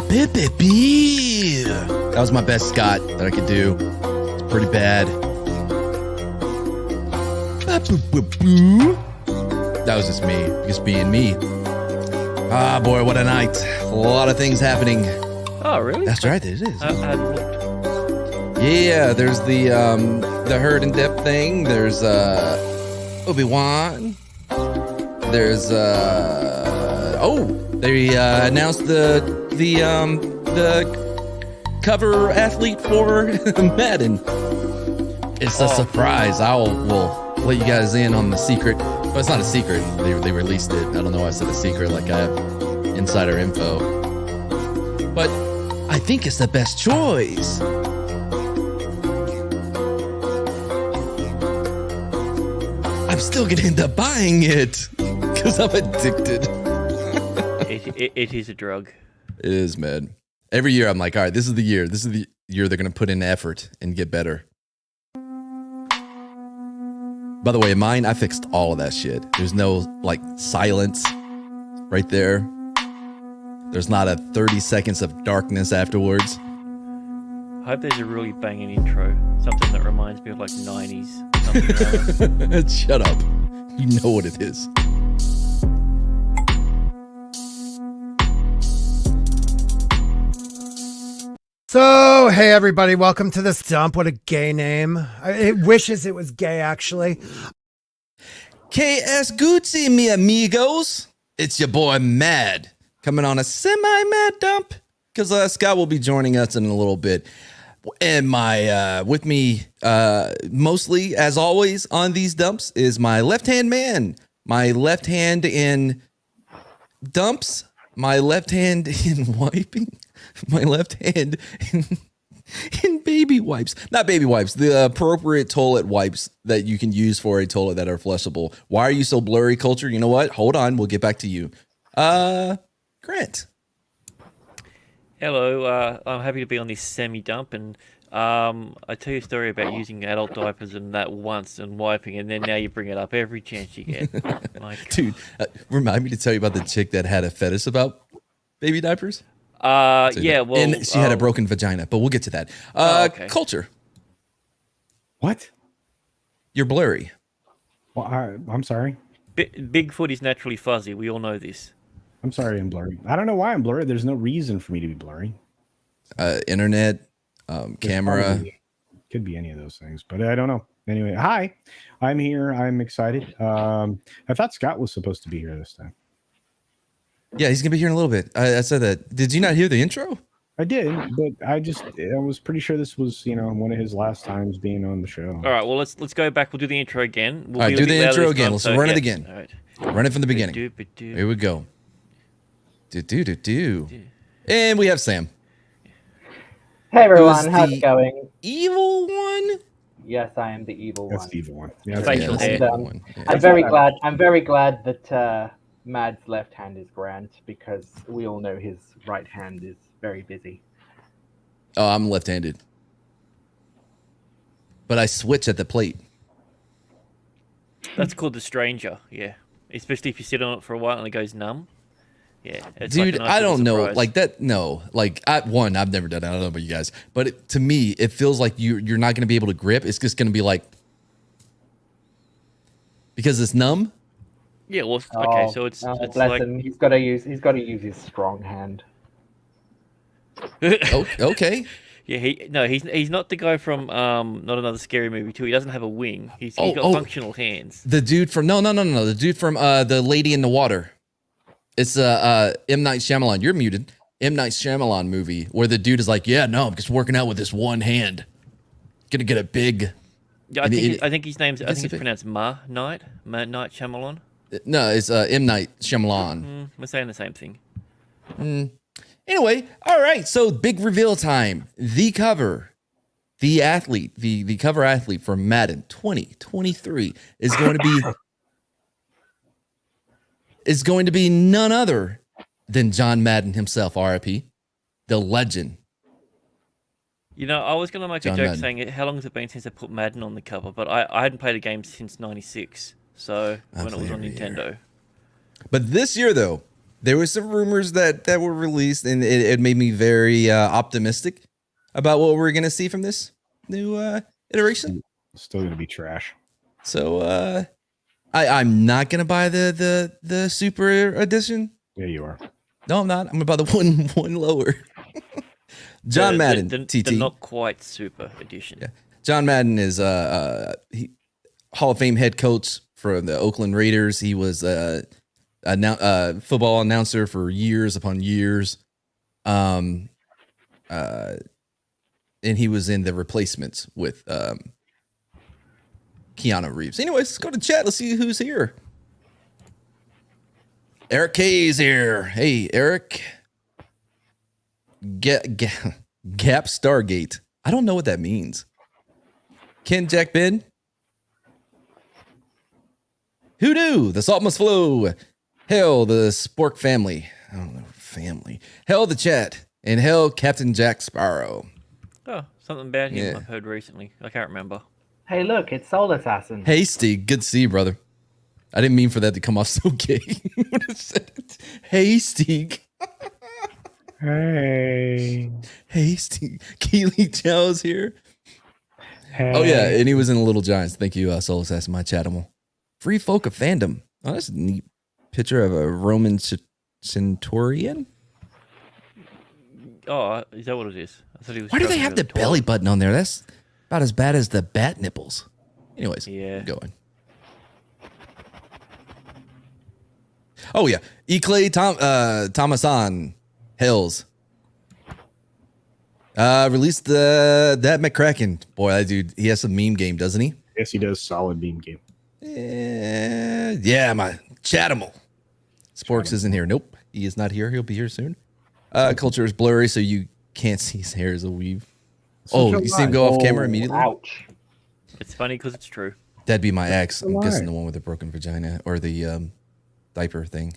That was my best Scott that I could do. It's pretty bad. That was just being me. Ah, boy, what a night. A lot of things happening. Oh, really? That's right, it is. I hadn't looked. Yeah, there's the Herd and Depp thing. There's Obi-Wan. There's they announced the cover athlete for Madden. It's a surprise. We'll let you guys in on the secret. Well, it's not a secret. They released it. I don't know why I said a secret, like I have insider info. But I think it's the best choice. I'm still gonna end up buying it because I'm addicted. It is a drug. It is, man. Every year I'm like, all right, this is the year. This is the year they're gonna put in effort and get better. By the way, mine, I fixed all of that shit. There's no like silence right there. There's not a 30 seconds of darkness afterwards. I hope there's a really banging intro. Something that reminds me of like 90s. Something Shut up. You know what it is. So, hey everybody, welcome to this dump. What a gay name. It wishes it was gay, actually. KS Gucci, mi amigos. It's your boy Mad, coming on a semi-mad dump, because Scott will be joining us in a little bit. And with me, mostly, as always, on these dumps, is my left-hand man. My left hand in dumps. My left hand in wiping. My left hand in baby wipes. Not baby wipes, the appropriate toilet wipes that you can use for a toilet that are flushable. Why are you so blurry, Culture? You know what? Hold on. We'll get back to you. Grant. Hello, I'm happy to be on this semi-dump, and I tell you a story about using adult diapers and that once and wiping, and then now you bring it up every chance you get. Dude, remind me to tell you about the chick that had a fetish about baby diapers? Yeah, well... And she had a broken vagina, but we'll get to that. Okay. Culture. What? You're blurry. Well, I'm sorry. Bigfoot is naturally fuzzy. We all know this. I'm sorry I'm blurry. I don't know why I'm blurry. There's no reason for me to be blurry. Internet, camera. Could be any of those things, but I don't know. Anyway, hi. I'm here. I'm excited. I thought Scott was supposed to be here this time. Yeah, he's going to be here in a little bit. I said that. Did you not hear the intro? I did, but I was pretty sure this was, one of his last times being on the show. All right, well, let's go back. We'll do the intro again. All right, do the intro again. Let's run it again. All right. Run it from the beginning. Here we go. And we have Sam. Hey everyone, how's it going? Evil one? Yes, I am the evil That's one. the evil one. Yeah, Facial that's hair. the And, evil one. Yeah. I'm very glad that Mad's left hand is Grant, because we all know his right hand is very busy. Oh, I'm left-handed. But I switch at the plate. That's called the stranger, yeah. Especially if you sit on it for a while and it goes numb. Yeah. It's Dude, like a nice I don't little know. surprise. Like that, no. Like, I've never done it. I don't know about you guys. But to me, it feels like you're not going to be able to grip. It's just going to be like... Because it's numb? Yeah, well, okay, so it's bless like... him. He's got to use his strong hand. Oh, okay. Yeah, he's not the guy from Not Another Scary Movie 2. He doesn't have a wing. He's got functional hands. The dude from... No. The dude from The Lady in the Water. It's M. Night Shyamalan. You're muted. M. Night Shyamalan movie where the dude is like, yeah, no, I'm just working out with this one hand. Gonna get a big... Yeah, I think his name's... I think it's pronounced Ma Night Shyamalan. No, it's M. Night Shyamalan. We're saying the same thing. Anyway, all right. So big reveal time. The cover, the athlete, the cover athlete for Madden 2023 is going to be none other than John Madden himself, RIP, the legend. You know, I was going to make John a joke Madden. saying, how long has it been since I put Madden on the cover? But I hadn't played a game since '96, so when it was on Nintendo. But this year, though, there were some rumors that were released, and it made me very optimistic about what we're gonna see from this new iteration. Still gonna be trash. So I'm not gonna buy the super edition. Yeah, you are. No, I'm not. I'm gonna buy the one lower. John Madden, TT. The not quite super edition. Yeah. John Madden is Hall of Fame head coach for the Oakland Raiders. He was a football announcer for years upon years. And he was in The Replacements with Keanu Reeves. Anyways, let's go to chat. Let's see who's here. Eric K is here. Hey, Eric. Gap Stargate. I don't know what that means. Ken Jack Ben. Who knew? The salt must flow. Hell, the Spork family. I don't know. Family. Hell, the chat. And hell, Captain Jack Sparrow. Oh, something about him Yeah. I've heard recently. I can't remember. Hey, look, it's Soul Assassin. Hey, Steve. Good to see you, brother. I didn't mean for that to come off so gay. Hey, Steve. Hey. Hey, Steve. Keely Chow's here. Hey. Oh, yeah. And he was in the Little Giants. Thank you, Soul Assassin, my chatimal. Free folk of fandom. Oh, that's a neat picture of a Roman centurion. Oh, is that what it is? I thought he was. Why do they struggling have with the the toilet. belly button on there? That's about as bad as the bat nipples. Anyways, Yeah. going. Oh yeah, Eclay Thomason Hells released that McCracken. Boy, that dude, he has some meme game, doesn't he? Yes, he does. Solid beam game. Yeah, my chatimal. Sporks isn't here. Nope, he is not here. He'll be here soon. Culture is blurry, so you can't see his hair as a weave. Oh, you see him go off camera immediately? Ouch. It's funny because it's true. That'd be my ex. I'm Why? guessing the one with the broken vagina or the diaper thing.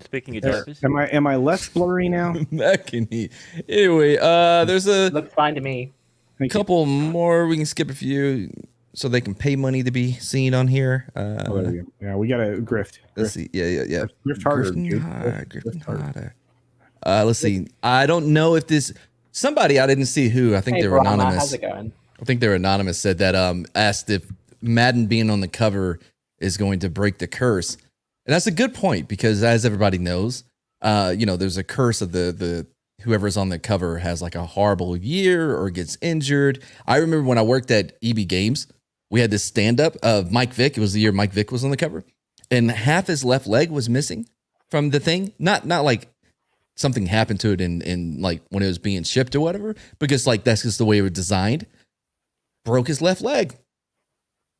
Speaking of diapers, Am I less blurry now? Macini. Anyway, there's a Looks fine to me. Thank you. couple more. We can skip a few so they can pay money to be seen on here. Oh, there we go. Yeah, we got a grift. Let's see. Yeah. Grift harder, Griffin dude. harder, Grift Griffin harder. harder. Let's see. I don't know if this somebody I didn't see who. I think Hey, they were Brahma, anonymous. how's it going? I think they're anonymous. Said that asked if Madden being on the cover is going to break the curse, and that's a good point because as everybody knows, there's a curse of the whoever's on the cover has like a horrible year or gets injured. I remember when I worked at EB Games, we had this stand up of Mike Vick. It was the year Mike Vick was on the cover, and half his left leg was missing from the thing. Not like something happened to it in like when it was being shipped or whatever, because like that's just the way it was designed. Broke his left leg,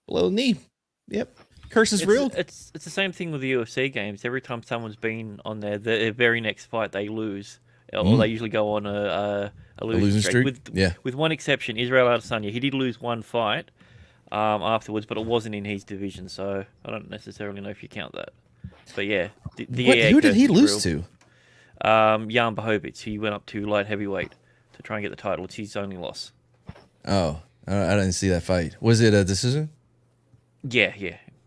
below the knee. Yep, curse is real. It's the same thing with the UFC games. Every time someone's been on there, the very next fight they lose, or they usually go on a losing streak. With one exception, Israel Adesanya. He did lose one fight afterwards, but it wasn't in his division, so I don't necessarily know if you count that. But yeah, Who did he lose to? Jan Blachowicz. He went up to light heavyweight to try and get the title. It's his only loss. Oh, I didn't see that fight. Was it a decision? Yeah.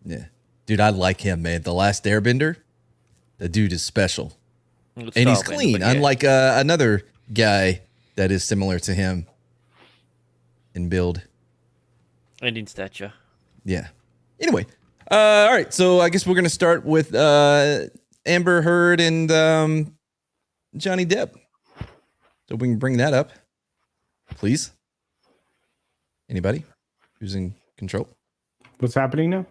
Yeah, dude, I like him, man. The Last Airbender, the dude is special, Well, and he's style bender, clean. but yeah. Unlike another guy that is similar to him in build. And in stature. Yeah. Anyway, all right. So I guess we're gonna start with Amber Heard and Johnny Depp. So we can bring that up, please. Anybody who's in control? What's happening now?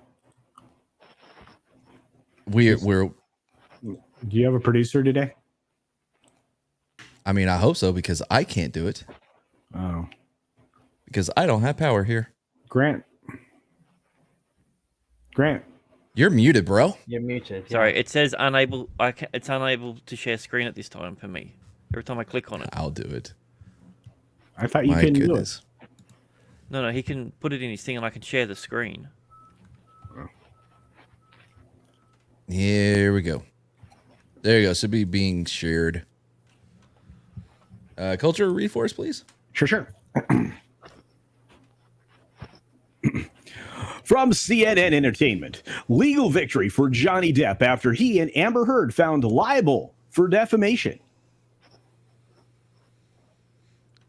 We're. Do you have a producer today? I mean, I hope so because I can't do it Oh, because I don't have power here. Grant. You're muted, bro. You're muted. Sorry, it says unable. It's unable to share screen at this time for me. Every time I click on it. I'll do it. I thought you My couldn't goodness. No, he can put it in his thing and I can share the screen. Here we go. There you go. Should be being shared. Culture read for us, please. do it. Sure. From CNN Entertainment, legal victory for Johnny Depp after he and Amber Heard found liable for defamation.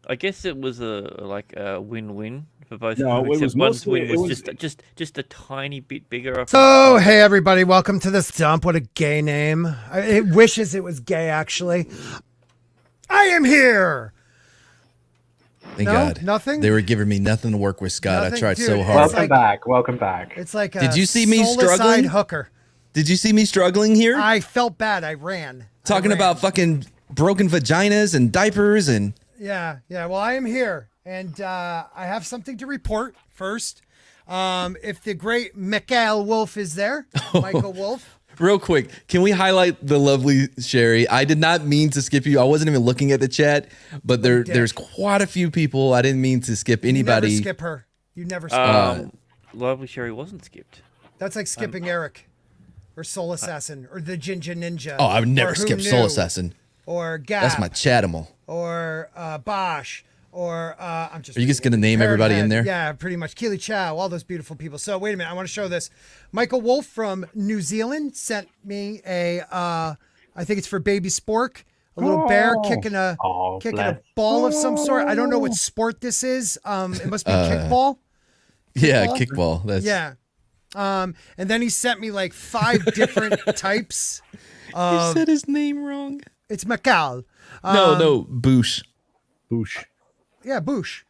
I guess it was a win-win for both. No, of them, it was except one's mostly- win was it just a tiny bit bigger. So, hey everybody, welcome to this dump. What a gay name. It wishes it was gay, actually. I am here. Thank No? God. Nothing? They were giving me nothing to work with, Scott. Nothing? I tried Dude, so it's hard. Welcome like- back. Welcome back. It's like a Did you see me soulless-eyed struggling? hooker. Did you see me struggling here? I felt bad. I ran. Talking about fucking broken vaginas and diapers and Yeah. Well, I am here, and I have something to report first. If the great Michail Woolf is there, Michail Woolf. real quick, can we highlight the lovely Sherry? I did not mean to skip you. I wasn't even looking at the chat, but there's quite a few people. I didn't mean to skip anybody. You never skip her. You never skip her. Lovely Sherry wasn't skipped. That's like skipping Eric, or Soul Assassin, or the Ginger Ninja. Oh, I would or never Who skip Knew, Soul Assassin. Or Gap. That's my chatimal. Or Bosch. Or I'm just. Are you just gonna name everybody in there? Yeah, pretty much. Keely Chow, all those beautiful people. So wait a minute, I want to show this. Michail Woolf from New Zealand sent me a. I think it's for baby Spork. A little bear kicking a ball of some sort. I don't know what sport this is. It must be kickball. Yeah, kickball. That's Yeah. And then he sent me like 5 different types. You said his name wrong. It's Macallum. No, Boosh. Boosh. Yeah, Boosh.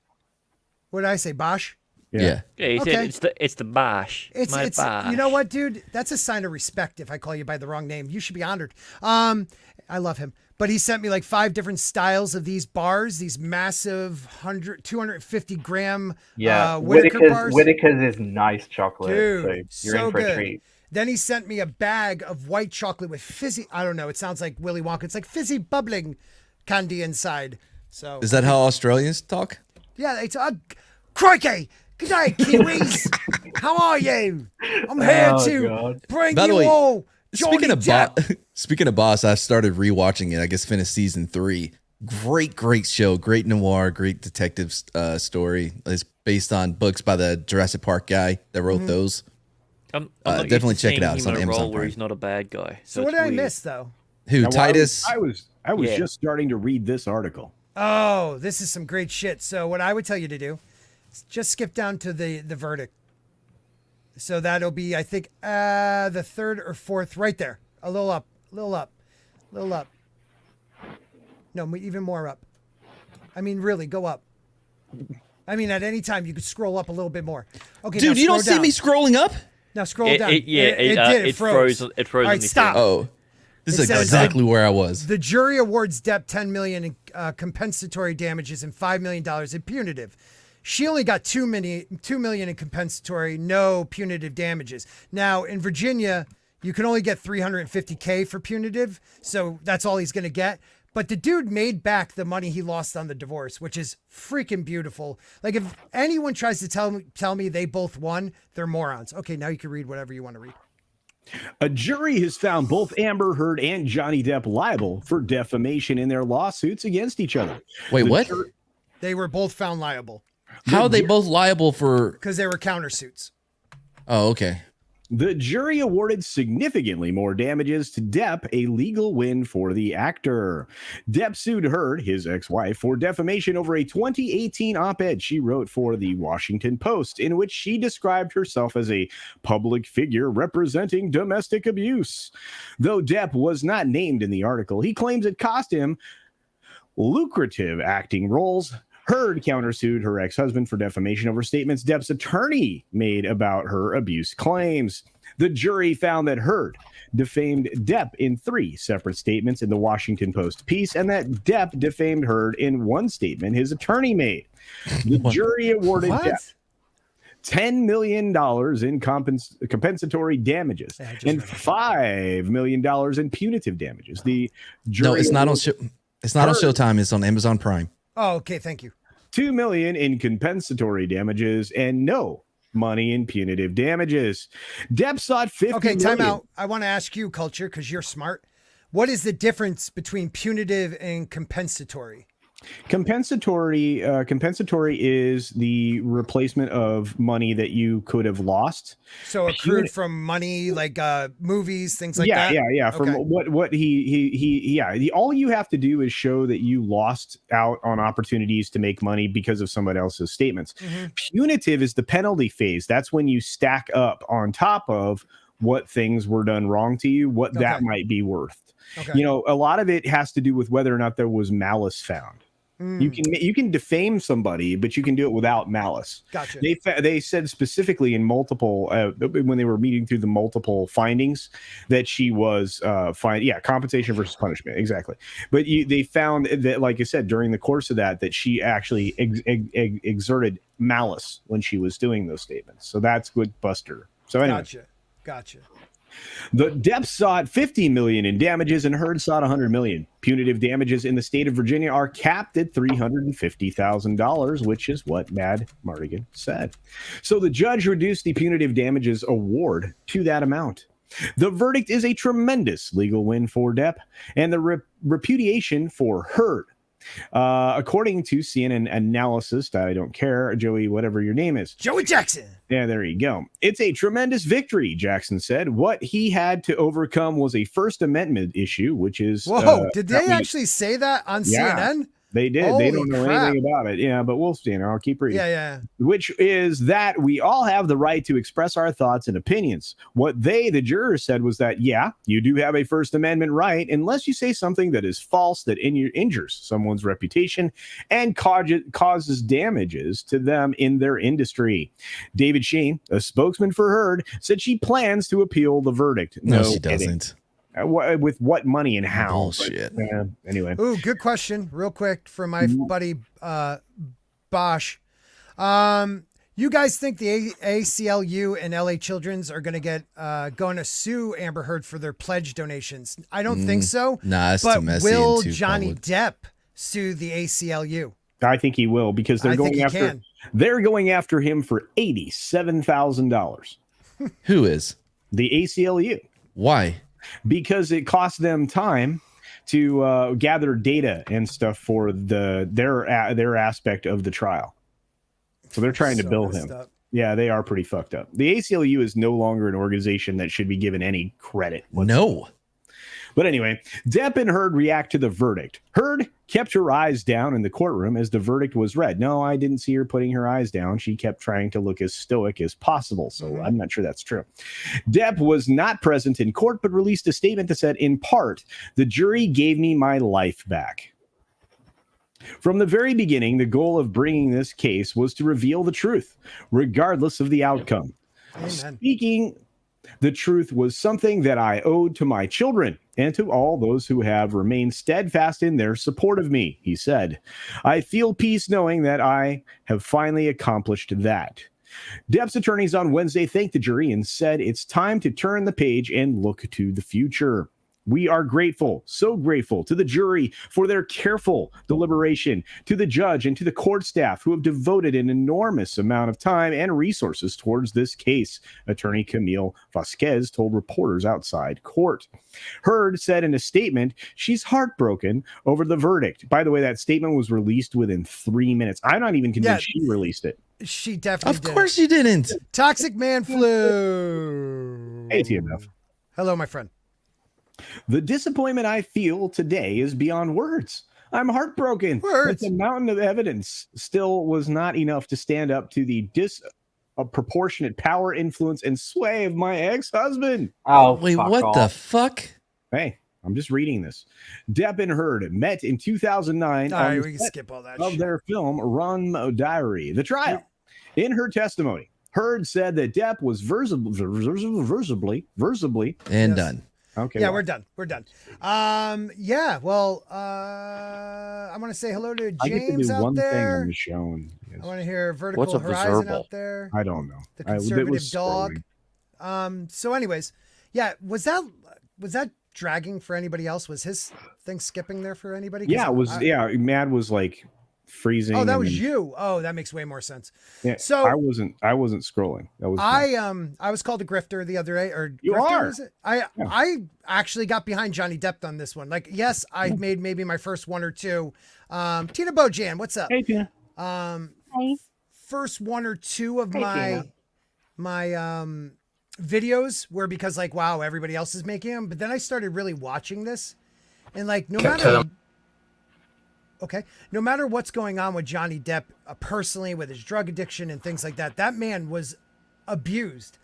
What did I say? Bosch? Yeah. Yeah, he Okay. said it's the Bosch. It's Bosch. you know what, dude? That's a sign of respect if I call you by the wrong name. You should be honored. I love him. But he sent me like 5 different styles of these bars, these massive 250 gram Whittaker bars. Whittaker's is nice chocolate. Dude, so you're in for a treat. Then he sent me a bag of white chocolate with fizzy, I don't know, it sounds like Willy Wonka. It's like fizzy bubbling candy inside. So Is that how Australians talk? yeah, it's crikey. Good day, Kiwis. How are you? I'm here to God. bring By the you way, all Johnny Depp. Speaking of Boss, I started rewatching it. I guess finished season 3. Great show. Great noir. Great detective story. It's based on books by the Jurassic Park guy that wrote those. I'm not used definitely to check it seeing out. It's him on in a Amazon role where Prime. he's not a bad guy. So what it's did I weird. miss though? Who? Now, Titus? I was Yeah. just starting to read this article. Oh, this is some great shit. So what I would tell you to do is just skip down to the verdict. So that'll be, I think, the 3rd or 4th, right there. A little up. No, even more up. I mean, really, go up. I mean, at any time you could scroll up a little bit more. Okay, Dude, now you don't scroll see me scrolling up? Now scroll down. It froze. It froze. All right, stop. Oh, this It is says, exactly where I was. The jury awards Depp $10 million in compensatory damages and $5 million in punitive. She only got $2 million in compensatory, no punitive damages. Now in Virginia, you can only get $350K for punitive, so that's all he's going to get. But the dude made back the money he lost on the divorce, which is freaking beautiful. Like if anyone tries to tell me they both won, they're morons. Okay, now you can read whatever you want to read. A jury has found both Amber Heard and Johnny Depp liable for defamation in their lawsuits against each other. Wait, what? They were both found liable How are they both liable for? because they were countersuits. Oh, okay. The jury awarded significantly more damages to Depp, a legal win for the actor. Depp sued Heard, his ex-wife, for defamation over a 2018 op-ed she wrote for the Washington Post, in which she described herself as a public figure representing domestic abuse. Though Depp was not named in the article, he claims it cost him lucrative acting roles. Heard countersued her ex-husband for defamation over statements Depp's attorney made about her abuse claims. The jury found that Heard defamed Depp in 3 separate statements in the Washington Post piece, and that Depp defamed Heard in 1 statement his attorney made. The jury awarded Depp $10 million in compensatory damages and $5 million in punitive damages. The jury No, it's not on. It's not on Showtime. It's on Amazon Prime. Oh, okay. Thank you. $2 million in compensatory damages and no money in punitive damages. Depp sought $50 Okay, time million. out. I want to ask you, Culture, because you're smart. What is the difference between punitive and compensatory? Compensatory is the replacement of money that you could have lost. So accrued from money, like movies, things like that. Yeah. From what all you have to do is show that you lost out on opportunities to make money because of somebody else's statements. Punitive is the penalty phase. That's when you stack up on top of what things were done wrong to you, what that might be worth. You know, a lot of it has to do with whether or not there was malice found. You can defame somebody, but you can do it without malice. Gotcha. They said specifically in multiple when they were meeting through the multiple findings that she was compensation versus punishment, exactly. But they found that, like I said, during the course of that she actually exerted malice when she was doing those statements. So that's good, Buster. So anyway, gotcha. The Depp sought $50 million in damages and Heard sought $100 million. Punitive damages in the state of Virginia are capped at $350,000, which is what Mad Mardigan said. So the judge reduced the punitive damages award to that amount. The verdict is a tremendous legal win for Depp and the repudiation for Heard. According to CNN analyst, I don't care, Joey, whatever your name is. Joey Jackson. Yeah, there you go. It's a tremendous victory, Jackson said. What he had to overcome was a First Amendment issue, which is... Whoa, did they actually say that on CNN? They did. Holy they don't know crap. anything about it. Yeah, but we'll see. I'll keep reading. Yeah. Which is that we all have the right to express our thoughts and opinions. What the jurors said was that, yeah, you do have a First Amendment right unless you say something that is false that injures someone's reputation and causes damages to them in their industry. David Shane, a spokesman for Heard, said she plans to appeal the verdict. No, she doesn't. With what money and how? Bullshit. But, anyway. Ooh, good question. Real quick from my buddy Bosch. You guys think the ACLU and LA Children's are going to sue Amber Heard for their pledge donations? I don't think so. Nah, it's but too messy. will and too Johnny public. Depp sue the ACLU? I think he will because they're going after him for $87,000. Who is? The ACLU. Why? Because it cost them time to gather data and stuff for their aspect of the trial. So they're trying to bill him. Yeah, they are pretty fucked up. The ACLU is no longer an organization that should be given any credit. No. But anyway, Depp and Heard react to the verdict. Heard kept her eyes down in the courtroom as the verdict was read. No, I didn't see her putting her eyes down. She kept trying to look as stoic as possible. So I'm not sure that's true. Depp was not present in court, but released a statement that said, in part, the jury gave me my life back. From the very beginning, the goal of bringing this case was to reveal the truth, regardless of the outcome. Amen. Speaking the truth was something that I owed to my children and to all those who have remained steadfast in their support of me, he said. I feel peace knowing that I have finally accomplished that. Depp's attorneys on Wednesday thanked the jury and said it's time to turn the page and look to the future. We are grateful, so grateful to the jury for their careful deliberation, to the judge and to the court staff who have devoted an enormous amount of time and resources towards this case, attorney Camille Vasquez told reporters outside court. Heard said in a statement she's heartbroken over the verdict. By the way, that statement was released within 3 minutes. I'm not even convinced she released it. She definitely did. Of course she didn't. Toxic Man Flu. Hey, TMF. Hello, my friend. The disappointment I feel today is beyond words. I'm heartbroken. But the mountain of evidence still was not enough to stand up to the disproportionate power, influence, and sway of my ex-husband. Oh, wait, what the fuck? Hey, I'm just reading this. Depp and Heard met in 2009 all right, we can skip all that of shit. their film Run Diary, the trial. In her testimony, Heard said that Depp was visibly and done. Okay. Yeah, we're done. We're done. Yeah, well, I want to say hello to I get to James do out one thing there. on the show. And, I want to hear Vertical What's a Horizon Verzerble? out there. I don't know. The It conservative was dog. scrolling. So anyways, yeah, was that dragging for anybody else? Was his thing skipping there for anybody? 'Cause Yeah, it was. Mad was like freezing. Oh, that was you. Oh, that makes way more sense. Yeah, so I wasn't scrolling. That was I was called a grifter the other day, or you grifter, are. is it? I actually got behind Johnny Depp on this one. Like, yes, I made maybe my first one or two. Tina Bojan, what's up? Hey, Tina. Hey. First one or two of Tina. my videos were because like, wow, everybody else is making them. But then I started really watching this, and like, no matter what's going on with Johnny Depp personally, with his drug addiction and things like that, that man was abused,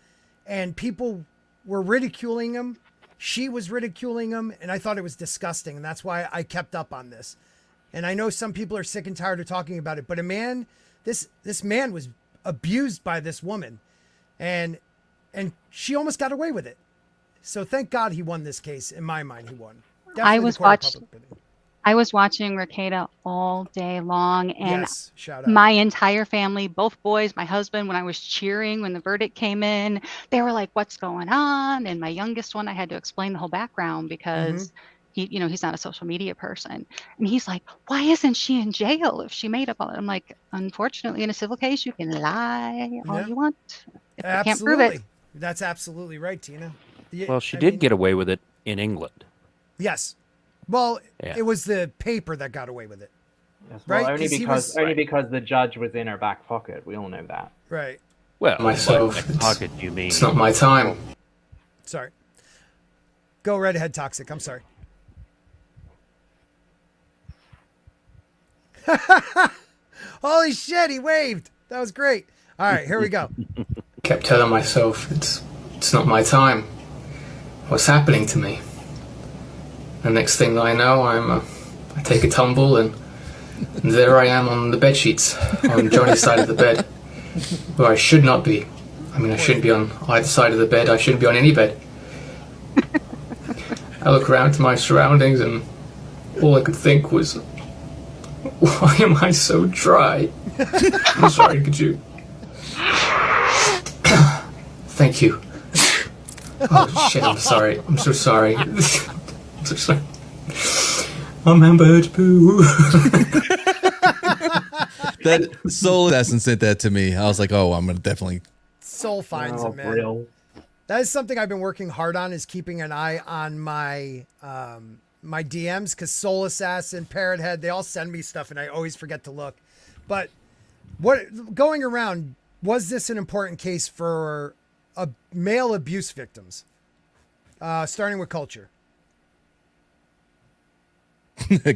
and people were ridiculing him. She was ridiculing him, and I thought it was disgusting, and that's why I kept up on this. And I know some people are sick and tired of talking about it, but this man was abused by this woman, and she almost got away with it. So thank God he won this case. In my mind, he won. I was watching Ricada all day long, and yes, shout out. My entire family, both boys, my husband, when I was cheering when the verdict came in, they were like, "What's going on?" And my youngest one, I had to explain the whole background because he's not a social media person, and he's like, "Why isn't she in jail if she made up all that?" I'm like, "Unfortunately, in a civil case, you can lie all you want if you can't prove it." That's absolutely right, Tina. Well, she did get away with it in England. Yes. Well, Yeah. it was the paper that got away with it. Yes, well, Right? only 'Cause he because was- because the judge was in her back pocket. We all know that. Right. Well, Myself, what pocket you mean? It's not my time. Sorry. Go redhead toxic. I'm sorry. Holy shit, he waved. That was great. All right, here we go. Kept telling myself it's not my time. What's happening to me? The next thing I know, I take a tumble and there I am on the bed sheets on Johnny's side of the bed, where I should not be. I mean, I shouldn't be on either side of the bed. I shouldn't be on any bed. I look around to my surroundings and all I could think was, why am I so dry? I'm sorry, could you? Thank you. Oh shit, I'm sorry. I'm so sorry. I'm so sorry. I'm Ambered Boo. That Soul Assassin sent that to me. I was like, oh, I'm gonna definitely. Soul finds it, man. Real. That is something I've been working hard on, is keeping an eye on my my DMs, because Soul Assassin, Parrot Head, they all send me stuff and I always forget to look. But what going around, was this an important case for male abuse victims? Starting with Culture.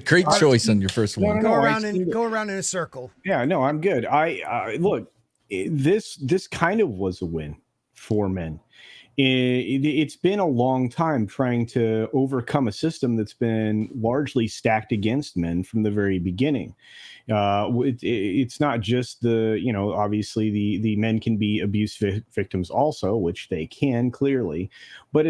Great choice on your first one. Go around in a circle. Yeah, no, I'm good. I look, this kind of was a win for men. It's been a long time trying to overcome a system that's been largely stacked against men from the very beginning. It's not just obviously the men can be abuse victims also, which they can clearly, but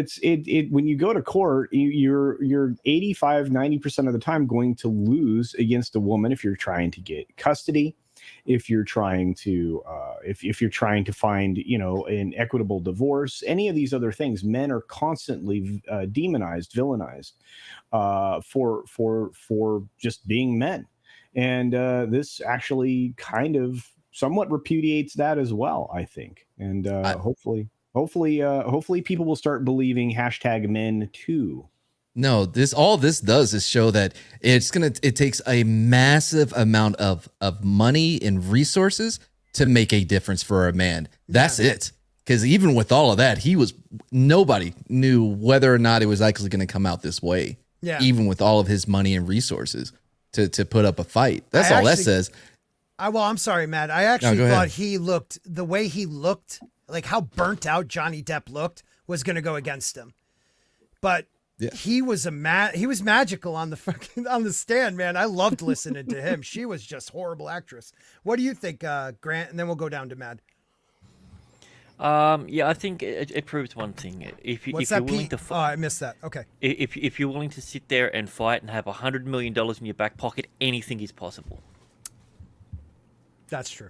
when you go to court, you're 85-90% of the time going to lose against a woman if you're trying to get custody, if you're trying to if you're trying to find an equitable divorce, any of these other things. Men are constantly demonized, villainized for just being men. And this actually kind of somewhat repudiates that as well, I think. And hopefully people will start believing #men too. No, all this does is show that it takes a massive amount of money and resources to make a difference for a man. That's it. Because even with all of that, nobody knew whether or not it was actually going to come out this way. Yeah. Even with all of his money and resources to put up a fight. That's all that says. I'm sorry, Matt. I actually thought the way he looked, like how burnt out Johnny Depp looked, was going to go against him. But yeah. He was magical on the stand, man. I loved listening to him. She was just horrible actress. What do you think, Grant? And then we'll go down to Mad. Yeah, I think it proves one thing. If you're willing to I missed that. Okay. If you're willing to sit there and fight and have $100 million in your back pocket, anything is possible. That's true.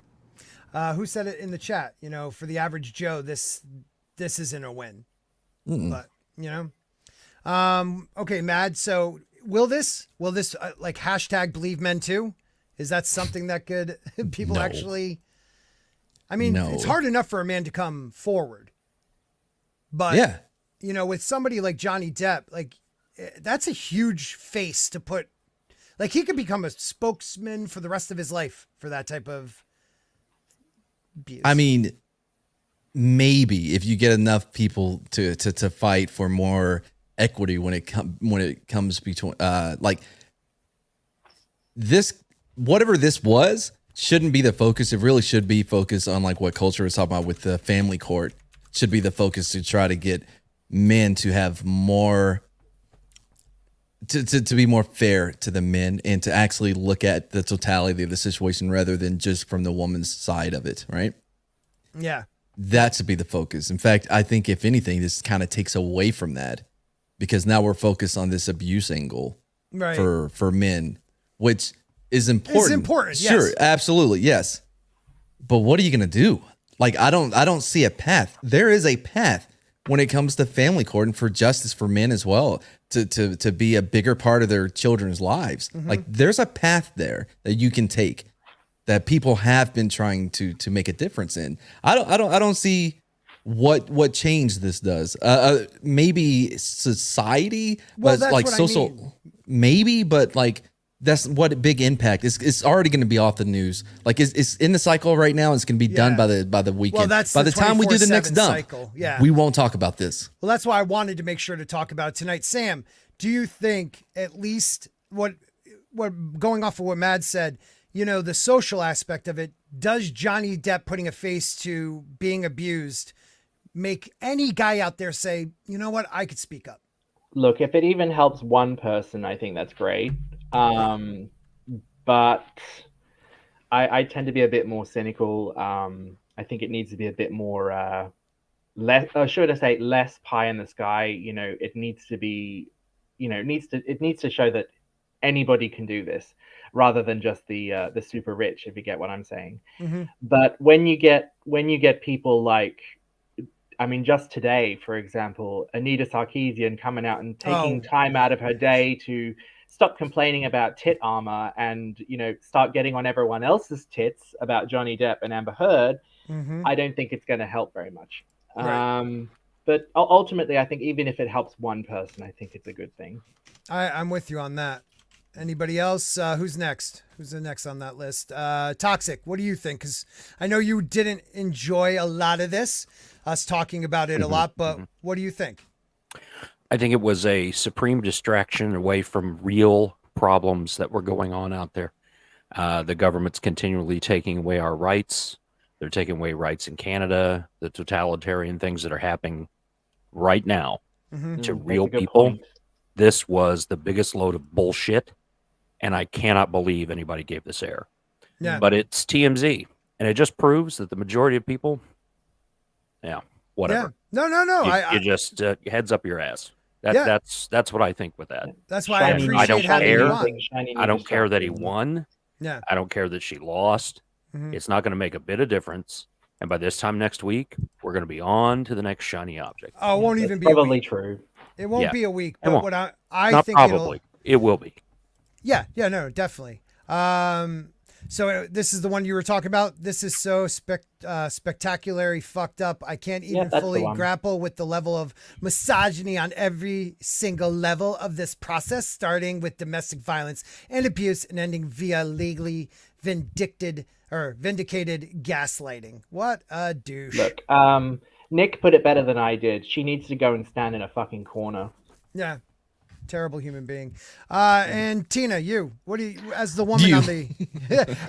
Who said it in the chat? For the average Joe, this isn't a win. But okay, Mad. So will this like #BelieveMen too? Is that something that could people No. actually? I mean, No. it's hard enough for a man to come forward, but Yeah. you know, with somebody like Johnny Depp, like that's a huge face to put. Like he could become a spokesman for the rest of his life for that type of abuse. I mean, maybe if you get enough people to fight for more equity when it comes between like this, whatever this was shouldn't be the focus. It really should be focused on like what culture is talking about with the family court. Should be the focus to try to get men to have more to be more fair to the men and to actually look at the totality of the situation rather than just from the woman's side of it, right? Yeah. That should be the focus. In fact, I think if anything, this kind of takes away from that because now we're focused on this abuse angle for men, which is important. It's important, yes. Sure, absolutely, yes. But what are you going to do? Like, I don't see a path. There is a path when it comes to family court and for justice for men as well to be a bigger part of their children's lives. Mm-hmm. Like, there's a path there that you can take that people have been trying to make a difference in. I don't see what change this does. Maybe society, Well, but that's like what I social, mean. Maybe, but like that's what a big impact. It's already going to be off the news. Like it's in the cycle right now. It's going to be done by the weekend. Well, that's by the time we do the next 24/7 dump. cycle. Yeah. We won't talk about this. Well, that's why I wanted to make sure to talk about it tonight. Sam, do you think at least what going off of what Mad said, you know, the social aspect of it, does Johnny Depp putting a face to being abused make any guy out there say, you know what, I could speak up? Look, if it even helps one person, I think that's great. But I tend to be a bit more cynical. I think it needs to be a bit more less, or should I say, less pie in the sky. You know, it needs to be, you know, it needs to show that anybody can do this, rather than just the super rich, if you get what I'm saying. Mm-hmm. But when you get people like, I mean, just today, for example, Anita Sarkeesian coming out and taking time out of her day to stop complaining about tit armor and, you know, start getting on everyone else's tits about Johnny Depp and Amber Heard, I don't think it's going to help very much. Right. But ultimately, I think even if it helps one person, I think it's a good thing. I'm with you on that. Anybody else? Who's next? Who's the next on that list? Toxic, what do you think? Because I know you didn't enjoy a lot of this, us talking about it a lot, but what do you think? I think it was a supreme distraction away from real problems that were going on out there. The government's continually taking away our rights. They're taking away rights in Canada, the totalitarian things that are happening right now to real people. Point. This was the biggest load of bullshit, and I cannot believe anybody gave this air. Yeah. But it's TMZ, and it just proves that the majority of people, whatever. Yeah. No. You just heads up your ass. That's what I think with that. That's why I appreciate I don't having care. you on. I don't care that he won. Yeah. I don't care that she lost. It's not going to make a bit of difference. And by this time next week, we're going to be on to the next shiny object. Oh, it won't even be probably a week. True. It won't be a week, but what I not think probably. It will be. Yeah, no, definitely. So this is the one you were talking about. This is so spectacularly fucked up. I can't even fully grapple with the level of misogyny on every single level of this process, starting with domestic violence and abuse and ending via legally vindicated gaslighting. What a douche. Look, Nick put it better than I did. She needs to go and stand in a fucking corner. Yeah. Terrible human being. And Tina, what do you, as the woman on the,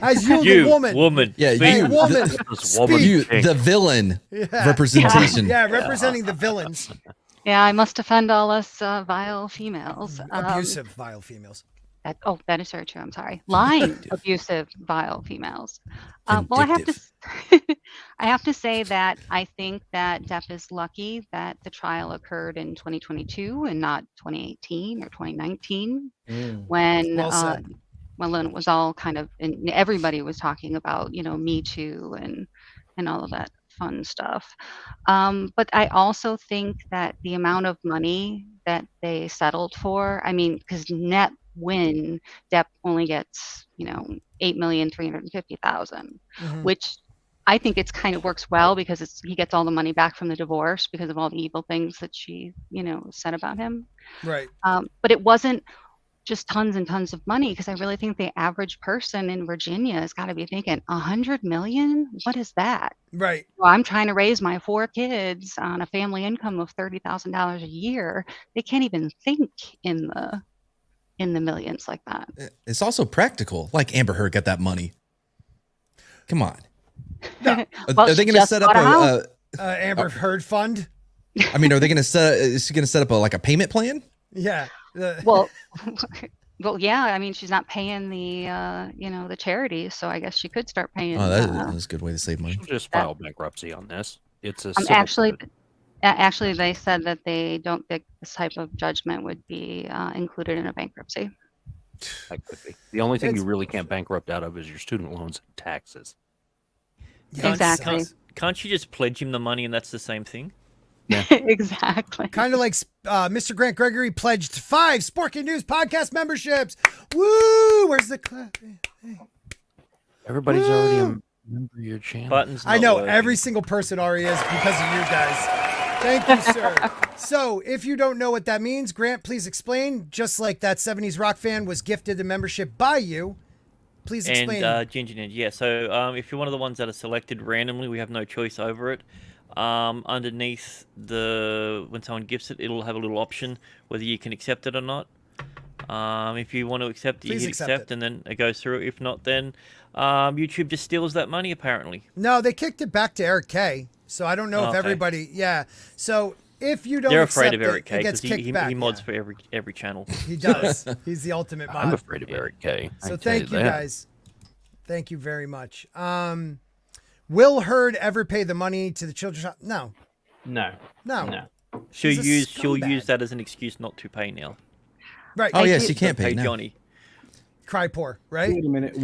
as the woman. Yeah, hey, woman. The villain representation. Yeah, representing the villains. Yeah, I must defend all us vile females. Abusive vile females. That is very true. I'm sorry. Lying, abusive, vile females. Well, I have to say that I think that Depp is lucky that the trial occurred in 2022 and not 2018 or 2019, when it was all kind of, and everybody was talking about, Me Too and all of that fun stuff. But I also think that the amount of money that they settled for, I mean, because net win, Depp only gets, $8,350,000, which I think it's kind of works well because he gets all the money back from the divorce because of all the evil things that she, said about him. Right. But it wasn't just tons and tons of money, because I really think the average person in Virginia has got to be thinking, $100 million? What is that? Right. Well, I'm trying to raise my 4 kids on a family income of $30,000 a year. They can't even think in the millions like that. It's also practical. Like Amber Heard got that money. Come on. No. Well, are they going to set up a Amber Heard fund? I mean, are they going to set? Is she going to set up a payment plan? Yeah. Well, yeah. I mean, she's not paying the the charities, so I guess she could start paying. Oh, that's a good way to save money. She'll just file bankruptcy on this. It's a actually, they said that they don't think this type of judgment would be included in a bankruptcy. That could be. The only thing you really can't bankrupt out of is your student loans and taxes. Exactly. Can't you just pledge him the money and that's the same thing? Yeah. Exactly. Kind of like Mr. Grant Gregory pledged 5 Sporking News podcast memberships. Woo! Where's the clap? Hey. Everybody's already a member of your channel. Buttons I know working. every single person already is because of you guys. Thank you, sir. So, if you don't know what that means, Grant, please explain. Just like that 70s rock fan was gifted the membership by you. Please explain. And Ginger Ninja, yeah. So if you're one of the ones that are selected randomly, we have no choice over it. Underneath when someone gifts it, it'll have a little option whether you can accept it or not. If you want to accept it, you hit accept, and then it goes through. If not, then YouTube just steals that money, apparently. No, they kicked it back to Eric K. So I don't know if everybody. Yeah. So if you don't, they're accept afraid of Eric it, K it gets because kicked back. He mods for every channel. He does. He's the ultimate mod. I'm afraid of Eric K. So thank you guys. Thank you very much. Will Heard ever pay the money to the children's shop? No. She'll use that as an excuse not to pay now. Right. Oh yes, you can't pay now. Johnny. Cry poor, right? Wait a minute.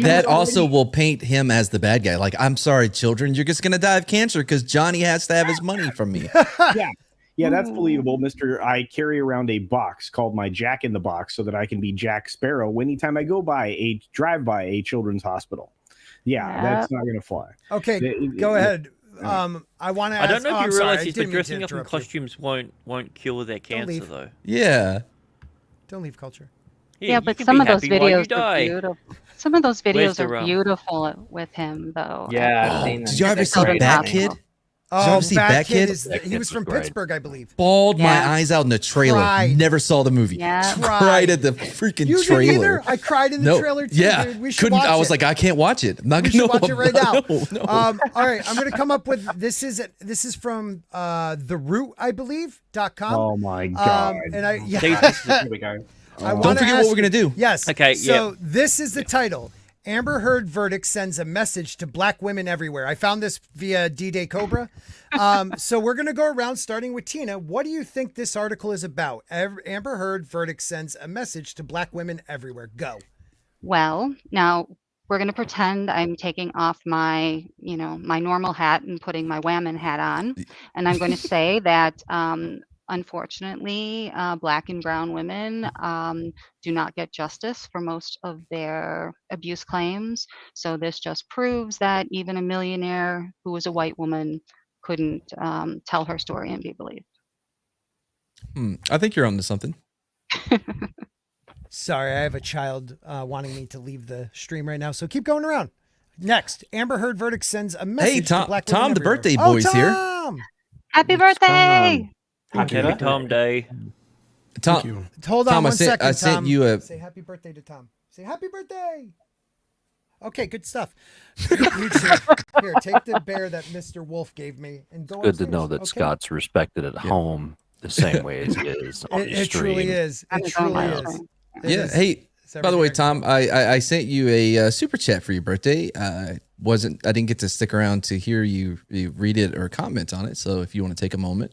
That also will paint him as the bad guy. Like, I'm sorry, children, you're just gonna die of cancer because Johnny has to have his money from me. Yeah, that's believable, Mr. I carry around a box called my Jack in the Box so that I can be Jack Sparrow anytime I drive by a children's hospital. Yeah, that's not gonna fly. Okay, go ahead. I want to ask. I don't know if you realize that dressing dressing up in costumes won't cure their cancer, though. Yeah. Don't leave culture. Yeah, but some of those videos are beautiful. Some of those videos are beautiful with him, though. Yeah, I've seen them. Did you ever see Bat Kid? Oh, see Bat Bat Kid? Kid? He was from Pittsburgh, I believe. Bawled my eyes out in the trailer. Cried. Never saw the movie. Yeah. Cried at the freaking You trailer. didn't either? I cried in the trailer too, yeah. dude. We should watch I was it. like, I can't watch it. I'm not We gonna should watch it right now. No. All right, I'm going to come up with this is from The Root, I believe, .com. Oh my god. And Here we go. Don't forget what we're gonna do. Yes. Okay. So this is the title. Amber Heard verdict sends a message to black women everywhere. I found this via D-Day Cobra. So we're going to go around starting with Tina. What do you think this article is about? Amber Heard verdict sends a message to black women everywhere. Go. Well, now we're going to pretend I'm taking off my, my normal hat and putting my whammon hat on. And I'm going to say that, unfortunately, black and brown women do not get justice for most of their abuse claims. So this just proves that even a millionaire who was a white woman couldn't tell her story and be believed. I think you're onto something. Sorry, I have a child wanting me to leave the stream right now. So keep going around. Next, Amber Heard verdict sends a message to black women Tom, the everywhere. birthday boy's here. Happy birthday! Happy Tom Day. Tom, Hold on Tom, one second, I sent Tom. you a. Say happy birthday to Tom. Say happy birthday. Okay, good stuff. You too. Here, take the bear that Mr. Wolf gave me and go Good to upstairs, know that okay? Scott's respected at home the same way as he is on the It stream. truly is. It truly is. Yeah. Hey, by the way, Tom, I sent you a super chat for your birthday. I didn't get to stick around to hear you read it or comment on it. So if you want to take a moment.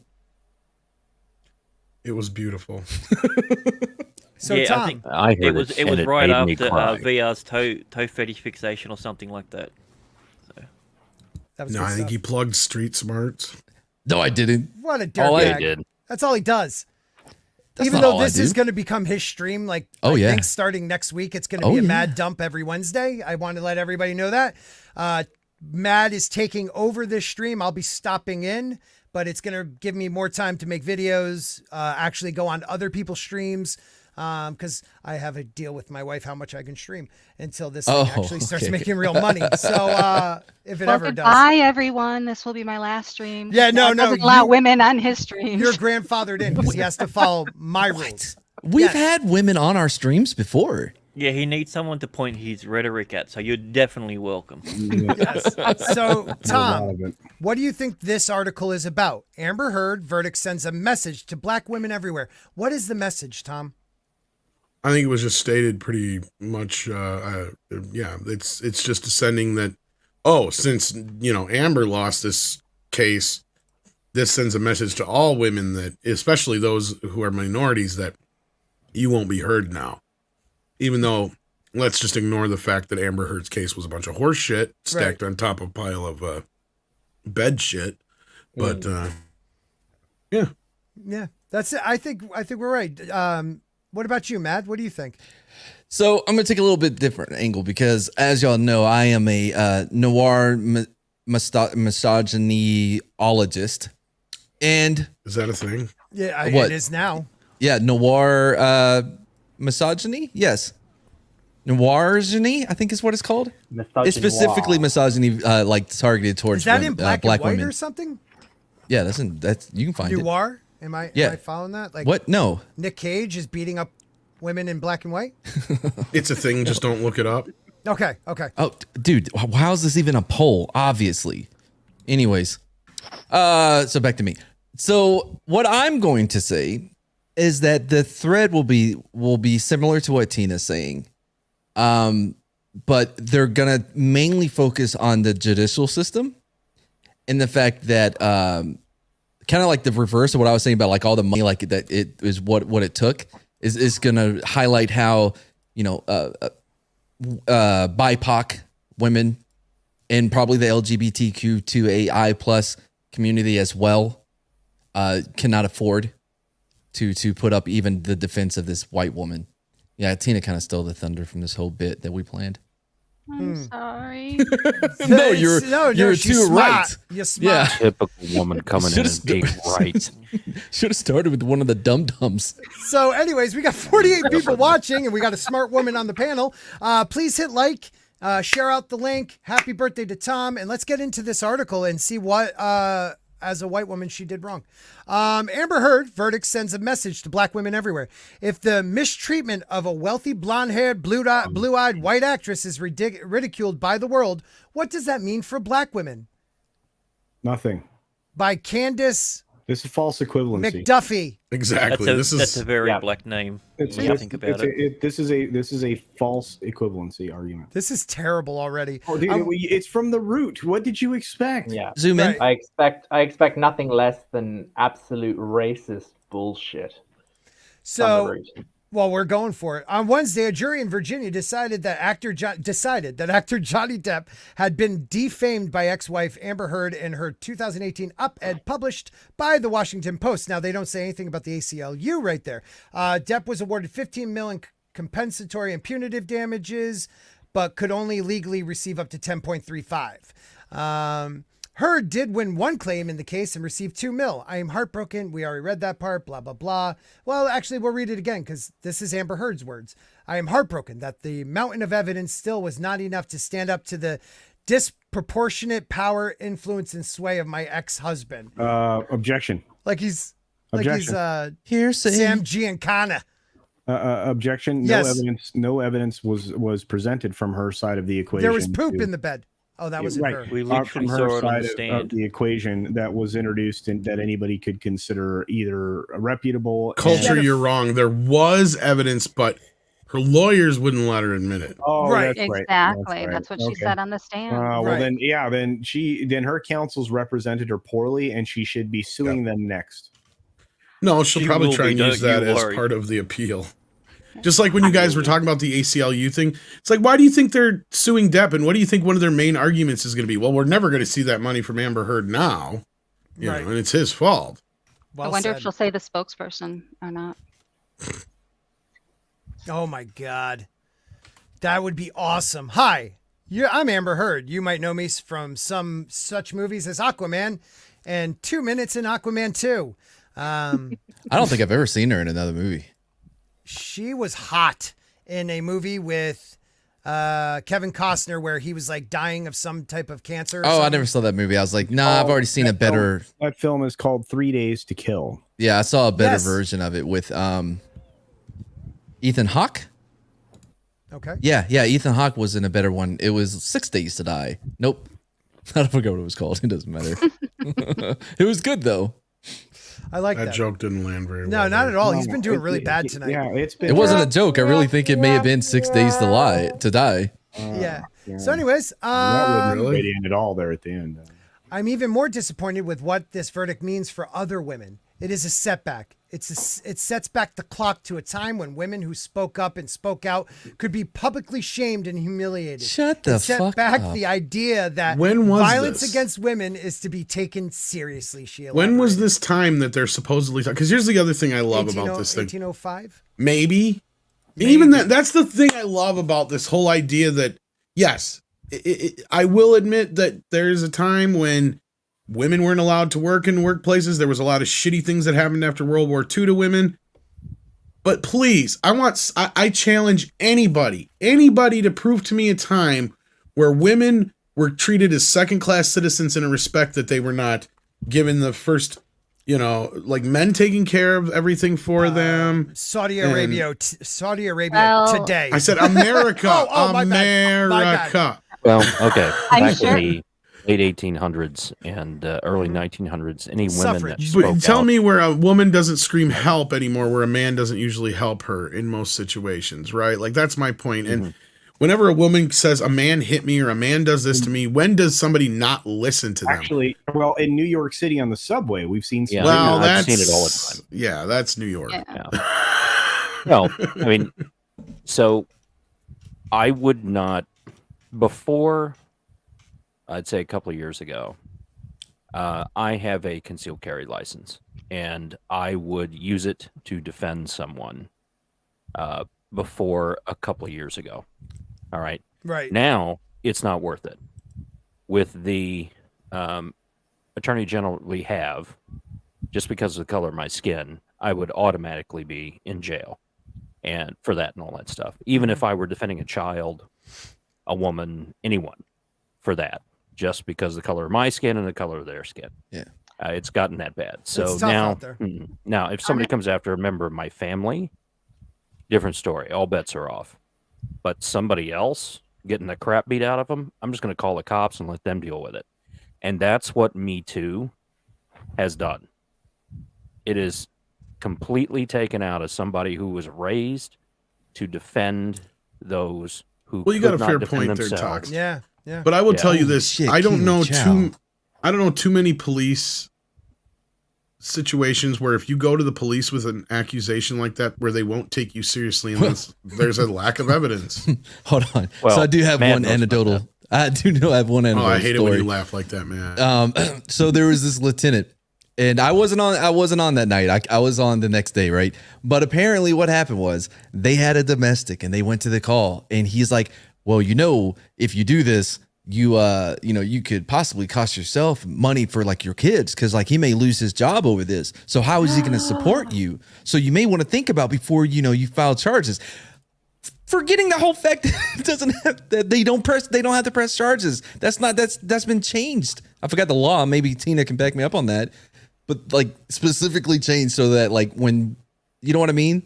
It was beautiful. So yeah, Tom, I think I heard it was right made me after cry. VR's toe fetish fixation or something like that. So. that was No, good I think stuff. he plugged Street Smarts. No, I didn't. What a All I dirtbag. did. That's all he does. Even though this is going to become his stream, like I think starting next week, it's going to be a Mad Dump every Wednesday. I want to let everybody know that. Mad is taking over this stream. I'll be stopping in, but it's going to give me more time to make videos, actually go on other people's streams, because I have a deal with my wife how much I can stream until this thing actually starts making real money. So if it ever does. Bye, everyone. This will be my last stream. Yeah, no. Doesn't allow women on his stream. You're grandfathered in because he has to follow my rules. We've had women on our streams before. Yeah, he needs someone to point his rhetoric at, so you're definitely welcome. Yes. So, Tom, what do you think this article is about? Amber Heard verdict sends a message to black women everywhere. What is the message, Tom? I think it was just stated pretty much, it's just sending that, since, Amber lost this case, this sends a message to all women that, especially those who are minorities, that you won't be heard now. Even though, let's just ignore the fact that Amber Heard's case was a bunch of horse shit stacked on top of a pile of bed shit. But, yeah. Yeah, that's it. I think we're right. What about you, Matt? What do you think? So I'm going to take a little bit different angle because, as y'all know, I am a noir misogynyologist. And is that a thing? Yeah, it is now. Yeah, noir misogyny. Yes, noirgyny, I think is what it's called. It's specifically misogyny, like targeted towards is that women, in black and white women or something? Yeah, that's you can find it. Noir. Am I following that? Like what? No. Nick Cage is beating up women in black and white? It's a thing. Just don't look it up. Okay. Oh, dude, how is this even a poll? Obviously. Anyways, so back to me. So what I'm going to say is that the thread will be similar to what Tina's saying, but they're gonna mainly focus on the judicial system and the fact that kind of like the reverse of what I was saying about like all the money, like that it is what it took is going to highlight how, BIPOC women and probably the LGBTQ2AI plus community as well cannot afford to put up even the defense of this white woman. Yeah, Tina kind of stole the thunder from this whole bit that we planned. I'm sorry. No, you're too right. You're smart. Yeah. Typical woman coming in and being right. Should have started with one of the dum-dums. So anyways, we got 48 people watching and we got a smart woman on the panel. Please hit like, share out the link. Happy birthday to Tom. And let's get into this article and see what, as a white woman, she did wrong. Amber Heard verdict sends a message to black women everywhere. If the mistreatment of a wealthy, blonde-haired, blue-eyed white actress is ridiculed by the world, what does that mean for black women? Nothing. By Candace This is false equivalency. McDuffie. Exactly. That's a very black name. When you think about it. This is a false equivalency argument. This is terrible already. Oh, dude, it's from the root. What did you expect? Yeah. Zoom in. I expect nothing less than absolute racist bullshit. So, well, we're going for it. On Wednesday, a jury in Virginia decided that actor Johnny Depp had been defamed by ex-wife Amber Heard in her 2018 op-ed published by the Washington Post. Now, they don't say anything about the ACLU right there. Depp was awarded $15 million compensatory and punitive damages, but could only legally receive up to $10.35. Heard did win one claim in the case and received $2 million. I am heartbroken. We already read that part, blah, blah, blah. Well, actually, we'll read it again because this is Amber Heard's words. I am heartbroken that the mountain of evidence still was not enough to stand up to the disproportionate power, influence, and sway of my ex-husband. Objection. Like he's Hearsay. Sam Giancana. Objection. Yes. No evidence was presented from her side of the equation. There was poop in the bed. Oh, that was right. her. We literally from saw her it on side the stand. of the equation that was introduced and that anybody could consider either reputable. Culture, you're wrong. There was evidence, but her lawyers wouldn't let her admit it. Oh, right. That's right. Exactly. That's what she said on the stand. Well, Right. then her counsels represented her poorly, and she should be suing them next. No, she'll She probably will try be, and use don't that you as worry. part of the appeal. Just like when you guys were talking about the ACLU thing, it's like, why do you think they're suing Depp? And what do you think one of their main arguments is going to be? Well, we're never going to see that money from Amber Heard now, you know, and it's his fault. Well I wonder said. if she'll say the spokesperson or not. Oh my God. That would be awesome. Hi, I'm Amber Heard. You might know me from some such movies as Aquaman and 2 Minutes in Aquaman 2. I don't think I've ever seen her in another movie. She was hot in a movie with Kevin Costner where he was like dying of some type of cancer. Oh, I never saw that movie. I was like, nah, I've already seen a better. That film is called 3 Days to Kill. Yeah, I saw a better version of it with Ethan Hawke. Okay. Yeah, Ethan Hawke was in a better one. It was 6 Days to Die. Nope. I don't forget what it was called. It doesn't matter. It was good though. I like that. That joke didn't land very well. No, not at all. He's been doing really bad tonight. Yeah, it wasn't a joke. I really think it may have been 6 Days to Die. Yeah. So anyways, that wasn't really at all there at the end. I'm even more disappointed with what this verdict means for other women. It is a setback. It sets back the clock to a time when women who spoke up and spoke out could be publicly shamed and humiliated. Shut the fuck up. Set back the idea that violence against women is to be taken seriously, Sheila. When was this time that they're supposedly talking? Because here's the other thing I love about this thing. 1805? Maybe. Even that's the thing I love about this whole idea that, yes, I will admit that there's a time when women weren't allowed to work in workplaces. There was a lot of shitty things that happened after World War II to women. But please, I challenge anybody to prove to me a time where women were treated as second-class citizens in a respect that they were not given the first, like men taking care of everything for them. Saudi Arabia today. I said America. My bad. America. Well, okay. I'm Back sure. in the late 1800s and early 1900s, any women that spoke But tell out, me where a woman doesn't scream help anymore, where a man doesn't usually help her in most situations, right? Like, that's my point. And whenever a woman says a man hit me or a man does this to me, when does somebody not listen to them? Actually, well, in New York City on the subway, we've seen some. Yeah, Well, I've seen it all the time. Yeah, that's New York. Yeah. Well, I mean, so I would not, before, I'd say a couple of years ago, I have a concealed carry license, and I would use it to defend someone before a couple of years ago. All right. Right. Now, it's not worth it. With the Attorney General we have, just because of the color of my skin, I would automatically be in jail and for that and all that stuff. Even if I were defending a child, a woman, anyone for that, just because of the color of my skin and the color of their skin. Yeah. It's gotten that bad. So It's tough now, out there. now, if somebody comes after a member of my family, different story. All bets are off. But somebody else getting the crap beat out of them, I'm just going to call the cops and let them deal with it. And that's what Me Too has done. It is completely taken out as somebody who was raised to defend those who Well, you got a could not fair defend point there, themselves. Tox. Yeah. Yeah. But I will Yeah. tell you this: Shit, I don't Keely know Chow. too many police situations where if you go to the police with an accusation like that, where they won't take you seriously unless there's a lack of evidence. Hold on. Well, so I do have Matt one knows about anecdotal. I do know I have one Oh, anecdotal I hate story. it when you laugh like that, man. So there was this lieutenant, and I wasn't on that night. I was on the next day, right? But apparently, what happened was they had a domestic, and they went to the call, and he's like, "Well, if you do this, you could possibly cost yourself money for like your kids, because like he may lose his job over this. So how is he going to support you? So you may want to think about before you file charges." Forgetting the whole fact that they don't have to press charges. That's been changed. I forgot the law. Maybe Tina can back me up on that, but like specifically changed so that like when, you know what I mean,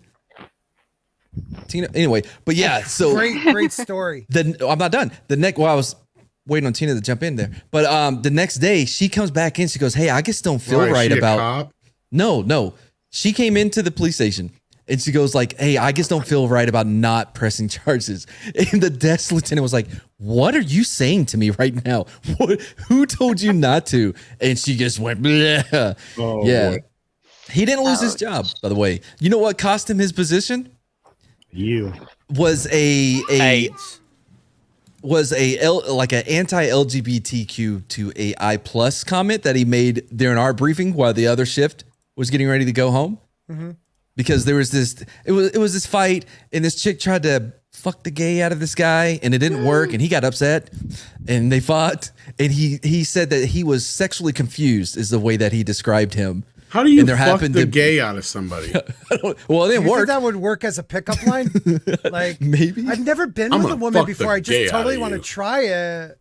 Tina. Anyway, but yeah. So great story. I'm not done. I was waiting on Tina to jump in there, but the next day she comes back in. She goes, "Hey, I just don't feel Why, is right she a about." cop? No. She came into the police station. And she goes like, "Hey, I just don't feel right about not pressing charges." And the desk lieutenant was like, "What are you saying to me right now? Who told you not to?" And she just went, "Bleh." Oh, yeah. boy. He didn't lose his job, by the way. You know what cost him his position? You. Was an AIDS. anti-LGBTQ to a I+ comment that he made during our briefing while the other shift was getting ready to go home. Mm-hmm. because there was this. It was this fight, and this chick tried to fuck the gay out of this guy, and it didn't work, and he got upset, and they fought, and he said that he was sexually confused, is the way that he described him. How do you fuck the gay out of somebody? Well, it didn't work. Think that would work as a pickup line? Like maybe. I've never been with a woman before. I just totally want to try it.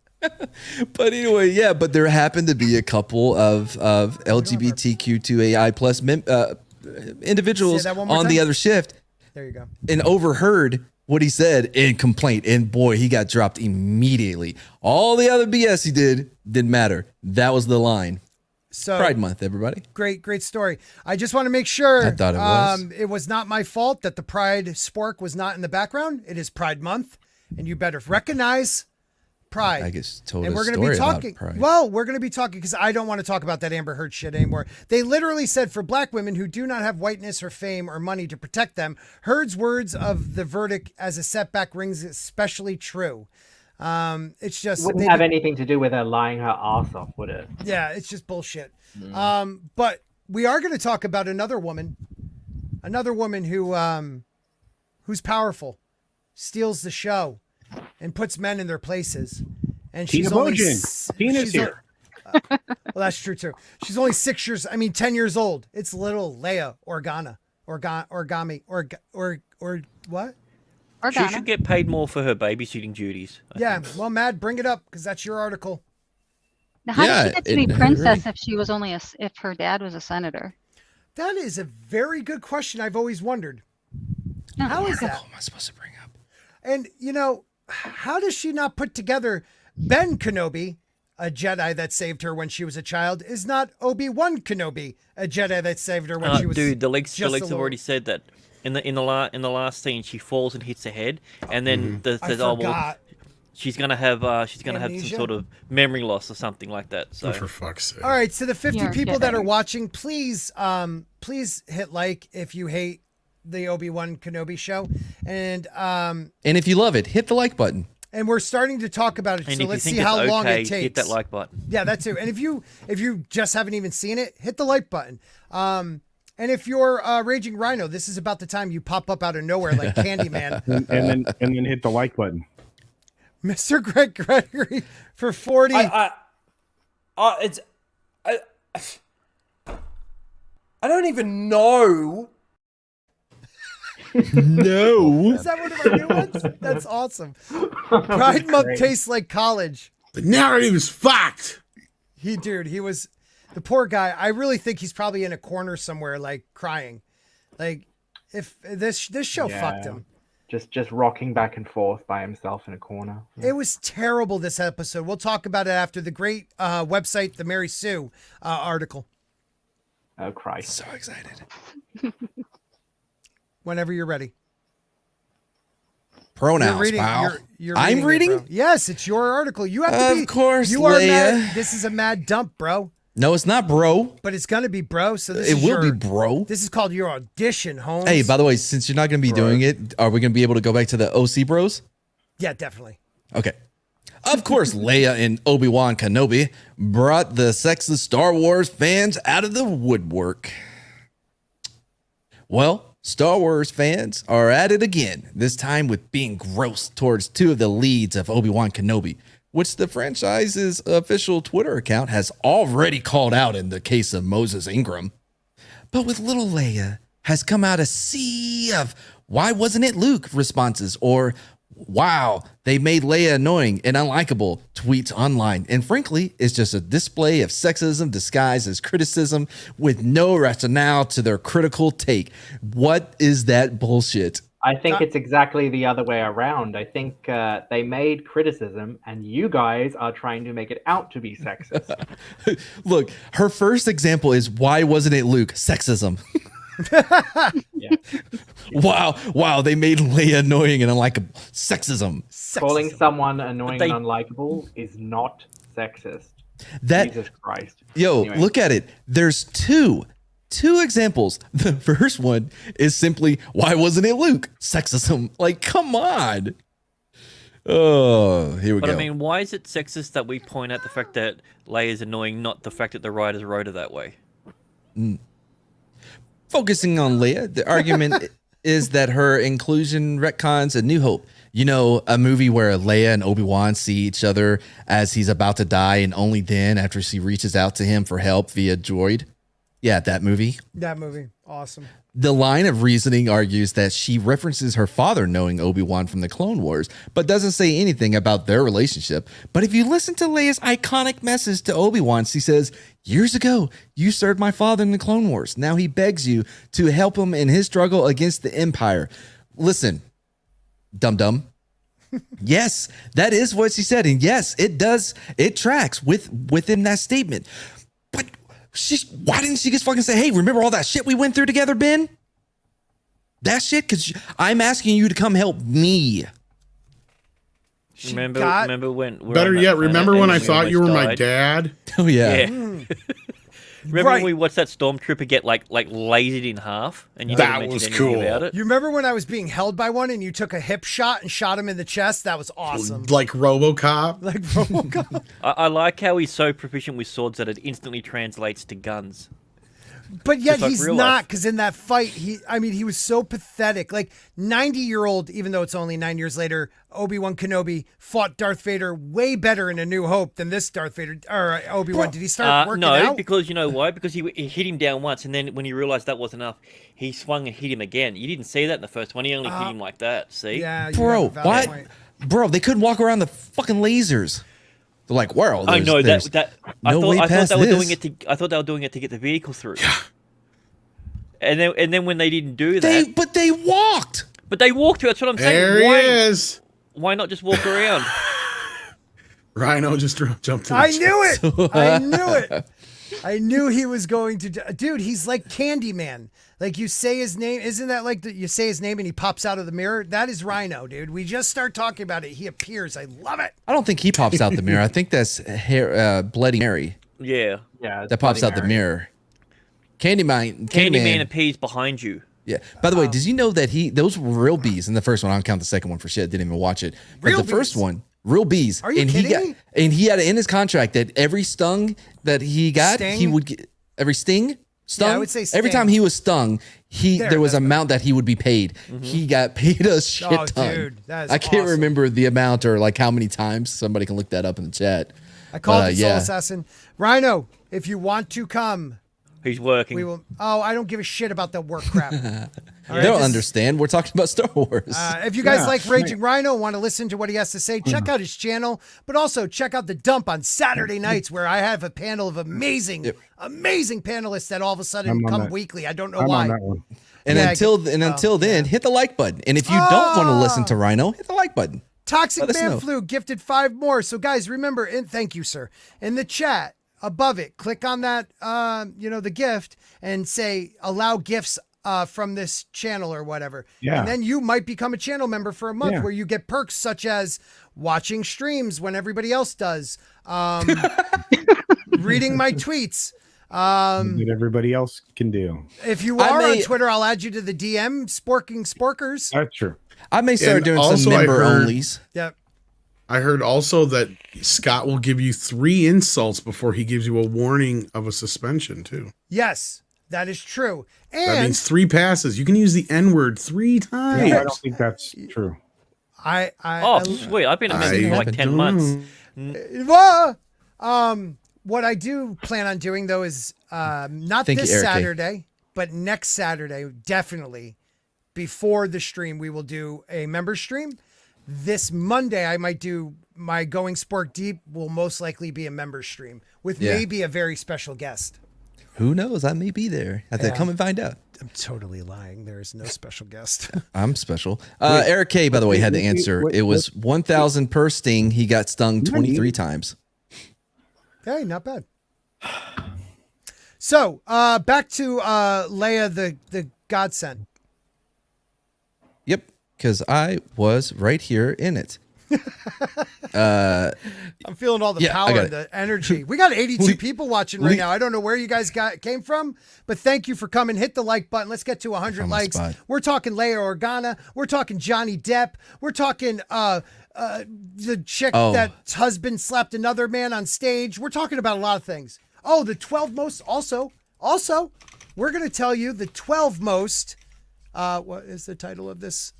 But anyway, yeah. But there happened to be a couple of LGBTQ2AI plus individuals on the other shift. There you go. And overheard what he said in complaint, and boy, he got dropped immediately. All the other BS he didn't matter. That was the line. So Pride Month, everybody. Great story. I just want to make sure I thought it was. It was not my fault that the Pride spork was not in the background. It is Pride Month, and you better recognize Pride. I guess told and a we're going to story be talking. about Pride. Well, we're going to be talking because I don't want to talk about that Amber Heard shit anymore. They literally said for black women who do not have whiteness or fame or money to protect them, Heard's words of the verdict as a setback rings especially true. It's just wouldn't have anything to do with her lying her ass off, would it? Yeah, it's just bullshit. But we are going to talk about another woman who who's powerful, steals the show, and puts men in their places. And she's only Tina's here. Well, that's true too. She's only 10 years old. It's little Leia Organa, or what? She should get paid more for her babysitting duties. I think. Well, Mad, bring it up because that's your article. Now, how did she get to be princess if she was only if her dad was a senator? That is a very good question. I've always wondered. How is that? What am I supposed to bring up? And how does she not put together Ben Kenobi, a Jedi that saved her when she was a child, is not Obi-Wan Kenobi, a Jedi that saved her when she was the leaks have already said that in the last scene she falls and hits her head, and then she's gonna have some sort of memory loss or something like that. So for fuck's sake! All right, so the 50 people that are watching, please hit like if you hate the Obi-Wan Kenobi show, and if you love it, hit the like button. And we're starting to talk about it, and so let's see how long it takes. Hit that like button. Yeah, that too. And if you just haven't even seen it, hit the like button. And if you're Raging Rhino, this is about the time you pop up out of nowhere like Candyman. and then hit the like button. Mr. Greg Gregory for 40. I don't even know. No. Is that one of our new ones? That's awesome. Pride Month tastes like college. The narrative is fucked. He was the poor guy. I really think he's probably in a corner somewhere, like crying. Like if this show fucked him. Just rocking back and forth by himself in a corner. It was terrible, this episode. We'll talk about it after the great website, the Mary Sue article. Oh, Christ. So excited. Whenever you're ready. Pronouns, pal. I'm reading? It, yes, it's your article. You have to be. Of course, you Leia. Are mad. This is a mad dump, bro. No, it's not, bro. But it's going to be, bro. So it will be, bro. This is called your audition, Holmes. Hey, by the way, since you're not going to be doing it, are we going to be able to go back to the OC bros? Yeah, definitely. Okay. Of course, Leia and Obi-Wan Kenobi brought the sexist Star Wars fans out of the woodwork. Well, Star Wars fans are at it again, this time with being gross towards two of the leads of Obi-Wan Kenobi, which the franchise's official Twitter account has already called out in the case of Moses Ingram. But with little Leia has come out a sea of "why wasn't it Luke" responses, or "wow, they made Leia annoying and unlikable" tweets online. And frankly, it's just a display of sexism disguised as criticism with no rationale to their critical take. What is that bullshit? I think it's exactly the other way around. I think they made criticism and you guys are trying to make it out to be sexist. Look, her first example is "why wasn't it Luke?" Sexism. Yeah. Wow, they made Leia annoying and unlikable. Sexism. Calling someone annoying and unlikable is not sexist. Jesus Christ. Yo, anyway. Look at it. There's two examples. The first one is simply "why wasn't it Luke?" Sexism. Like, come on. Oh, here we go. But I mean, why is it sexist that we point out the fact that Leia's annoying, not the fact that the writers wrote her that way? Focusing on Leia, the argument is that her inclusion retcons A New Hope. You know, a movie where Leia and Obi-Wan see each other as he's about to die, and only then after she reaches out to him for help via droid. Yeah, that movie. That movie. Awesome. The line of reasoning argues that she references her father knowing Obi-Wan from the Clone Wars, but doesn't say anything about their relationship. But if you listen to Leia's iconic message to Obi-Wan, she says, "Years ago, you served my father in the Clone Wars. Now he begs you to help him in his struggle against the Empire." Listen, dum-dum. Yes, that is what she said. And yes, it does. It tracks within that statement. But why didn't she just fucking say, "Hey, remember all that shit we went through together, Ben?" That shit, because I'm asking you to come help me. Remember when? Better yet, remember when I thought you were my dad? Oh yeah. Remember when we watched that stormtrooper get like lasered in half, and you That didn't was mention anything cool. about it? You remember when I was being held by one and you took a hip shot and shot him in the chest? That was awesome. Like RoboCop. Like RoboCop. I like how he's so proficient with swords that it instantly translates to guns. But yet Just like he's real not, life. because in that fight, he was so pathetic. Like 90-year-old, even though it's only 9 years later, Obi-Wan Kenobi fought Darth Vader way better in A New Hope than this Darth Vader or Obi-Wan. Did he start working no, out? because you know why? Because he hit him down once, and then when he realized that wasn't enough, he swung and hit him again. You didn't see that in the first one. He only hit him like that. See? Yeah, you Bro, have a valid what? point. Bro, they couldn't walk around the fucking lasers. They're like, "Wow, I know there's that. no way I thought past they were this." doing it to. I thought they were doing it to get the vehicle through. Yeah. And then when they didn't do that, But they walked. but they walked through. That's what I'm saying. There he why, is. Why not just walk around? Rhino just jumped in. I knew it. I knew it. I knew he was going to. Dude, he's like Candyman. Like you say his name. Isn't that like you say his name and he pops out of the mirror? That is Rhino, dude. We just start talking about it. He appears. I love it. I don't think he pops out the mirror. I think that's Bloody Mary Yeah. Yeah, that pops out the mirror. Candyman appears behind you. Yeah. By the way, did you know that those were real bees in the first one? I don't count the second one for shit. Didn't even watch it. But Real the first bees? one, real bees. Are you kidding me? And he had it in his contract that every stung that he got, Sting? he would get every stung. Yeah, I would say every sting. time he was stung, there was that's an amount that he would be paid. He got paid a shit Oh, ton. dude, that is I can't awesome. remember the amount or like how many times. Somebody can look that up in the chat. I called But, the Soul Assassin. Rhino, if you want to come, He's working. we will. Oh, I don't give a shit about that work crap. All right, They'll just- understand. We're talking about Star Wars. If you guys like Raging Rhino and want to listen to what he has to say, check out his channel, but also check out The Dump on Saturday nights where I have a panel of amazing panelists that all of a sudden I'm on come that. weekly. I don't know I'm why. on that one. And Yeah, until then, hit the like button. And if you don't want to listen to Rhino, hit the like button. Toxic Let us Man know. Flu gifted 5 more. So guys, remember, and thank you, sir. In the chat above it, click on that, the gift and say allow gifts from this channel or whatever. Yeah. And then you might become a channel member for a month Yeah. where you get perks such as watching streams when everybody else does, reading my tweets. That everybody else can do. If you are on Twitter, I'll add you to the DM, Sporkerz. That's true. I may start And doing also some I member heard- onlys. Yep. I heard also that Scott will give you 3 insults before he gives you a warning of a suspension too. Yes, that is true. That And means 3 passes. You can use the N-word 3 times. Yeah, I don't think that's true. Sweet. I've been a member for like 10 months. What I do plan on doing though is not Thank you, this Eric A. Saturday, but next Saturday, definitely before the stream, we will do a member stream. This Monday, I might do my Going Spork Deep. Will most likely be a member stream with maybe a very special guest. Who knows? I may be there. I have to come and find out. I'm totally lying. There is no special guest. I'm special. Eric K, by the way, had the answer. It was 1,000 per sting. He got stung 23 times. Hey, not bad. So back to Leia, the godsend. Yep, because I was right here in it. I'm feeling all the I power got and it. the energy. We got 82 people watching right now. I don't know where you guys came from, but thank you for coming. Hit the like button. Let's get to 100 likes. spot. We're talking Leia Organa. We're talking Johnny Depp. We're talking the chick that's husband slapped another man on stage. We're talking about a lot of things. Oh, the 12 most also. Also, we're going to tell you the 12 most, what is the title of this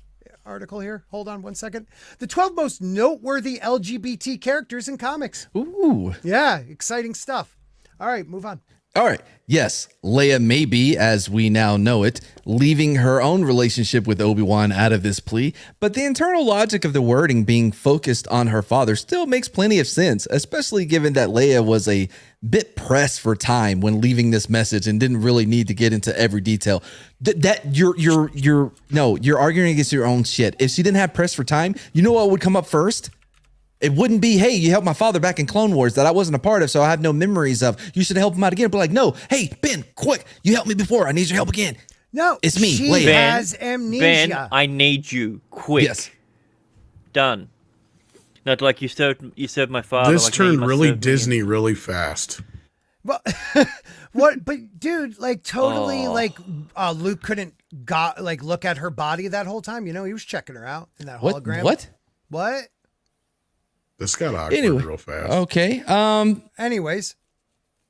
article here? Hold on one second. The 12 most noteworthy LGBT characters in comics. Ooh. Yeah, exciting stuff. All right, move on. All right. Yes, Leia may be, as we now know it, leaving her own relationship with Obi-Wan out of this plea, but the internal logic of the wording being focused on her father still makes plenty of sense, especially given that Leia was a bit pressed for time when leaving this message and didn't really need to get into every detail. You're arguing against your own shit. If she didn't have press for time, you know what would come up first? It wouldn't be, hey, you helped my father back in Clone Wars that I wasn't a part of, so I have no memories of. You should help him out again. But like, no, hey, Ben, quick, you helped me before. I need your help again. No, it's me. She Leia. has amnesia. Ben, I need you quick. Yes. Done. Not like you served my father. This like turned really Disney really fast. Well, what? But dude, like totally, Luke couldn't look at her body that whole time. You know, he was checking her out in that hologram. What? This got awkward real fast. Okay. Anyways.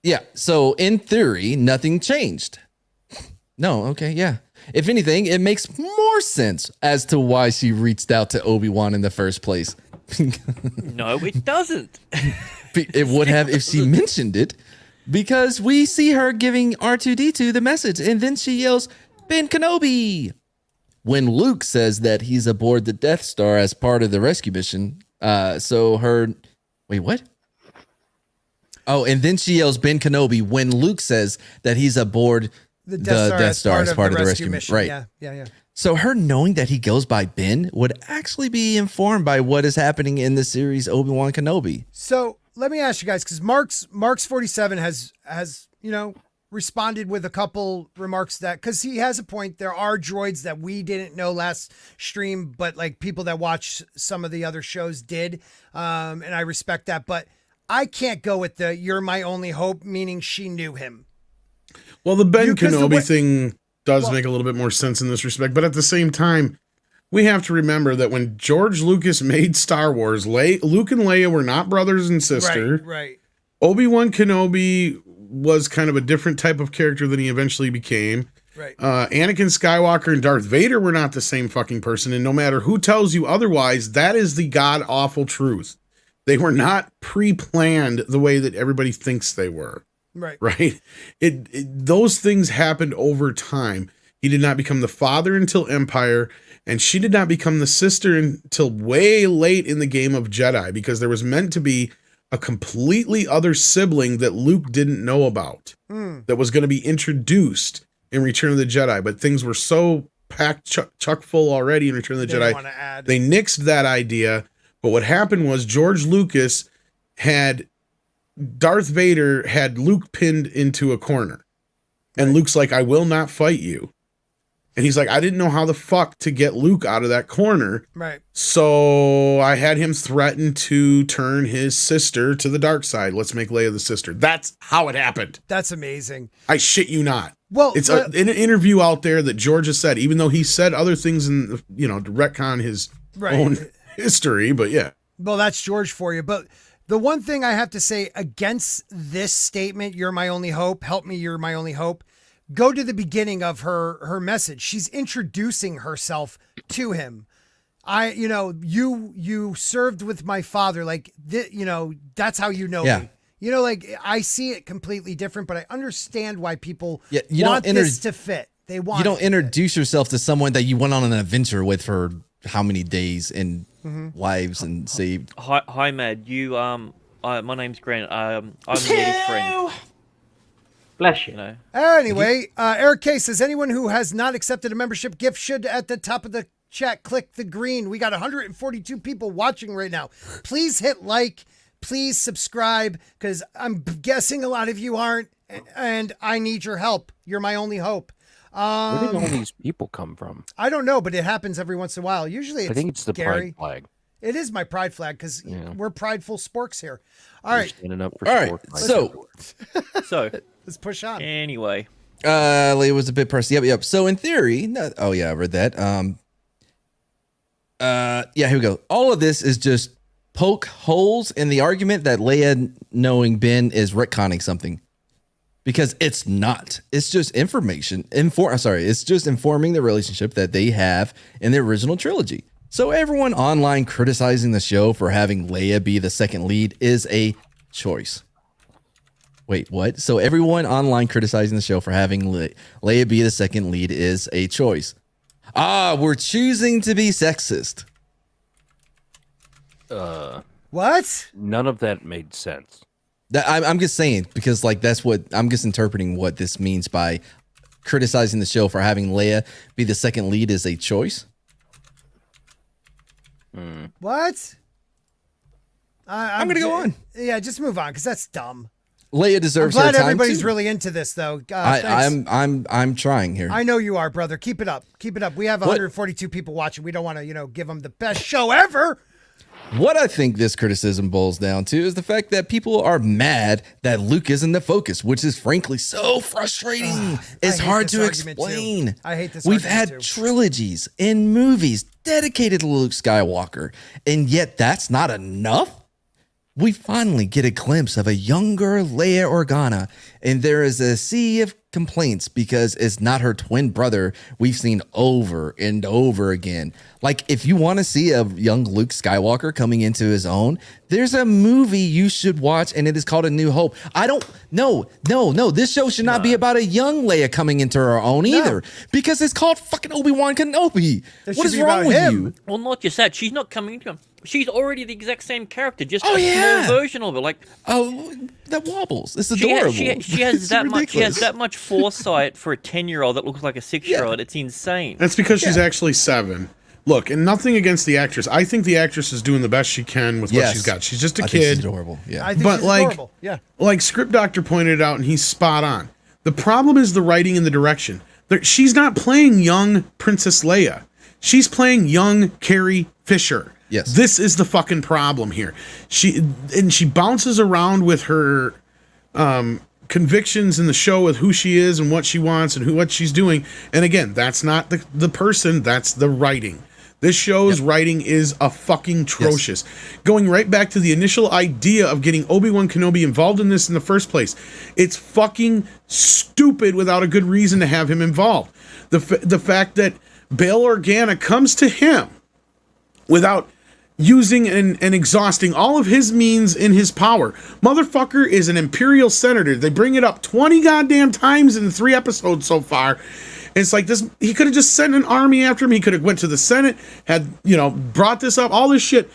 Yeah. So in theory, nothing changed. No. Okay. Yeah. If anything, it makes more sense as to why she reached out to Obi-Wan in the first place. No, it doesn't. It would have if she mentioned it, because we see her giving R2-D2 the message, and then she yells, "Ben Kenobi!" when Luke says that he's aboard the Death Star as part of the rescue mission. Wait, what? Oh, and then she yells Ben Kenobi when Luke says that he's aboard the Death Star as part of the rescue mission. Right. Yeah. So her knowing that he goes by Ben would actually be informed by what is happening in the series Obi-Wan Kenobi. So let me ask you guys, because Marks 47 has responded with a couple remarks that, because he has a point, there are droids that we didn't know last stream, but like people that watch some of the other shows did. And I respect that, but I can't go with the "you're my only hope," meaning she knew him. Well, the Ben Kenobi thing does make a little bit more sense in this respect, but at the same time, we have to remember that when George Lucas made Star Wars, Luke and Leia were not brothers and sisters. Right. Obi-Wan Kenobi was kind of a different type of character than he eventually became. Right. Anakin Skywalker and Darth Vader were not the same fucking person, and no matter who tells you otherwise, that is the god-awful truth. They were not pre-planned the way that everybody thinks they were. Right? Those things happened over time. He did not become the father until Empire, and she did not become the sister until way late in the game of Jedi, because there was meant to be a completely other sibling that Luke didn't know about that was going to be introduced in Return of the Jedi, but things were so packed chuck full already in Return of the Jedi. They nixed that idea, but what happened was George Lucas had Darth Vader had Luke pinned into a corner, and Luke's like, "I will not fight you." And he's like, "I didn't know how the fuck to get Luke out of that corner." Right. So I had him threaten to turn his sister to the dark side. Let's make Leia the sister. That's how it happened. That's amazing. I shit you not. Well, it's in an interview out there that George has said, even though he said other things in, to retcon his own history, but yeah. Well, that's George for you. But the one thing I have to say against this statement, "You're my only hope, help me, you're my only hope," go to the beginning of her message. She's introducing herself to him. You served with my father. Like, that's how you know me. I see it completely different, but I understand why people want this to fit. You don't introduce yourself to someone that you went on an adventure with for how many days and lives and saved. Hi, Mad. My name's Grant. I'm Eddie's friend. Bless you. Anyway, Eric K says, anyone who has not accepted a membership gift should, at the top of the chat, click the green. We got 142 people watching right now. Please hit like. Please subscribe, because I'm guessing a lot of you aren't, and I need your help. You're my only hope. Where did all these people come from? I don't know, but it happens every once in a while. Usually I think it's the Gary. pride flag. It is my pride flag, because we're prideful sporks here. All right. Standing up for sport. So let's push on. Anyway. Leia was a bit pressed. Yep. So in theory, I read that. Here we go. All of this is just poke holes in the argument that Leia knowing Ben is retconning something. because it's not. It's just information. It's just informing the relationship that they have in the original trilogy. So everyone online criticizing the show for having Leia be the second lead is a choice. Wait, what? So everyone online criticizing the show for having Leia be the second lead is a choice. We're choosing to be sexist. What? None of that made sense. I'm just saying, because like that's what I'm just interpreting what this means by criticizing the show for having Leia be the second lead is a choice. What? I'm gonna go on. Yeah, just move on because that's dumb. Leia deserves I'm her glad time everybody's too. really into this though. I'm trying here. I know you are, brother. Keep it up. Keep it up. We have 142 people watching. We don't want to, give them the best show ever. What I think this criticism boils down to is the fact that people are mad that Luke isn't the focus, which is frankly so frustrating. It's hard to explain. I hate this. We've had trilogies and movies dedicated to Luke Skywalker, and yet that's not enough. We finally get a glimpse of a younger Leia Organa, and there is a sea of complaints because it's not her twin brother we've seen over and over again. Like, if you want to see a young Luke Skywalker coming into his own, there's a movie you should watch, and it is called A New Hope. No. This show should not be about a young Leia coming into her own either, because it's called fucking Obi-Wan Kenobi. What is wrong with you? Well, not just that. She's not coming into him. She's already the exact same character, just a small version of it. Like, that wobbles. It's adorable. She has that much. She has that much foresight for a 10-year-old that looks like a 6-year-old. It's insane. That's because she's actually 7. Look, and nothing against the actress. I think the actress is doing the best she can with what she's got. She's just a kid. Think she's adorable. Yeah, I think she's adorable. Yeah, like Script Doctor pointed out, and he's spot on. The problem is the writing and the direction. She's not playing young Princess Leia. She's playing young Carrie Fisher. Yes. This is the fucking problem here. She bounces around with her convictions in the show with who she is and what she wants and what she's doing. And again, that's not the person, that's the writing. This show's writing is a fucking atrocious. Going right back to the initial idea of getting Obi-Wan Kenobi involved in this in the first place. It's fucking stupid without a good reason to have him involved. The fact that Bail Organa comes to him without using and exhausting all of his means in his power. Motherfucker is an Imperial senator. They bring it up 20 goddamn times in the 3 episodes so far. It's like this. He could have just sent an army after him. He could have went to the Senate, had, brought this up, all this shit.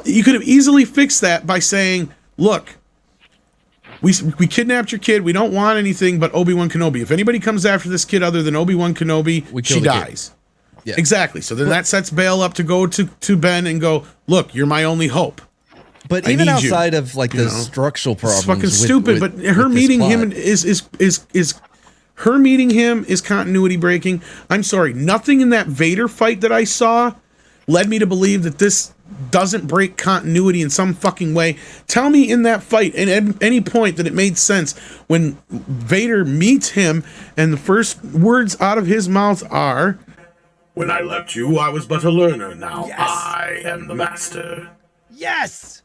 You could have easily fixed that by saying, look, we kidnapped your kid. We don't want anything but Obi-Wan Kenobi. If anybody comes after this kid other than Obi-Wan Kenobi, she dies. Yeah. Exactly. So then that sets Bail up to go to Ben and go, look, you're my only hope. But even outside of like the structural problems, it's fucking stupid. But her meeting him is her meeting him is continuity breaking. I'm sorry, nothing in that Vader fight that I saw led me to believe that this doesn't break continuity in some fucking way. Tell me in that fight at any point that it made sense when Vader meets him and the first words out of his mouth are, "When I left you, I was but a learner. Now I am the master." Yes.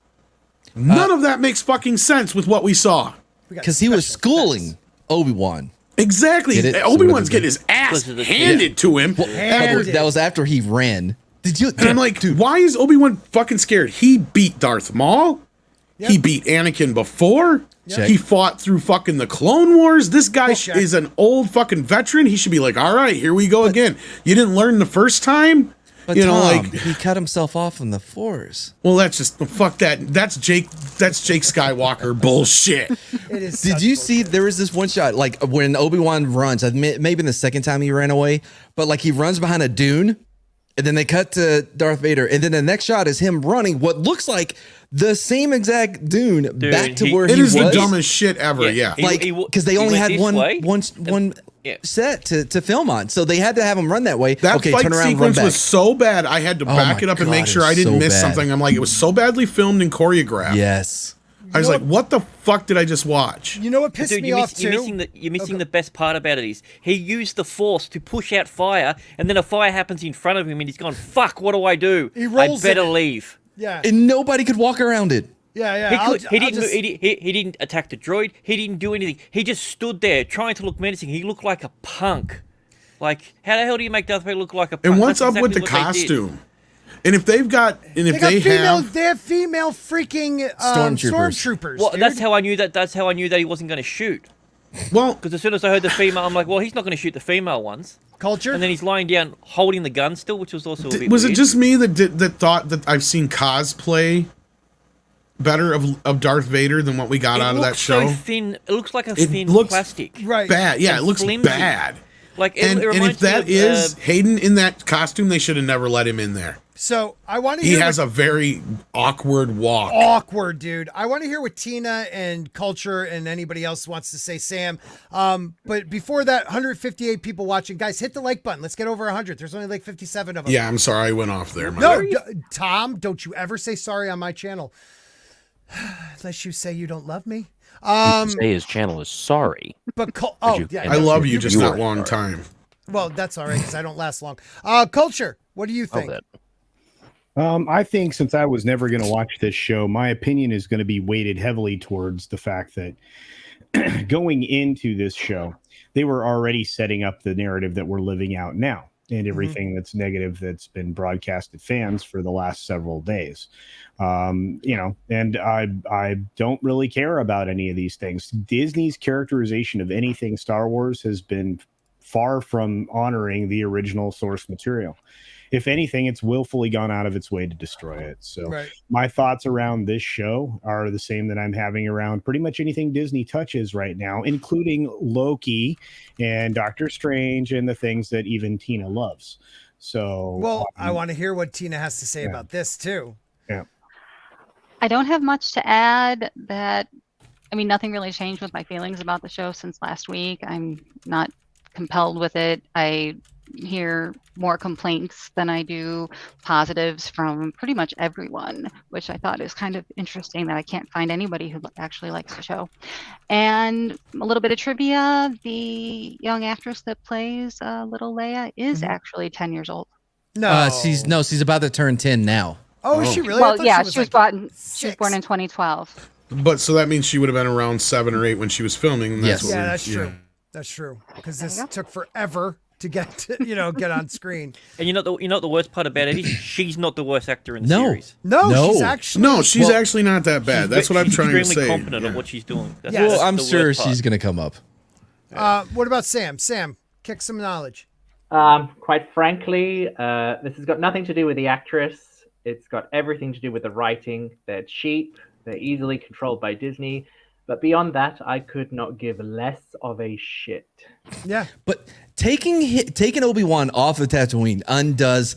None of that makes fucking sense with what we saw. Because he was schooling Obi-Wan. Exactly. Obi-Wan's getting his ass handed to him. That was after he ran. And I'm like, dude, why is Obi-Wan fucking scared? He beat Darth Maul. Yep. He beat Anakin before. Yep. He fought through fucking the Clone Wars. This guy is an old fucking veteran. He should be like, all right, here we go again. You didn't learn the first time? But Tom, he cut himself off in the Force. Well, that's just fuck that. That's Jake Skywalker bullshit. Did you see there was this one shot like when Obi-Wan runs, maybe in the second time he ran away, but like he runs behind a dune and then they cut to Darth Vader and then the next shot is him running what looks like the same exact dune back to where he was. It is the dumbest shit ever. Yeah. Like because they only had one set to film on, so they had to have him run that way. That fight sequence was so bad, I had to back it up and make sure I didn't miss something. I'm like, it was so badly filmed and choreographed. Yes. I was like, what the fuck did I just watch? You know what pissed me off too? You're missing the best part about it is he used the Force to push out fire, and then a fire happens in front of him, and he's gone, fuck, what do I do? He rolls I better leave. Yeah. And nobody could walk around it. Yeah. He didn't attack the droid. He didn't do anything. He just stood there trying to look menacing. He looked like a punk. Like, how the hell do you make Darth Vader look like a punk? And what's up with the costume? And if they have female freaking stormtroopers. Well, dude. that's how I knew that he wasn't going to shoot. Well, because as soon as I heard the female, I'm like, well, he's not going to shoot the female ones. Culture. And then he's lying down, holding the gun still, which was also a bit was weird. it just me that thought that I've seen cosplay better of Darth Vader than what we got out of that show? So thin. It looks like a thin plastic. Right. Bad. Yeah, and it looks flimsy. bad. Like, and if that is Hayden in that costume, they should have never let him in there. So I want to hear. He has a very awkward walk. Awkward, dude. I want to hear what Tina and Culture and anybody else wants to say, Sam. But before that, 158 people watching. Guys, hit the like button. Let's get over 100. There's only like 57 of them. Yeah, I'm sorry I went off there. Tom, don't you ever say sorry on my channel. Unless you say you don't love me. Say his channel is sorry. But I love you, just not long time. Well, that's all right because I don't last long. Culture, what do you think? I think since I was never going to watch this show, my opinion is going to be weighted heavily towards the fact that going into this show, they were already setting up the narrative that we're living out now and everything that's negative that's been broadcast to fans for the last several days. And I don't really care about any of these things. Disney's characterization of anything Star Wars has been far from honoring the original source material. If anything, it's willfully gone out of its way to destroy it. So my thoughts around this show are the same that I'm having around pretty much anything Disney touches right now, including Loki and Doctor Strange and the things that even Tina loves. So, I want to hear what Tina has to say about this too. Yeah. I don't have much to add. Nothing really changed with my feelings about the show since last week. I'm not compelled with it. I hear more complaints than I do positives from pretty much everyone, which I thought is kind of interesting that I can't find anybody who actually likes the show. And a little bit of trivia, the young actress that plays little Leia is actually 10 years old. She's about to turn 10 now. Oh, is she really? Well, yeah, she was born in 2012. But so that means she would have been around 7 or 8 when she was filming. And that's true. That's true. Because this took forever to get get on screen. And you know the worst part about it is she's not the worst actor in the series. No, she's actually not that bad. That's what I'm trying to say. She's extremely competent at what she's doing. I'm sure she's going to come up. What about Sam? Sam, kick some knowledge. Quite frankly, this has got nothing to do with the actress. It's got everything to do with the writing. They're cheap. They're easily controlled by Disney. But beyond that, I could not give less of a shit. Yeah. But taking Obi-Wan off of Tatooine undoes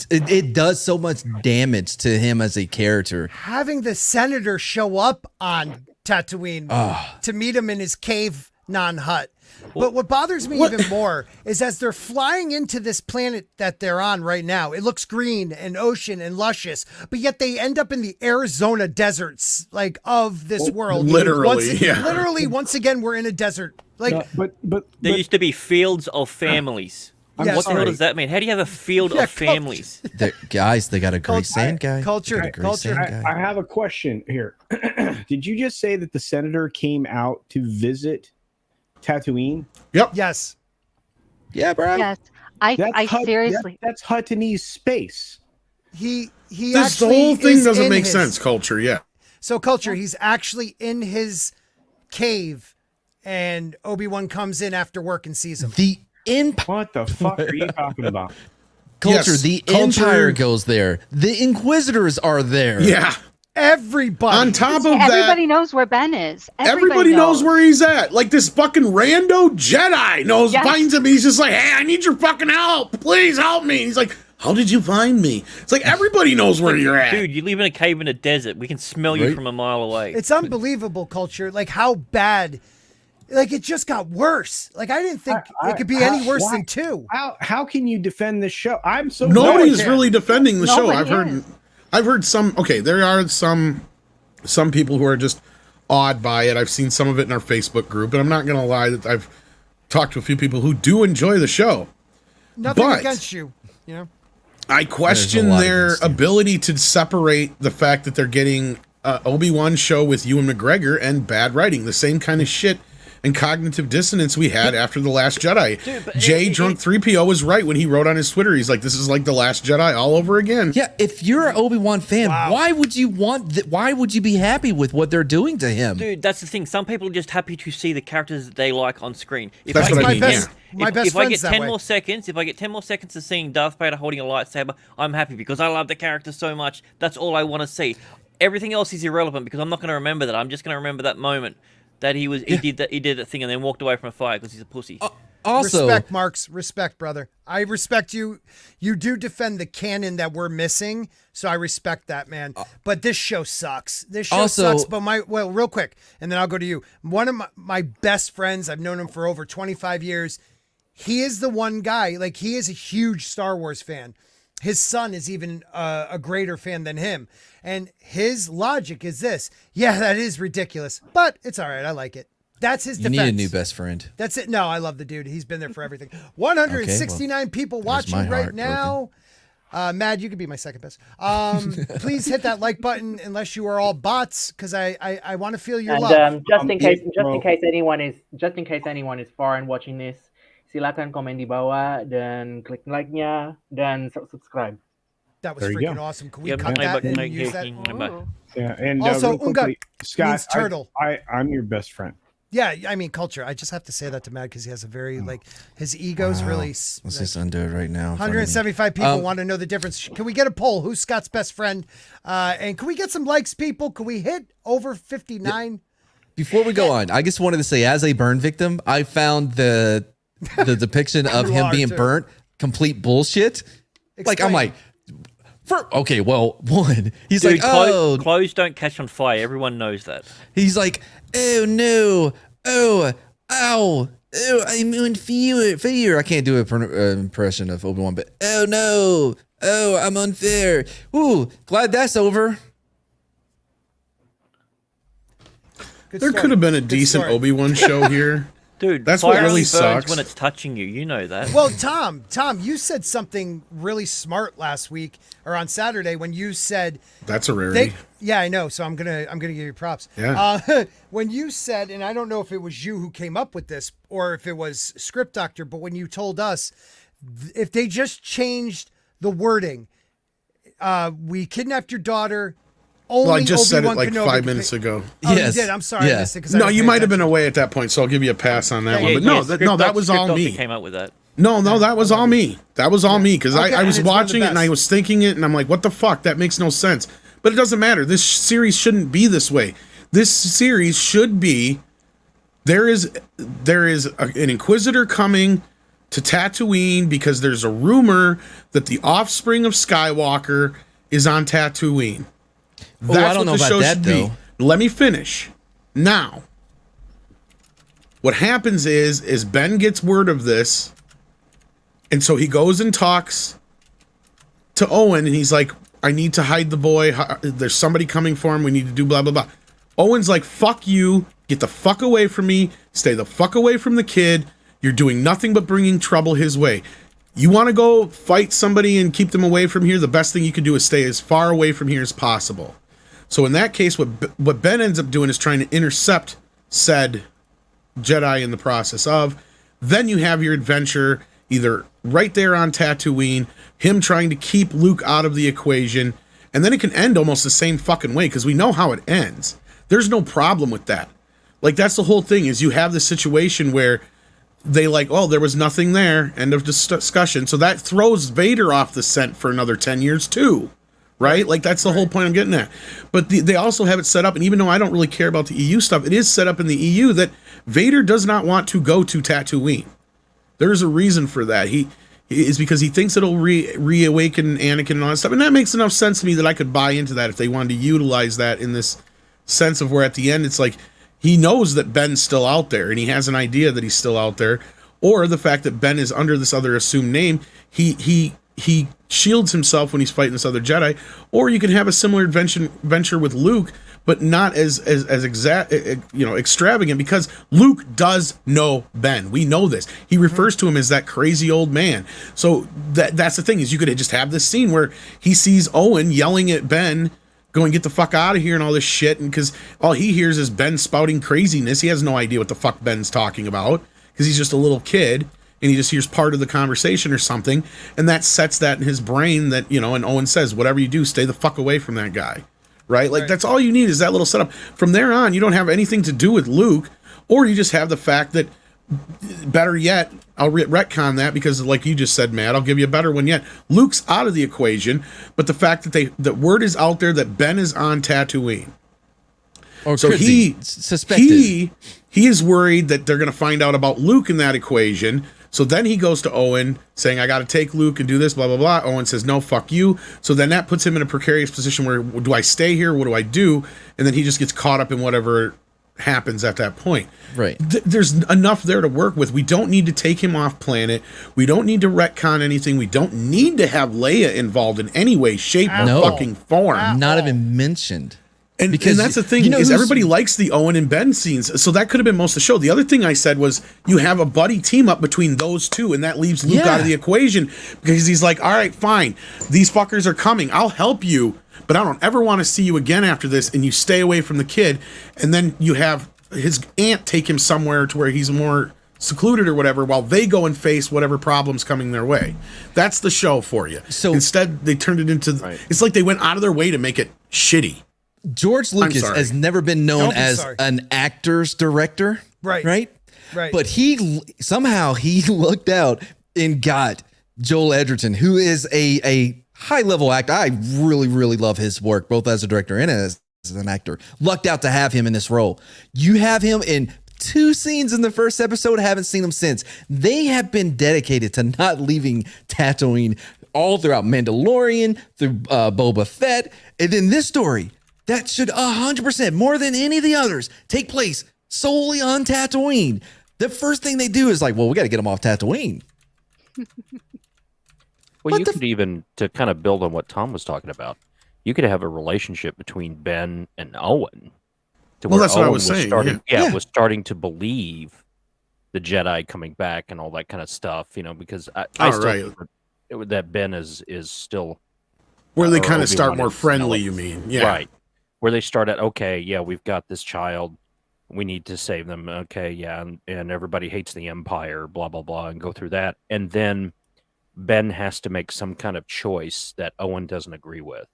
it does so much damage to him as a character. Having the senator show up on Tatooine to meet him in his cave non-hut. But what bothers me even more is as they're flying into this planet that they're on right now, it looks green and ocean and luscious, but yet they end up in the Arizona deserts of this world. Literally, once again, we're in a desert. But there used to be fields of families. What the hell does that mean? How do you have a field of families? Guys, they got a great sand guy. Culture. I have a question here. Did you just say that the senator came out to visit Tatooine? Yep. Yes. Yeah, bro. Yes. I seriously. That's Huttonese space. He this whole thing doesn't make sense, Culture. Yeah. So Culture, he's actually in his cave, and Obi-Wan comes in after work and sees him. What the fuck are you talking about? Culture. The Empire goes there. The Inquisitors are there. Yeah. Everybody. On top of that, everybody knows where Ben is. Everybody knows where he's at. Like this fucking rando Jedi finds him. He's just like, hey, I need your fucking help. Please help me. He's like, how did you find me? It's like everybody knows where you're at. Dude, you live in a cave in a desert. We can smell you from a mile away. It's unbelievable, Culture. Like how bad. Like it just got worse. Like I didn't think it could be any worse than 2. How can you defend this show? I'm so nobody's really defending the show. I've heard some. Okay, there are some people who are just awed by it. I've seen some of it in our Facebook group, and I'm not going to lie that I've talked to a few people who do enjoy the show. Nothing against you, I question their ability to separate the fact that they're getting Obi-Wan show with Ewan McGregor and bad writing, the same kind of shit and cognitive dissonance we had after The Last Jedi. Dude, Drunk 3PO was right when he wrote on his Twitter. He's like, this is like The Last Jedi all over again. Yeah, if you're an Obi-Wan fan, why would you why would you be happy with what they're doing to him? Dude, that's the thing. Some people are just happy to see the characters that they like on screen. That's what I mean. If I get 10 more seconds, if I get 10 more seconds of seeing Darth Vader holding a lightsaber, I'm happy because I love the character so much. That's all I want to see. Everything else is irrelevant because I'm not going to remember that. I'm just going to remember that moment. That he did that thing and then walked away from a fire because he's a pussy. Also, respect, Marks. Respect, brother. I respect you. You do defend the canon that we're missing, so I respect that, man. But this show sucks. This show sucks. But real quick, and then I'll go to you. One of my best friends, I've known him for over 25 years. He is the one guy. Like, he is a huge Star Wars fan. His son is even a greater fan than him. And his logic is this. Yeah, that is ridiculous, but it's all right. I like it. That's his defense. You need a new best friend. That's it. No, I love the dude. He's been there for everything. 169 people watching right now. Mad, you could be my second best. Please hit that like button unless you are all bots, because I want to feel your love. Just in case anyone is foreign watching this, silakan komen di bawah dan klik like-nya dan subscribe. That was freaking awesome. Can we cut that and use that? Yeah, and also, Unga Scott, means turtle. I'm your best friend. Yeah, I mean culture. I just have to say that to Matt because he has a very his ego's really. Let's just undo it right now. 175 people want to know the difference. Can we get a poll? Who's Scott's best friend? And can we get some likes, people? Can we hit over 59? Before we go on, I just wanted to say, as a burn victim, I found the depiction of him being burnt complete bullshit. Like, I'm like, okay, well, one, he's like, clothes don't catch on fire. Everyone knows that. He's like, oh no, oh, ow, oh, I'm on fear. I can't do an impression of Obi-Wan, but oh no, oh, I'm unfair. Ooh, glad that's over. There could have been a decent Obi-Wan show here. Dude, that's what really sucks when it's touching you. You know that. Well, Tom, you said something really smart last week or on Saturday when you said that's a rarity. Yeah, I know. So I'm gonna give you props. Yeah. When you said, and I don't know if it was you who came up with this or if it was Script Doctor, but when you told us if they just changed the wording, we kidnapped your daughter. Well, I just said it like Kenobi 5 minutes ago. Oh, yes. You did. I'm sorry. I missed it no, you might have been away at that point, so I'll give you a pass on that one. But no, that was all me. Came out with that. No, that was all me. That was all me because I was watching it and I was thinking it and I'm like, what the fuck? That makes no sense. But it doesn't matter. This series shouldn't be this way. This series should be there is an Inquisitor coming to Tatooine because there's a rumor that the offspring of Skywalker is on Tatooine. That's what the show should be. Let me finish. Now, what happens is Ben gets word of this, and so he goes and talks to Owen, and he's like, I need to hide the boy. There's somebody coming for him. We need to do blah, blah, blah. Owen's like, fuck you. Get the fuck away from me. Stay the fuck away from the kid. You're doing nothing but bringing trouble his way. You want to go fight somebody and keep them away from here? The best thing you can do is stay as far away from here as possible. So in that case, what Ben ends up doing is trying to intercept said Jedi in the process of. Then you have your adventure either right there on Tatooine, him trying to keep Luke out of the equation, and then it can end almost the same fucking way because we know how it ends. There's no problem with that. Like, that's the whole thing is you have this situation where they like, oh, there was nothing there, end of discussion. So that throws Vader off the scent for another 10 years too. Right? Like, that's the whole point I'm getting at. But they also have it set up, and even though I don't really care about the EU stuff, it is set up in the EU that Vader does not want to go to Tatooine. There's a reason for that. He is because he thinks it'll reawaken Anakin and all that stuff. And that makes enough sense to me that I could buy into that if they wanted to utilize that in this sense of where at the end it's like he knows that Ben's still out there, and he has an idea that he's still out there. Or the fact that Ben is under this other assumed name, he shields himself when he's fighting this other Jedi. Or you can have a similar adventure with Luke, but not as extravagant, because Luke does know Ben. We know this. He refers to him as that crazy old man. So that's the thing, is you could just have this scene where he sees Owen yelling at Ben, go and get the fuck out of here and all this shit. And because all he hears is Ben spouting craziness. He has no idea what the fuck Ben's talking about because he's just a little kid and he just hears part of the conversation or something. And that sets that in his brain that, you know, and Owen says, whatever you do, stay the fuck away from that guy. Right? Like, that's all you need is that little setup. From there on, you don't have anything to do with Luke, or you just have the fact that, better yet, I'll retcon that because, like you just said, Matt, I'll give you a better one yet. Luke's out of the equation, but the fact that the word is out there that Ben is on Tatooine. Or so he suspected. He is worried that they're going to find out about Luke in that equation. So then he goes to Owen saying, I got to take Luke and do this, blah, blah, blah. Owen says, no, fuck you. So then that puts him in a precarious position where, do I stay here? What do I do? And then he just gets caught up in whatever happens at that point. Right. There's enough there to work with. We don't need to take him off planet. We don't need to retcon anything. We don't need to have Leia involved in any way, shape, or fucking form. Not even mentioned. And that's the thing, is everybody likes the Owen and Ben scenes, so that could have been most of the show. The other thing I said was you have a buddy team up between those two, and that leaves Luke out of the equation because he's like, all right, fine, these fuckers are coming. I'll help you, but I don't ever want to see you again after this, and you stay away from the kid. And then you have his aunt take him somewhere to where he's more secluded or whatever while they go and face whatever problems coming their way. That's the show for you. So instead, they turned it into, it's like they went out of their way to make it shitty. George Lucas has never been known as an actor's director, right? But he somehow looked out and got Joel Edgerton, who is a high-level actor. I really, really love his work, both as a director and as an actor. Lucked out to have him in this role. You have him in 2 scenes in the first episode, haven't seen him since. They have been dedicated to not leaving Tatooine all throughout Mandalorian, through Boba Fett, and then this story. That should 100%, more than any of the others, take place solely on Tatooine. The first thing they do is like, well, we got to get them off Tatooine. Well, you could even, to kind of build on what Tom was talking about, you could have a relationship between Ben and Owen. Well, that's what I was saying. Was starting to believe the Jedi coming back and all that kind of stuff, you know, because I still think that Ben is still... Where they kind of start more friendly, you mean? Yeah. Right. Where they start at, okay, yeah, we've got this child. We need to save them. Okay, yeah, and everybody hates the Empire, blah, blah, blah, and go through that. And then Ben has to make some kind of choice that Owen doesn't agree with.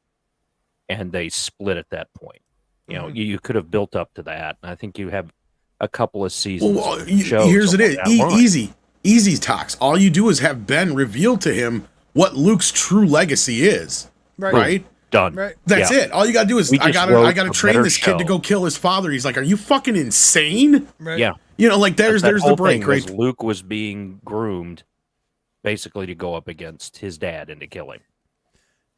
And they split at that point. You know, you could have built up to that. And I think you have a couple of seasons. Well, here's it is. Easy talks. All you do is have Ben reveal to him what Luke's true legacy is. Right? Done. Right. That's it. All you gotta do is I gotta train this kid to go kill his father. He's like, are you fucking insane? Right. Yeah. You know, like there's the break, right? Luke was being groomed basically to go up against his dad and to kill him.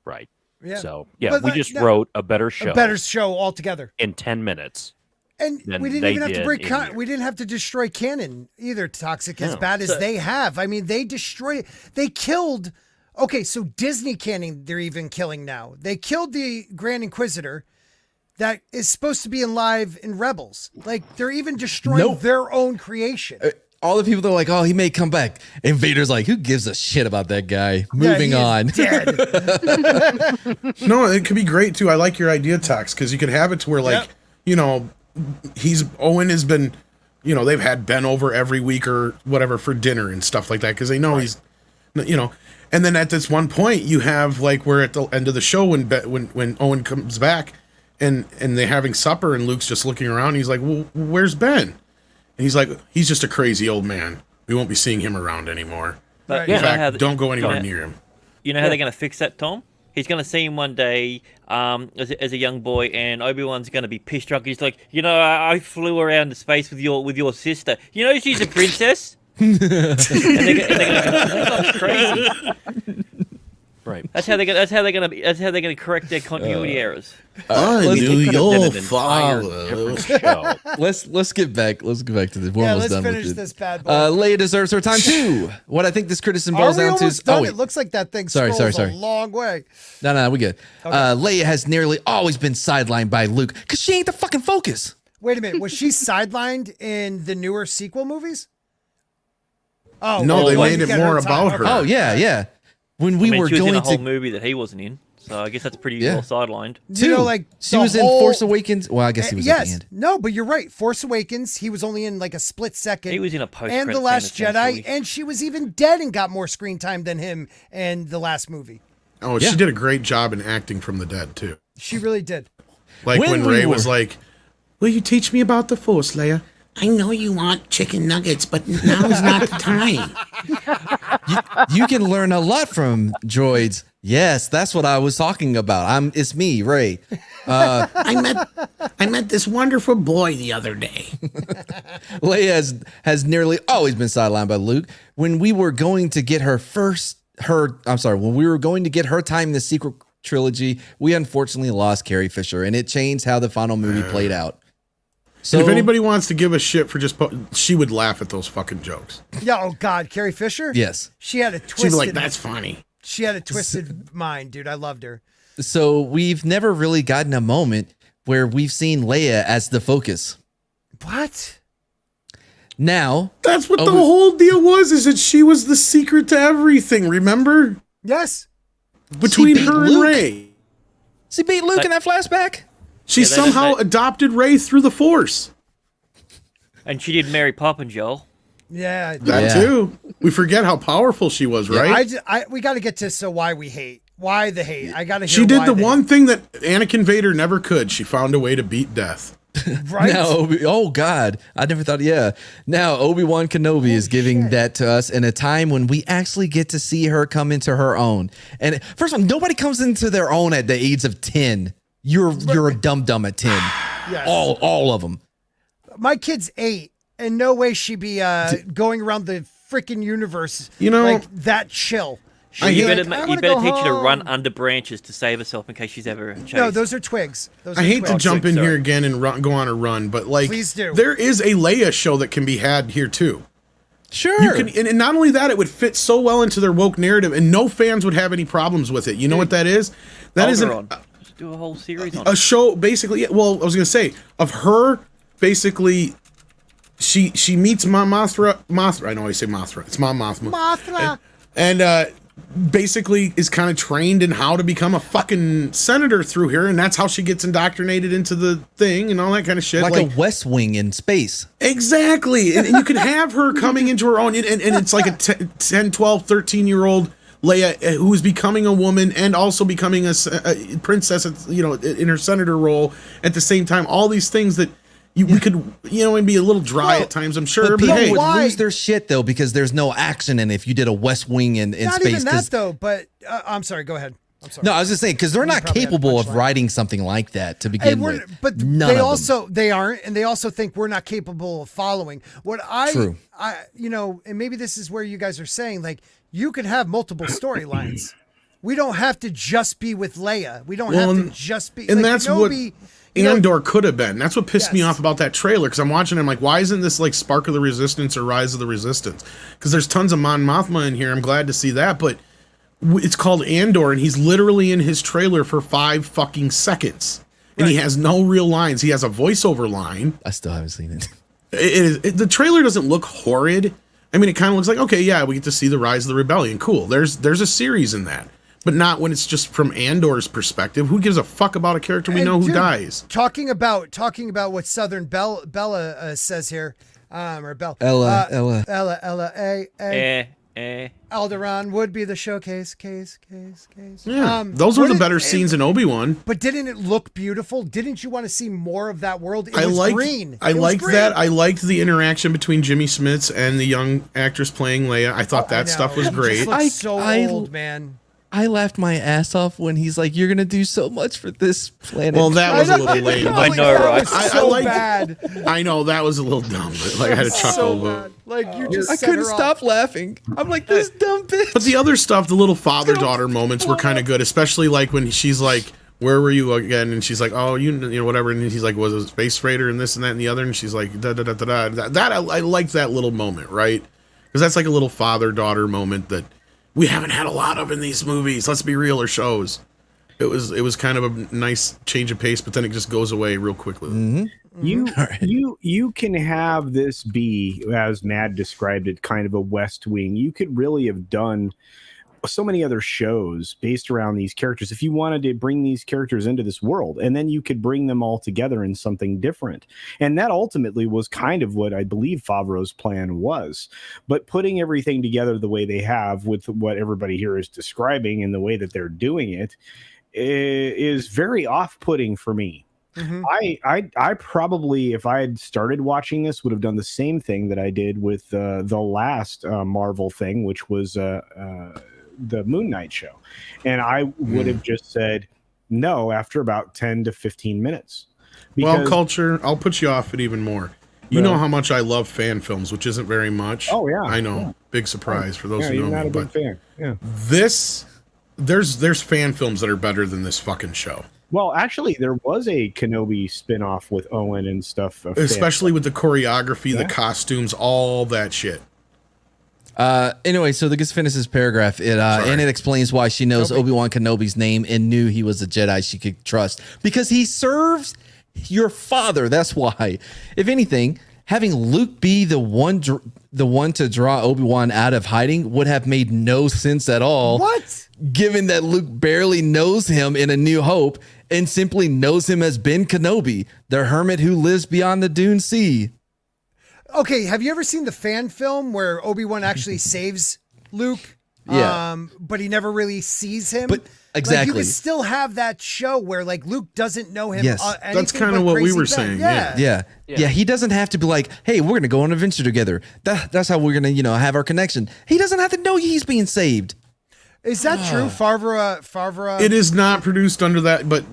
Right. Yeah. So we just wrote a better show. A better show altogether. In 10 minutes. And we didn't even have to break we didn't have to destroy canon either, Toxic, as bad as they have. I mean, they killed. Okay, so Disney canon, they're even killing now. They killed the Grand Inquisitor that is supposed to be alive in Rebels. Like, they're even destroying their own creation. All the people that are like, oh, he may come back. And Vader's like, who gives a shit about that guy? Moving on. Dead. No, it could be great, too. I like your idea, Tox, because you could have it to where, like, you know, Owen has been, you know, they've had Ben over every week or whatever for dinner and stuff like that because they know he's, you know. And then at this one point, you have like we're at the end of the show when Owen comes back, and they're having supper, and Luke's just looking around. He's like, "Well, where's Ben?" And he's like, "He's just a crazy old man. We won't be seeing him around anymore. But in fact, don't go anywhere near him." You know how they're going to fix that, Tom? He's going to see him one day as a young boy, and Obi-Wan's going to be pissed drunk. He's like, you know, I flew around the space with your sister. You know, she's a princess. and they're going to crazy. Right. That's how they're going to correct their continuity errors. I knew your father. Let's get back to this. Let's finish this bad boy. Leia deserves her time too. What I think this criticism boils down to is, it looks like that thing scrolls a long way. No, we good. Okay. Leia has nearly always been sidelined by Luke because she ain't the fucking focus. Wait a minute, was she sidelined in the newer sequel movies? Oh no, they made it more about her. Oh yeah. When we were she was going in a whole movie that he wasn't in. So I guess that's pretty well sidelined. You know, like she was in Force Awakens. Well, I guess he was at the end. No, but you're right. Force Awakens, he was only in like a split second. He was in a post and The Last Jedi, and she was even dead and got more screen time than him and the last movie. Oh, she did a great job in acting from the dead too. She really did. Like when Rey was like, "Will you teach me about the Force, Leia?" I know you want chicken nuggets, but now is not the time. You can learn a lot from droids. Yes, that's what I was talking about. It's me, Rey. I met this wonderful boy the other day. Leia has nearly always been sidelined by Luke. When we were going to get when we were going to get her time in the sequel trilogy, we unfortunately lost Carrie Fisher, and it changed how the final movie played out. So, if anybody wants to give a shit for she would laugh at those fucking jokes. Yeah, oh God, Carrie Fisher? Yes. She had a twisted... She'd be like, that's funny. She had a twisted mind, dude. I loved her. So we've never really gotten a moment where we've seen Leia as the focus. What? Now... That's what the whole deal was, is that she was the secret to everything, remember? Yes. Between her and Rey. She beat Luke in that flashback? She somehow adopted Rey through the Force. And she did marry Papa Joel. Yeah. That too. We forget how powerful she was, right? We got to get to why we hate. Why the hate? I got to hear She did why the one thing that Anakin Vader never could. She found a way to beat death. Right? Now, oh God, I never thought. Yeah. Now Obi-Wan Kenobi is giving that to us in a time when we actually get to see her come into her own. And first of all, nobody comes into their own at the age of 10. You're a dum-dum at 10. Yes. All of them. My kid's 8, and no way she'd be going around the freaking universe like that chill. You better teach her to run under branches to save herself in case she's ever chased. No, those are twigs. I hate to jump in here again and go on a run, but like, please do. There is a Leia show that can be had here too. Sure. You can, and not only that, it would fit so well into their woke narrative, and no fans would have any problems with it. You know what that is? That is do a whole series on a show, basically. Well, I was gonna say of her. Basically, she meets Mothra. I know I say Mothra. It's Mom Mothma. Mothra. And basically is kind of trained in how to become a fucking senator through here, and that's how she gets indoctrinated into the thing and all that kind of shit. Like a West Wing in space. Exactly. And you can have her coming into her own, and it's like a 10, 12, 13-year-old Leia who is becoming a woman and also becoming a princess, in her senator role at the same time. All these things that we could, and be a little dry at times, I'm sure. But people would lose their shit, though, because there's no action in if you did a West Wing in space. Not even that, though, but I'm sorry, go ahead. I'm sorry. No, I was just saying, because they're not capable of writing something like that to begin with. But they aren't, and they also think we're not capable of following. True. And maybe this is where you guys are saying, like, you could have multiple storylines. We don't have to just be with Leia. We don't have to just be. And that's Kenobi, what Andor could have been. That's what pissed me off about that trailer, because I'm watching it, I'm like, why isn't this like Spark of the Resistance or Rise of the Resistance? Because there's tons of Mon Mothma in here. I'm glad to see that, but it's called Andor, and he's literally in his trailer for 5 fucking seconds. And he has no real lines. He has a voiceover line. I still haven't seen it. The trailer doesn't look horrid. I mean, it kind of looks like, okay, yeah, we get to see the Rise of the Rebellion. Cool. There's a series in that. But not when it's just from Andor's perspective. Who gives a fuck about a character we know who dies? Talking about what Southern Bella says here, or Bella. Ella. Alderaan would be the showcase. Case. Yeah, those were the better scenes in Obi-Wan. But didn't it look beautiful? Didn't you want to see more of that world? It was green. I liked that. I liked the interaction between Jimmy Smits and the young actress playing Leia. I thought that stuff was great. So old, man. I laughed my ass off when he's like, "You're gonna do so much for this planet." Well, that was a little lame. I know, right? Bad. I know that was a little dumb, but like I had to chuckle. Bad. Like you just. I couldn't stop laughing. I'm like, this dumb bitch. But the other stuff, the little father-daughter moments were kind of good, especially like when she's like, "Where were you again?" And she's like, "Oh, you know, whatever." And he's like, "Was a space freighter and this and that and the other?" And she's like, "Da da da da da." That I liked that little moment, right? Because that's like a little father-daughter moment that we haven't had a lot of in these movies. Let's be real, or shows. It was kind of a nice change of pace, but then it just goes away real quickly. Mm-hmm. You can have this be, as Matt described it, kind of a West Wing. You could really have done so many other shows based around these characters. If you wanted to bring these characters into this world, and then you could bring them all together in something different. And that ultimately was kind of what I believe Favreau's plan was. But putting everything together the way they have with what everybody here is describing and the way that they're doing it is very off-putting for me. I probably, if I had started watching this, would have done the same thing that I did with the last Marvel thing, which was the Moon Knight show. And I would have just said no after about 10 to 15 minutes. Well, Culture, I'll put you off it even more. You know how much I love fan films, which isn't very much. Oh, yeah. I know. Yeah. Big surprise for those who know me. Not a big fan. Yeah. There's fan films that are better than this fucking show. Well, actually, there was a Kenobi spinoff with Owen and stuff. Especially with the choreography, the costumes, all that shit. Anyway, so this finishes this paragraph. And it explains why she knows Obi-Wan Kenobi's name and knew he was a Jedi she could trust. Because he serves your father. That's why. If anything, having Luke be the one to draw Obi-Wan out of hiding would have made no sense at all. What? Given that Luke barely knows him in A New Hope and simply knows him as Ben Kenobi, the hermit who lives beyond the Dune Sea. Okay, have you ever seen the fan film where Obi-Wan actually saves Luke? Yeah. But he never really sees him? But exactly. Like, you can still have that show where like Luke doesn't know him. Yes. That's kind of what we were saying. Yeah. He doesn't have to be like, hey, we're going to go on an adventure together. That's how we're going to, have our connection. He doesn't have to know he's being saved. Is that true? Favreau? It is not produced under that, but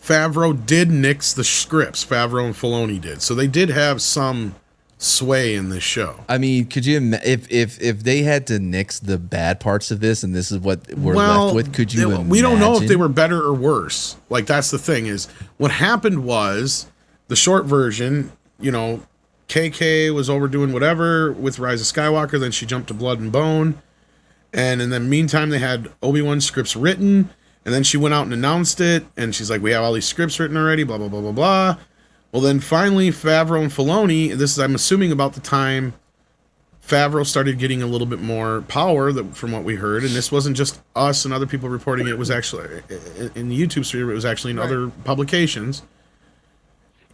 Favreau did nix the scripts. Favreau and Filoni did. So they did have some sway in this show. I mean, could you if they had to nix the bad parts of this and this is what we're left with, could you imagine? We don't know if they were better or worse. Like, that's the thing is what happened was the short version, KK was overdoing whatever with Rise of Skywalker, then she jumped to Blood and Bone. And in the meantime, they had Obi-Wan scripts written, and then she went out and announced it, and she's like, we have all these scripts written already, blah, blah, blah, blah, blah. Well, then finally, Favreau and Filoni, this is, I'm assuming, about the time Favreau started getting a little bit more power from what we heard, and this wasn't just us and other people reporting it was actually, in the YouTube sphere, it was actually in other publications.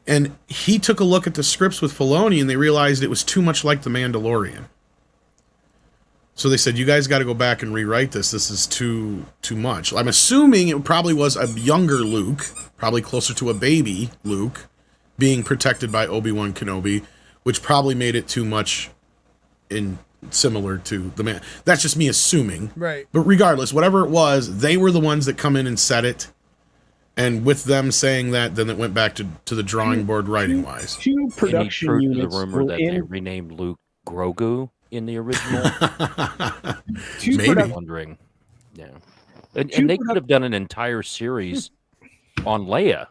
And he took a look at the scripts with Filoni, and they realized it was too much like The Mandalorian. So they said, you guys got to go back and rewrite this. This is too much. I'm assuming it probably was a younger Luke, probably closer to a baby Luke, being protected by Obi-Wan Kenobi, which probably made it too much similar to the man. That's just me assuming. Right. But regardless, whatever it was, they were the ones that come in and said it. And with them saying that, then it went back to the drawing board writing-wise. Two production units. The rumor that they renamed Luke Grogu in the original. Maybe. Wondering. Yeah. And they could have done an entire series on Leia.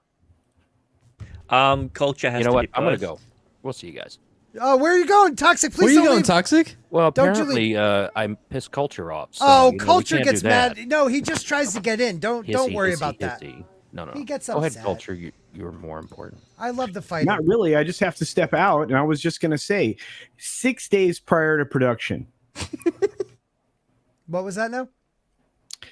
Culture has you know to what? be I'm going to go. We'll see you guys. Oh, where are you going, Toxic? Please where are you don't going, leave. Toxic? Well, Don't apparently I pissed Culture off. So, Culture gets mad. No, he just tries to get in. Don't worry about that. No. He gets Go upset. ahead, Culture. You're more important. I love the fight. Not really. I just have to step out, and I was just going to say, 6 days prior to production. What was that now?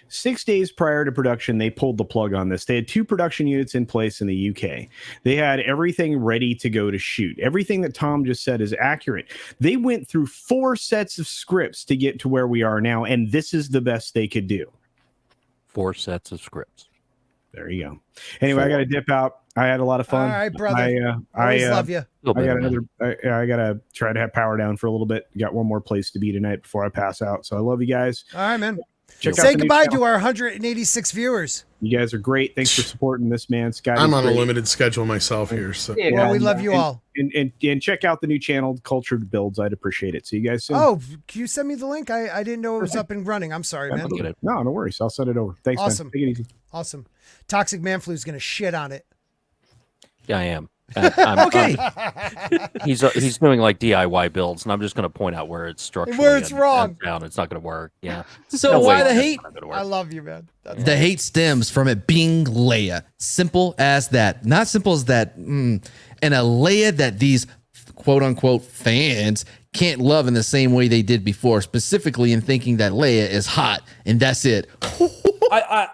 6 days prior to production, they pulled the plug on this. They had 2 production units in place in the UK. They had everything ready to go to shoot. Everything that Tom just said is accurate. They went through 4 sets of scripts to get to where we are now, and this is the best they could do. 4 sets of scripts. There you go. Anyway, I got to dip out. I had a lot of fun. All right, brother. I love you. I got to try to have power down for a little bit. Got one more place to be tonight before I pass out. So I love you guys. All right, man. Say goodbye to our 186 viewers. You guys are great. Thanks for supporting this, man. Sky. I'm on a limited schedule myself here. So well, we love you all. And check out the new channel, Cultured Builds. I'd appreciate it. See you guys soon. Oh, can you send me the link? I didn't know it was up and running. I'm sorry, man. No worries. I'll send it over. Thanks, awesome. Man. Take it easy. Awesome. Toxic Man Flu is going to shit on it. Yeah, I am. Okay. He's doing like DIY builds, and I'm just going to point out where it's structurally where it's wrong. Down. It's not going to work. Yeah. So why the hate? I love you, man. The hate stems from it being Leia. Simple as that. Not simple as that. And a Leia that these quote unquote fans can't love in the same way they did before, specifically in thinking that Leia is hot and that's it. I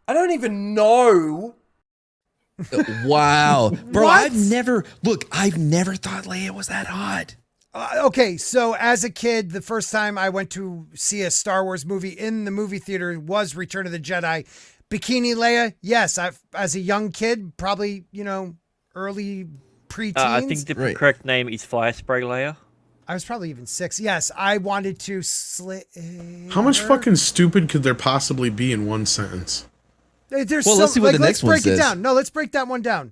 don't even know. Wow. Bro, What? I've never thought Leia was that hot. Okay, so as a kid, the first time I went to see a Star Wars movie in the movie theater was Return of the Jedi. Bikini Leia, yes. As a young kid, probably, early preteens. I think the correct name is Fire Spray Leia. I was probably even 6. Yes, I wanted to slay. How much fucking stupid could there possibly be in one sentence? There's let's see what the next one Let's break it says. down. No, let's break that one down.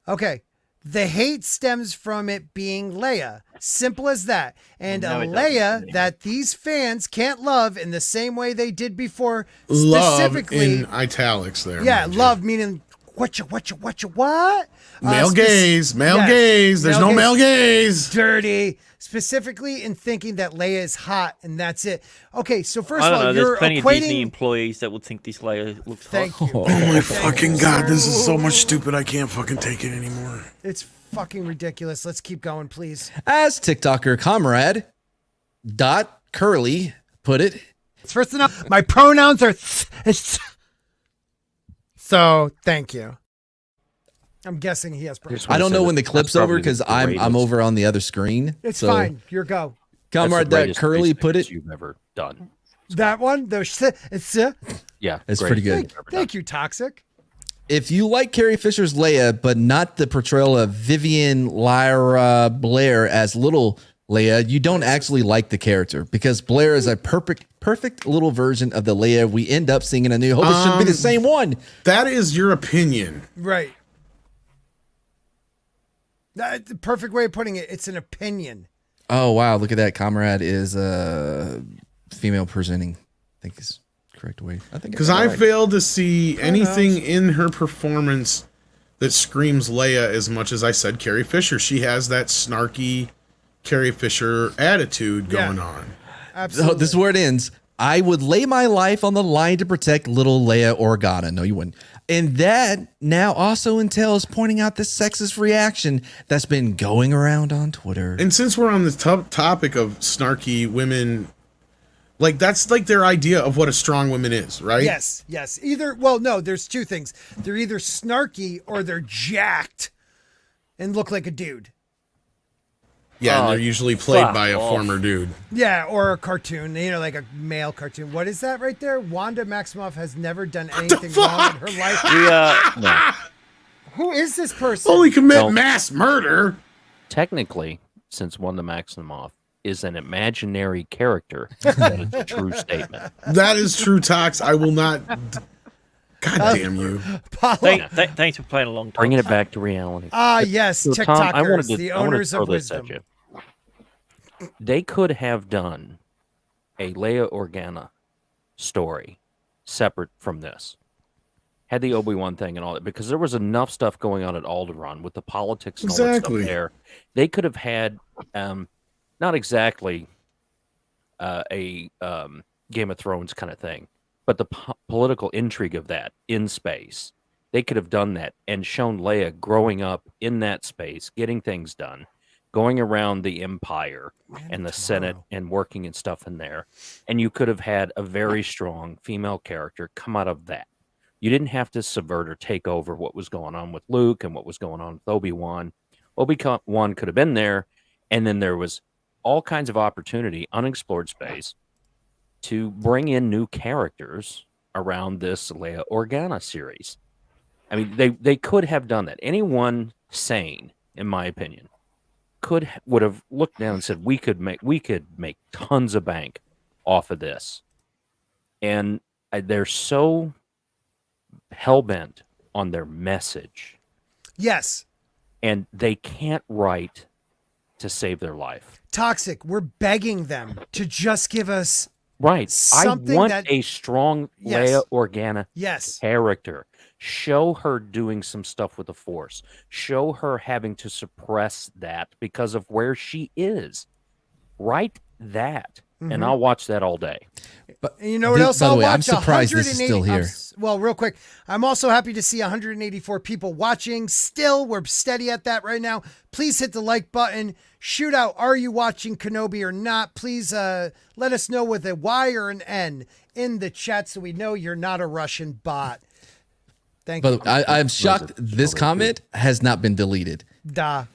Okay. The hate stems from it being Leia. Simple as that. And No, a it doesn't. Leia that these fans can't love in the same way they did before. Love Specifically, in italics there. yeah, mind you. love meaning what? Male gaze. There's male no male gaze. Dirty. Specifically in thinking that Leia is hot and that's it. Okay, so first I of don't all, know. you're There's plenty of Disney equating. employees that would think this Leia looks Thank hot. you. Oh my fucking god, this is so much stupid. I can't fucking take it anymore. It's fucking ridiculous. Let's keep going, please. As TikToker comrade Curly put it, First enough, my pronouns are so thank you. I'm guessing he has pronouns. I don't know when the clip's over because I'm over on the other screen. It's so, fine. Your go. Comrade Curly put it. You've ever done. That one, it's Yeah, It's great. pretty good. Thank you, Toxic. If you like Carrie Fisher's Leia, but not the portrayal of Vivian Lyra Blair as little Leia, you don't actually like the character because Blair is a perfect little version of the Leia we end up seeing in A New Hope. It should be the same one. That is your opinion. Right. That's the perfect way of putting it. It's an opinion. Oh, wow. Look at that. Comrade is female presenting. I think is the correct way. I think Because I failed to see anything in her performance that screams Leia as much as I said Carrie Fisher. She has that snarky Carrie Fisher attitude going on. Absolutely. So this is where it ends. I would lay my life on the line to protect little Leia Organa. No, you wouldn't. And that now also entails pointing out the sexist reaction that's been going around on Twitter. And since we're on the topic of snarky women, like that's like their idea of what a strong woman is, right? Yes. No, there's two things. They're either snarky or they're jacked and look like a dude. Yeah, and they're usually played by a former dude. Yeah, or a cartoon, like a male cartoon. What is that right there? Wanda Maximoff has never done anything wrong in her life. No. Who is this person? Only commit mass murder. Technically, since Wanda Maximoff is an imaginary character, that is a true statement. That is true, Tox. I will not. God damn you. Thanks for playing along. Bringing it back to reality. Yes, So, TikTokers, Tom, I wanted to the throw owners this of wisdom. at you. They could have done a Leia Organa story separate from this. Had the Obi-Wan thing and all that, because there was enough stuff going on at Alderaan with the politics and all that stuff there. They could have had, not exactly a Game of Thrones kind of thing, but the political intrigue of that in space. They could have done that and shown Leia growing up in that space, getting things done, going around the Empire and the Senate and working and stuff in there. And you could have had a very strong female character come out of that. You didn't have to subvert or take over what was going on with Luke and what was going on with Obi-Wan. Obi-Wan could have been there, and then there was all kinds of opportunity, unexplored space, to bring in new characters around this Leia Organa series. I mean, they could have done that. Anyone sane, in my opinion, would have looked down and said, we could make tons of bank off of this. And they're so hell-bent on their message. Yes. And they can't write to save their life. Toxic, we're begging them to just give us Something I want a strong Leia Organa character. Show her doing some stuff with the Force. Show her having to suppress that because of where she is. Write that. and I'll watch that all day. But you know what else? By the I'll way, I'm watch? surprised this is 180 still here. Well, real quick, I'm also happy to see 184 people watching. Still, we're steady at that right now. Please hit the like button. Shoot out, are you watching Kenobi or not? Please let us know with a Y or an N in the chat so we know you're not a Russian bot. Thank you. But I'm shocked this comment has not been deleted. Da.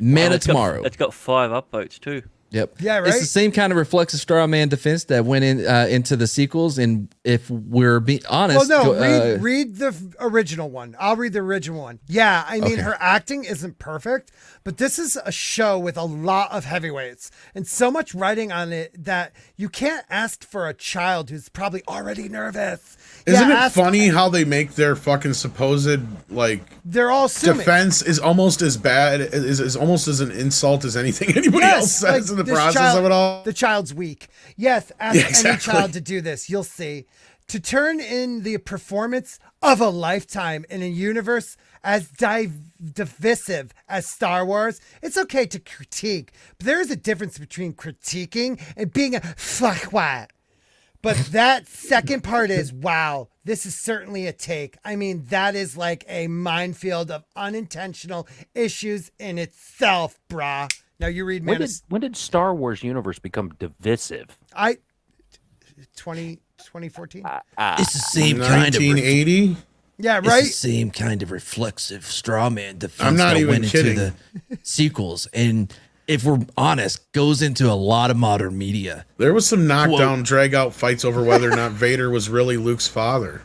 Man of Tomorrow. It's got 5 upvotes too. Yep. Yeah, right? It's the same kind of reflexive straw man defense that went into the sequels. And if we're being honest, well, no, read the original one. I'll read the original one. Yeah, I mean, Okay. her acting isn't perfect, but this is a show with a lot of heavyweights and so much writing on it that you can't ask for a child who's probably already nervous. Isn't it funny how they make their fucking supposed like they're all assuming. defense is almost as bad is almost as an insult as anything anybody else says in the this process of it all? The child's weak. Yes, ask any child to do this. You'll see. To turn in the performance of a lifetime in a universe as divisive as Star Wars, it's okay to critique, but there is a difference between critiquing and being a fuckwit. But that second part is, wow, this is certainly a take. I mean, that is like a minefield of unintentional issues in itself, brah. Now you read When did Star Wars universe become divisive? 2014? it's the same kind of 1980. Yeah, It's right? the same kind of reflexive straw man defense I'm not that even went kidding. into the sequels. And if we're honest, goes into a lot of modern media. There was some knockdown, drag out fights over whether or not Vader was really Luke's father.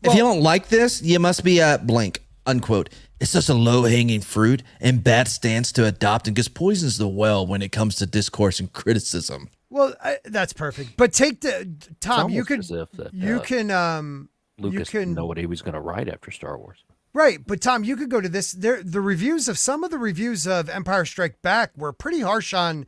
If you don't like this, you must be a blank, unquote. It's just a low-hanging fruit and bad stance to adopt and just poisons the well when it comes to discourse and criticism. Well, that's perfect. But take the Tom. You almost could as if that, you can Lucas didn't know what he was going to write after Star Wars. right. But Tom, you could go to this. The reviews of some of the reviews of Empire Strike Back were pretty harsh on,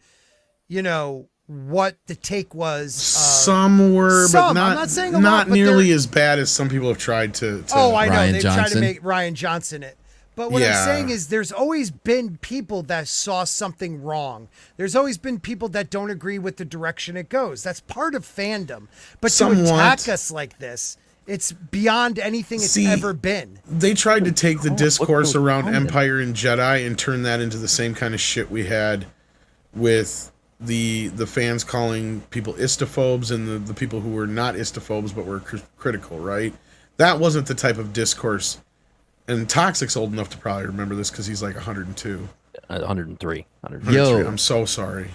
what the take was. Some were, some. but not, I'm not saying a not lot, but nearly they're- as bad as some people have tried to. Oh, I know. Rian They've tried to Johnson. make Rian Johnson it. But what I'm Yeah. saying is there's always been people that saw something wrong. There's always been people that don't agree with the direction it goes. That's part of fandom. But to attack us like this, it's beyond anything it's ever been. They tried to take the discourse goes around on Empire and Jedi and turn that into the same kind of shit we had with the fans calling people istophobes and the people who were not istophobes but were critical, right? That wasn't the type of discourse. And Toxic's old enough to probably remember this because he's like 102. 103. 103. Yo. I'm so sorry.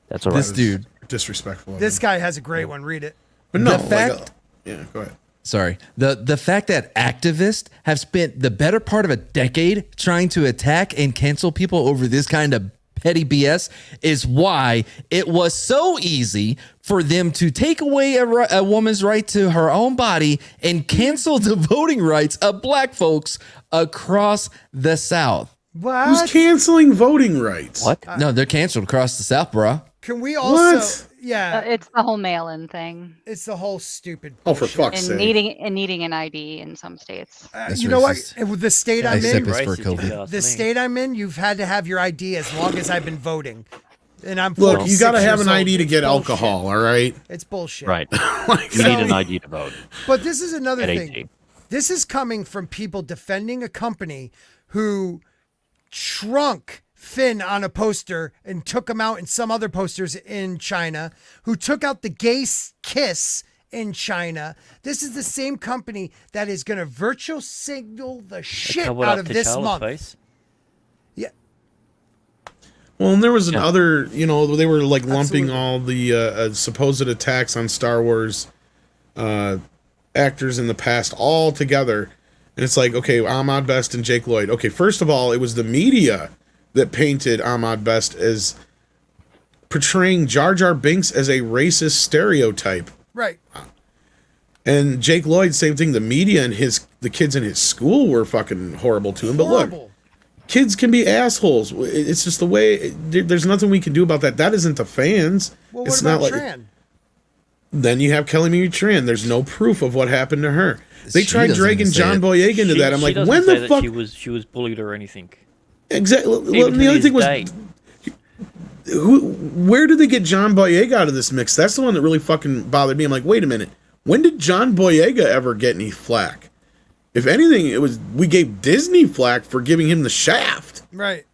That's all right. This dude. Disrespectful. Of This him. guy has a great one. Read it. But no, The fact- yeah, go ahead. Sorry. The fact that activists have spent the better part of a decade trying to attack and cancel people over this kind of petty BS is why it was so easy for them to take away a woman's right to her own body and cancel the voting rights of black folks across the South. What? Who's canceling voting rights? What? No, they're canceled across the South, bro. Can we also? What? Yeah, It's the whole mail-in thing it's the whole stupid. Oh, for bullshit. fuck's and sake. needing an ID in some states. That's You know what? racist. The state I'm Except in, it's for Racist, if you COVID. ask the me. state I'm in, you've had to have your ID as long as I've been voting, and I'm Look, 46 you got to have years an old. ID to It's get bullshit. alcohol, all right? It's bullshit. Right. Like, You need an ID to vote But this is another at thing. 18. This is coming from people defending a company who shrunk Finn on a poster and took him out in some other posters in China, who took out the gay kiss in China. This is the same company that is going to virtual signal the shit Covered out up of to this Charles' month. face. Yeah. well, and there was another, they were like lumping Absolutely. all the supposed attacks on Star Wars actors in the past all together. And it's like, okay, Ahmad Best and Jake Lloyd. Okay, first of all, it was the media that painted Ahmad Best as portraying Jar Jar Binks as a racist stereotype. Right. And Jake Lloyd, same thing. The media and the kids in his school were fucking horrible to him. But look, Horrible. kids can be assholes. It's just the way. There's nothing we can do about that. That isn't the fans. Well, it's what about not Tran? Then you have Kelly Marie Tran. There's no proof of what happened to her. They She tried doesn't dragging even say John it. Boyega into that. I'm She like, doesn't when say the that fuck? she was bullied or anything. Exactly. Even The to other this thing was, day. where did they get John Boyega out of this mix? That's the one that really fucking bothered me. I'm like, wait a minute. When did John Boyega ever get any flack? If anything, we gave Disney flack for giving him the shaft. Right.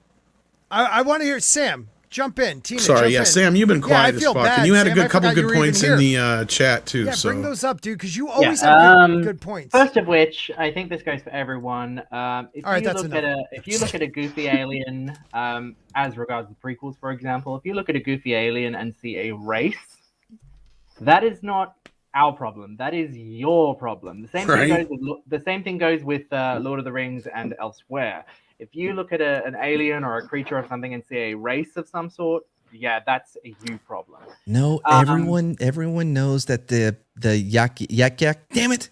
I want to hear Sam. Jump in, Tina. Sorry, jump in. Sam, you've been quiet as fuck, and you had a couple good points in the chat too. Yeah, so bring those up, dude, because you always have good points. First of which, I think this goes for everyone. If you look at a goofy alien, as regards the prequels, for example, if you look at a goofy alien and see a race, that is not our problem. That is your problem. The same thing goes with Lord of the Rings and elsewhere. If you look at an alien or a creature or something and see a race of some sort, yeah, that's a you problem. No, everyone knows that the yak. Damn it!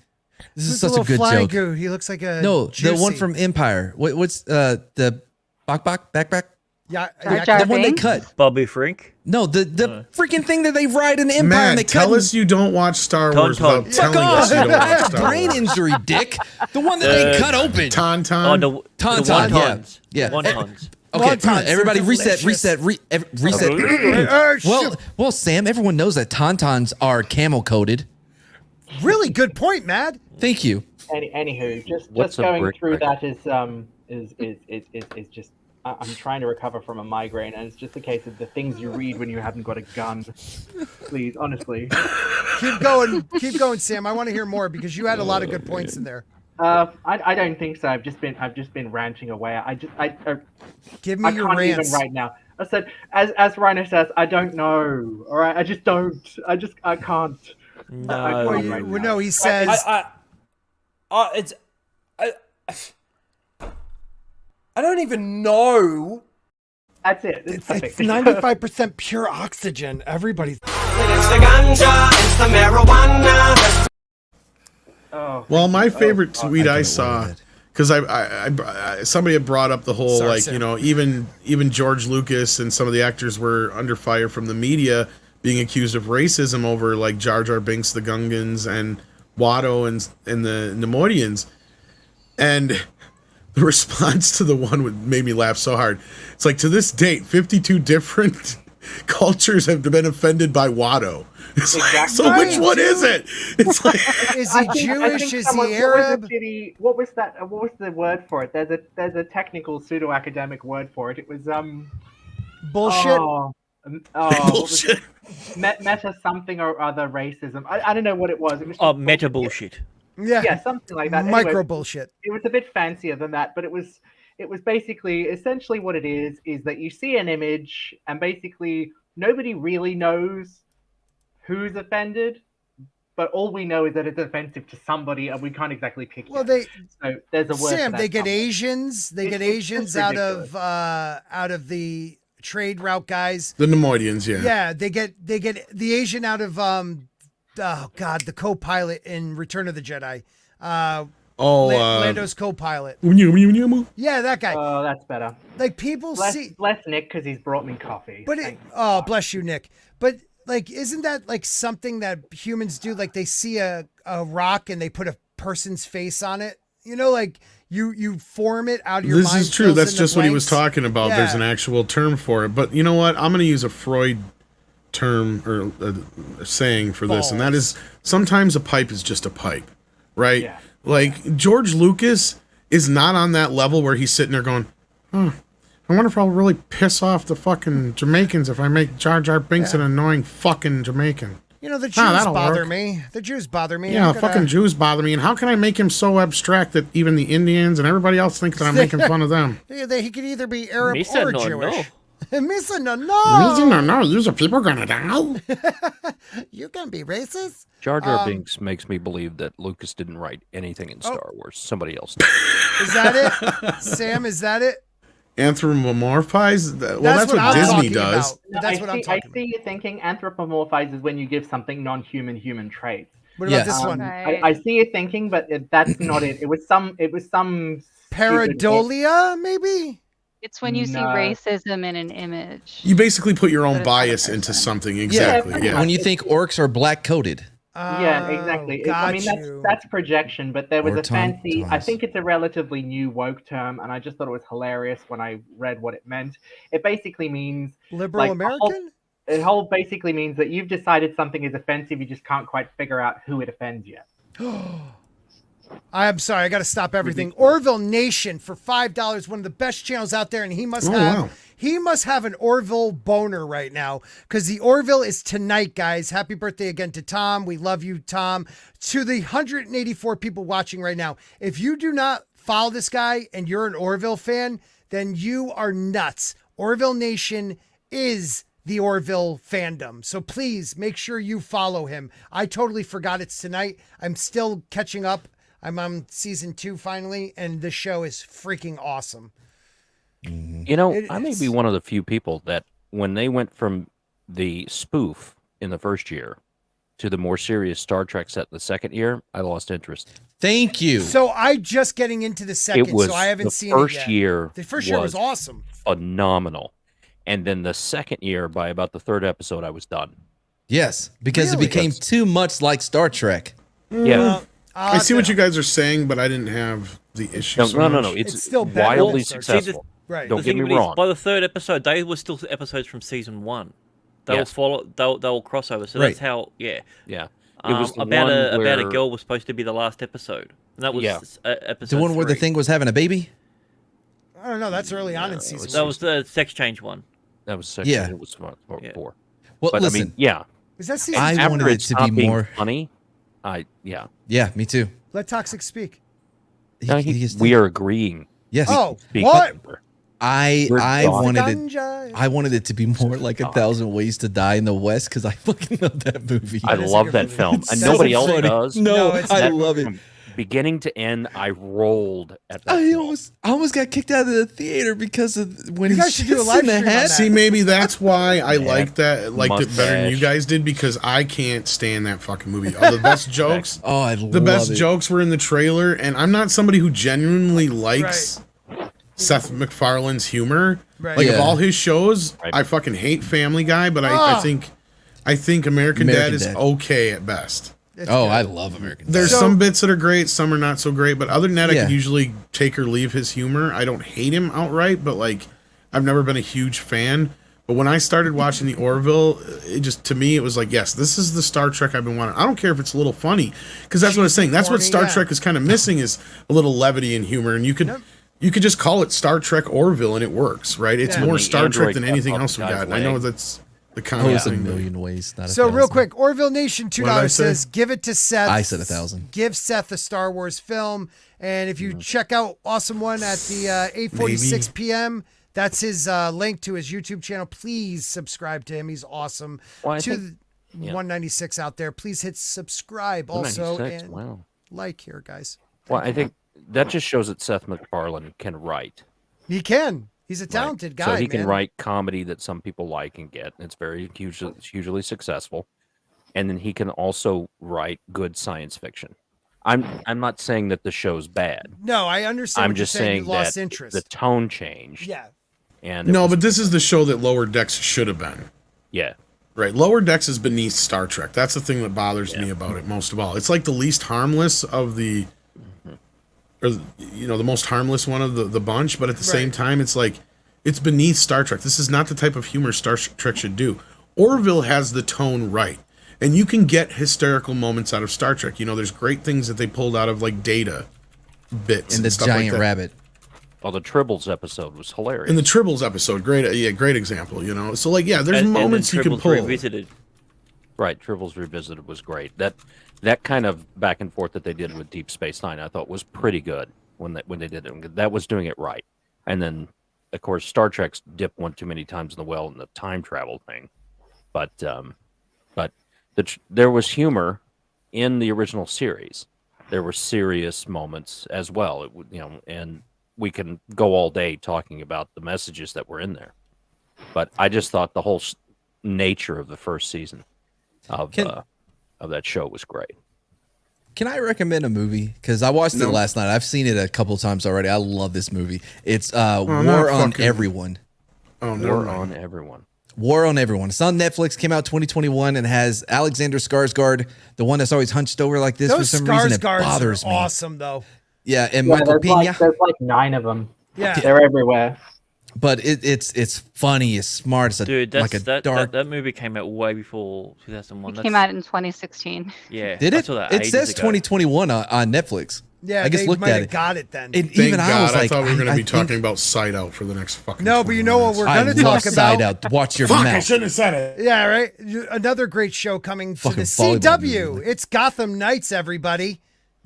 This is such a good joke. Goo. He looks like a the one from Empire. What's the backpack? Yeah, the one they cut. Bobby Frink? No, the freaking thing that they ride in Empire. Matt, and they tell us you don't watch Star Wars without telling us you don't watch Star Wars. Brain injury, dick. The one that they cut open. Tauntaun. Oh, Tauntaun. Yeah. Wontons. Okay, come on, everybody, reset. Well, Sam, everyone knows that Tauntauns are camel coated. Really good point, Matt. Thank you. Anywho, just going through that is just. I'm trying to recover from a migraine, and it's just a case of the things you read when you haven't got a gun. Please, honestly. Keep going, Sam. I want to hear more because you had a lot of good points in there. I don't think so. I've just been ranting away. Give me your rants. Even right now. I said, as Rhino says, I don't know. All right, I just don't. I can't. No, he says. I don't even know. That's it. It's 95% pure oxygen. Everybody's. It's the ganja, it's the marijuana. Oh, well, my favorite tweet I saw, because I somebody had brought up the whole even George Lucas and some of the actors were under fire from the media being accused of racism over like Jar Jar Binks, the Gungans, and Watto and the Neimoidians, and the response to the one made me laugh so hard. It's like, to this date, 52 different cultures have been offended by Watto. It's exactly. Like, so which one is it? It's like, is he Jewish? Is he Arab? What was that? What was the word for it? There's a technical pseudo academic word for it. It was bullshit. Bullshit. Meta something or other racism. I don't know what it was. It was meta bullshit. Yeah, something like that. Micro anyway, bullshit. It was a bit fancier than that, but it was basically essentially what it is that you see an image and basically nobody really knows who's offended, but all we know is that it's offensive to somebody and we can't exactly pick it. So there's a word. Sam, they get Asians. They get Asians out of the trade route guys. The Neimoidians, yeah. Yeah, they get the Asian out of the co-pilot in Return of the Jedi. Lando's co-pilot. Yeah, that guy. Oh, that's better. Like people bless Nick because he's brought me coffee. But bless you, Nick. But like, isn't that like something that humans do? Like they see a rock and they put a person's face on it. You know, like you form it out of your mind. This is true. That's just what he was talking about. Yeah. There's an actual term for it. But you know what? I'm going to use a Freud term or a saying for this, and that is sometimes a pipe is just a pipe, right? Yeah. Like George Lucas is not on that level where he's sitting there going, I wonder if I'll really piss off the fucking Jamaicans if I make Jar Jar Binks an annoying fucking Jamaican. You know, the Jews bother me. The Jews bother me. Yeah, fucking Jews bother me. And how can I make him so abstract that even the Indians and everybody else thinks that I'm making fun of them? He could either be Arab or Jewish. Misa no. You people gonna die. You gonna be racist? Jar Jar Binks makes me believe that Lucas didn't write anything in Star Wars. Somebody else did. Is that it? Sam, is that it? Anthropomorphize? Well, that's what Disney does. That's what I'm talking about. I see you thinking anthropomorphize is when you give something non-human human traits. What about this one? Right. I see you thinking, but that's not it. It was some pareidolia, maybe? It's when you see racism in an image. You basically put your own bias into something. Exactly. Yeah. When you think orcs are black coated. Yeah, exactly. I mean, that's projection, but there was a fancy, I think it's a relatively new woke term, and I just thought it was hilarious when I read what it meant. It basically means liberal American? It basically means that you've decided something is offensive, you just can't quite figure out who it offends yet. I'm sorry, I got to stop everything. Orville Nation for $5, one of the best channels out there, and he must have an Orville boner right now, because the Orville is tonight, guys. Happy birthday again to Tom. We love you, Tom. To the 184 people watching right now, if you do not follow this guy and you're an Orville fan, then you are nuts. Orville Nation is the Orville fandom. So please make sure you follow him. I totally forgot it's tonight. I'm still catching up. I'm on season 2 finally, and the show is freaking awesome. You know, I may be one of the few people that when they went from the spoof in the first year to the more serious Star Trek set the second year, I lost interest. Thank you. So I just getting into the second, so I haven't seen it yet. The first year was awesome. Phenomenal. And then the second year, by about the third episode, I was done. Yes, because it became too much like Star Trek. Yeah. I see what you guys are saying, but I didn't have the issue. No. It's still wildly successful. Right. Don't get me wrong. By the third episode, they were still episodes from season 1. They will follow. They'll cross over. So that's how. Yeah. Yeah. It was about a girl was supposed to be the last episode, and that was episode. The one where the 3. thing was having a baby. I don't know. That's early on in season. That was the sex change one. That was sex change. It was 4. Well, but listen. I mean, yeah. Is that season? I wanted it to be more funny. Yeah, me too. Let Toxic speak. We are agreeing. Yes. Oh, what? I wanted it to be more like 1,000 Ways to Die in the West, because I fucking love that movie. I love that film, and nobody else does. No, I love it. From beginning to end, I rolled at that. I almost got kicked out of the theater because of when he shits in the hat. See, maybe that's why I liked it better than you guys did, because I can't stand that fucking movie. The best jokes. The best jokes were in the trailer, and I'm not somebody who genuinely likes Seth MacFarlane's humor. Like of all his shows, I fucking hate Family Guy, but I think American Dad is okay at best. I love American Dad. There's some bits that are great, some are not so great, but other than that, I can usually take or leave his humor. I don't hate him outright, but like I've never been a huge fan. But when I started watching the Orville, to me it was like, yes, this is the Star Trek I've been wanting. I don't care if it's a little funny, because that's what I was saying. That's what Star Trek is kind of missing, is a little levity and humor, and you could just call it Star Trek Orville and it works, right? It's more Star Trek than anything else we got. I know that's the common thing. A million ways, not so real quick, Orville Nation $2 says, give it to Seth. I said 1,000. Give Seth a Star Wars film. And if you check out Awesome One at the 8:46 p.m., that's his link to his YouTube channel. Please subscribe to him. He's awesome. Well, to 196 out there, please hit subscribe also and like here, guys. Well, I think that just shows that Seth MacFarlane can write. He can. He's a talented guy. So he can write comedy that some people like and get. It's hugely successful. And then he can also write good science fiction. I'm not saying that the show's bad. No, I understand. I'm just saying you lost that interest. The tone changed. Yeah. And but this is the show that Lower Decks should have been. Yeah. Right. Lower Decks is beneath Star Trek. That's the thing that bothers me about it most of all. It's like the least harmless of the, or the most harmless one of the bunch, but at the same time, it's like, it's beneath Star Trek. This is not the type of humor Star Trek should do. Orville has the tone right, and you can get hysterical moments out of Star Trek. There's great things that they pulled out of like Data bits and the stuff giant like that. rabbit. Oh, the Tribbles episode was hilarious. In the Tribbles episode, great example. So like, there's moments you can pull. Revisited. Right, Tribbles Revisited was great. That kind of back and forth that they did with Deep Space Nine, I thought was pretty good when they did it. That was doing it right. And then, of course, Star Trek's dipped one too many times in the well in the time travel thing. But there was humor in the original series. There were serious moments as well. And we can go all day talking about the messages that were in there. But I just thought the whole nature of the first season of that show was great. Can I recommend a movie? Because I watched it last night. I've seen it a couple times already. I love this movie. It's War on Everyone. Oh, no. War on Everyone. War on Everyone. It's on Netflix. Came out 2021 and has Alexander Skarsgård, the one that's always hunched over like this. Those for some reason, it Skarsgårds bothers are me. awesome, though. Yeah, and Michael Pena. There's like 9 of them. Yeah. They're everywhere. But it's funny, it's smart, it's Dude, like a dark. that movie came out way before 2001. It came out in 2016. Yeah. Did I it? saw that It ages says ago. 2021 on Netflix. Yeah, I just they looked might at have it. got it then. And Thank even I was God, like, I thought we were going to be think- talking about Side Out for the next fucking. No, but you know what we're going to I talk love Side about? Out. Watch your Fuck, I mouth. shouldn't have said it. Yeah, right. Another great show coming to Fucking the volleyball CW. movie. It's Gotham Knights, everybody.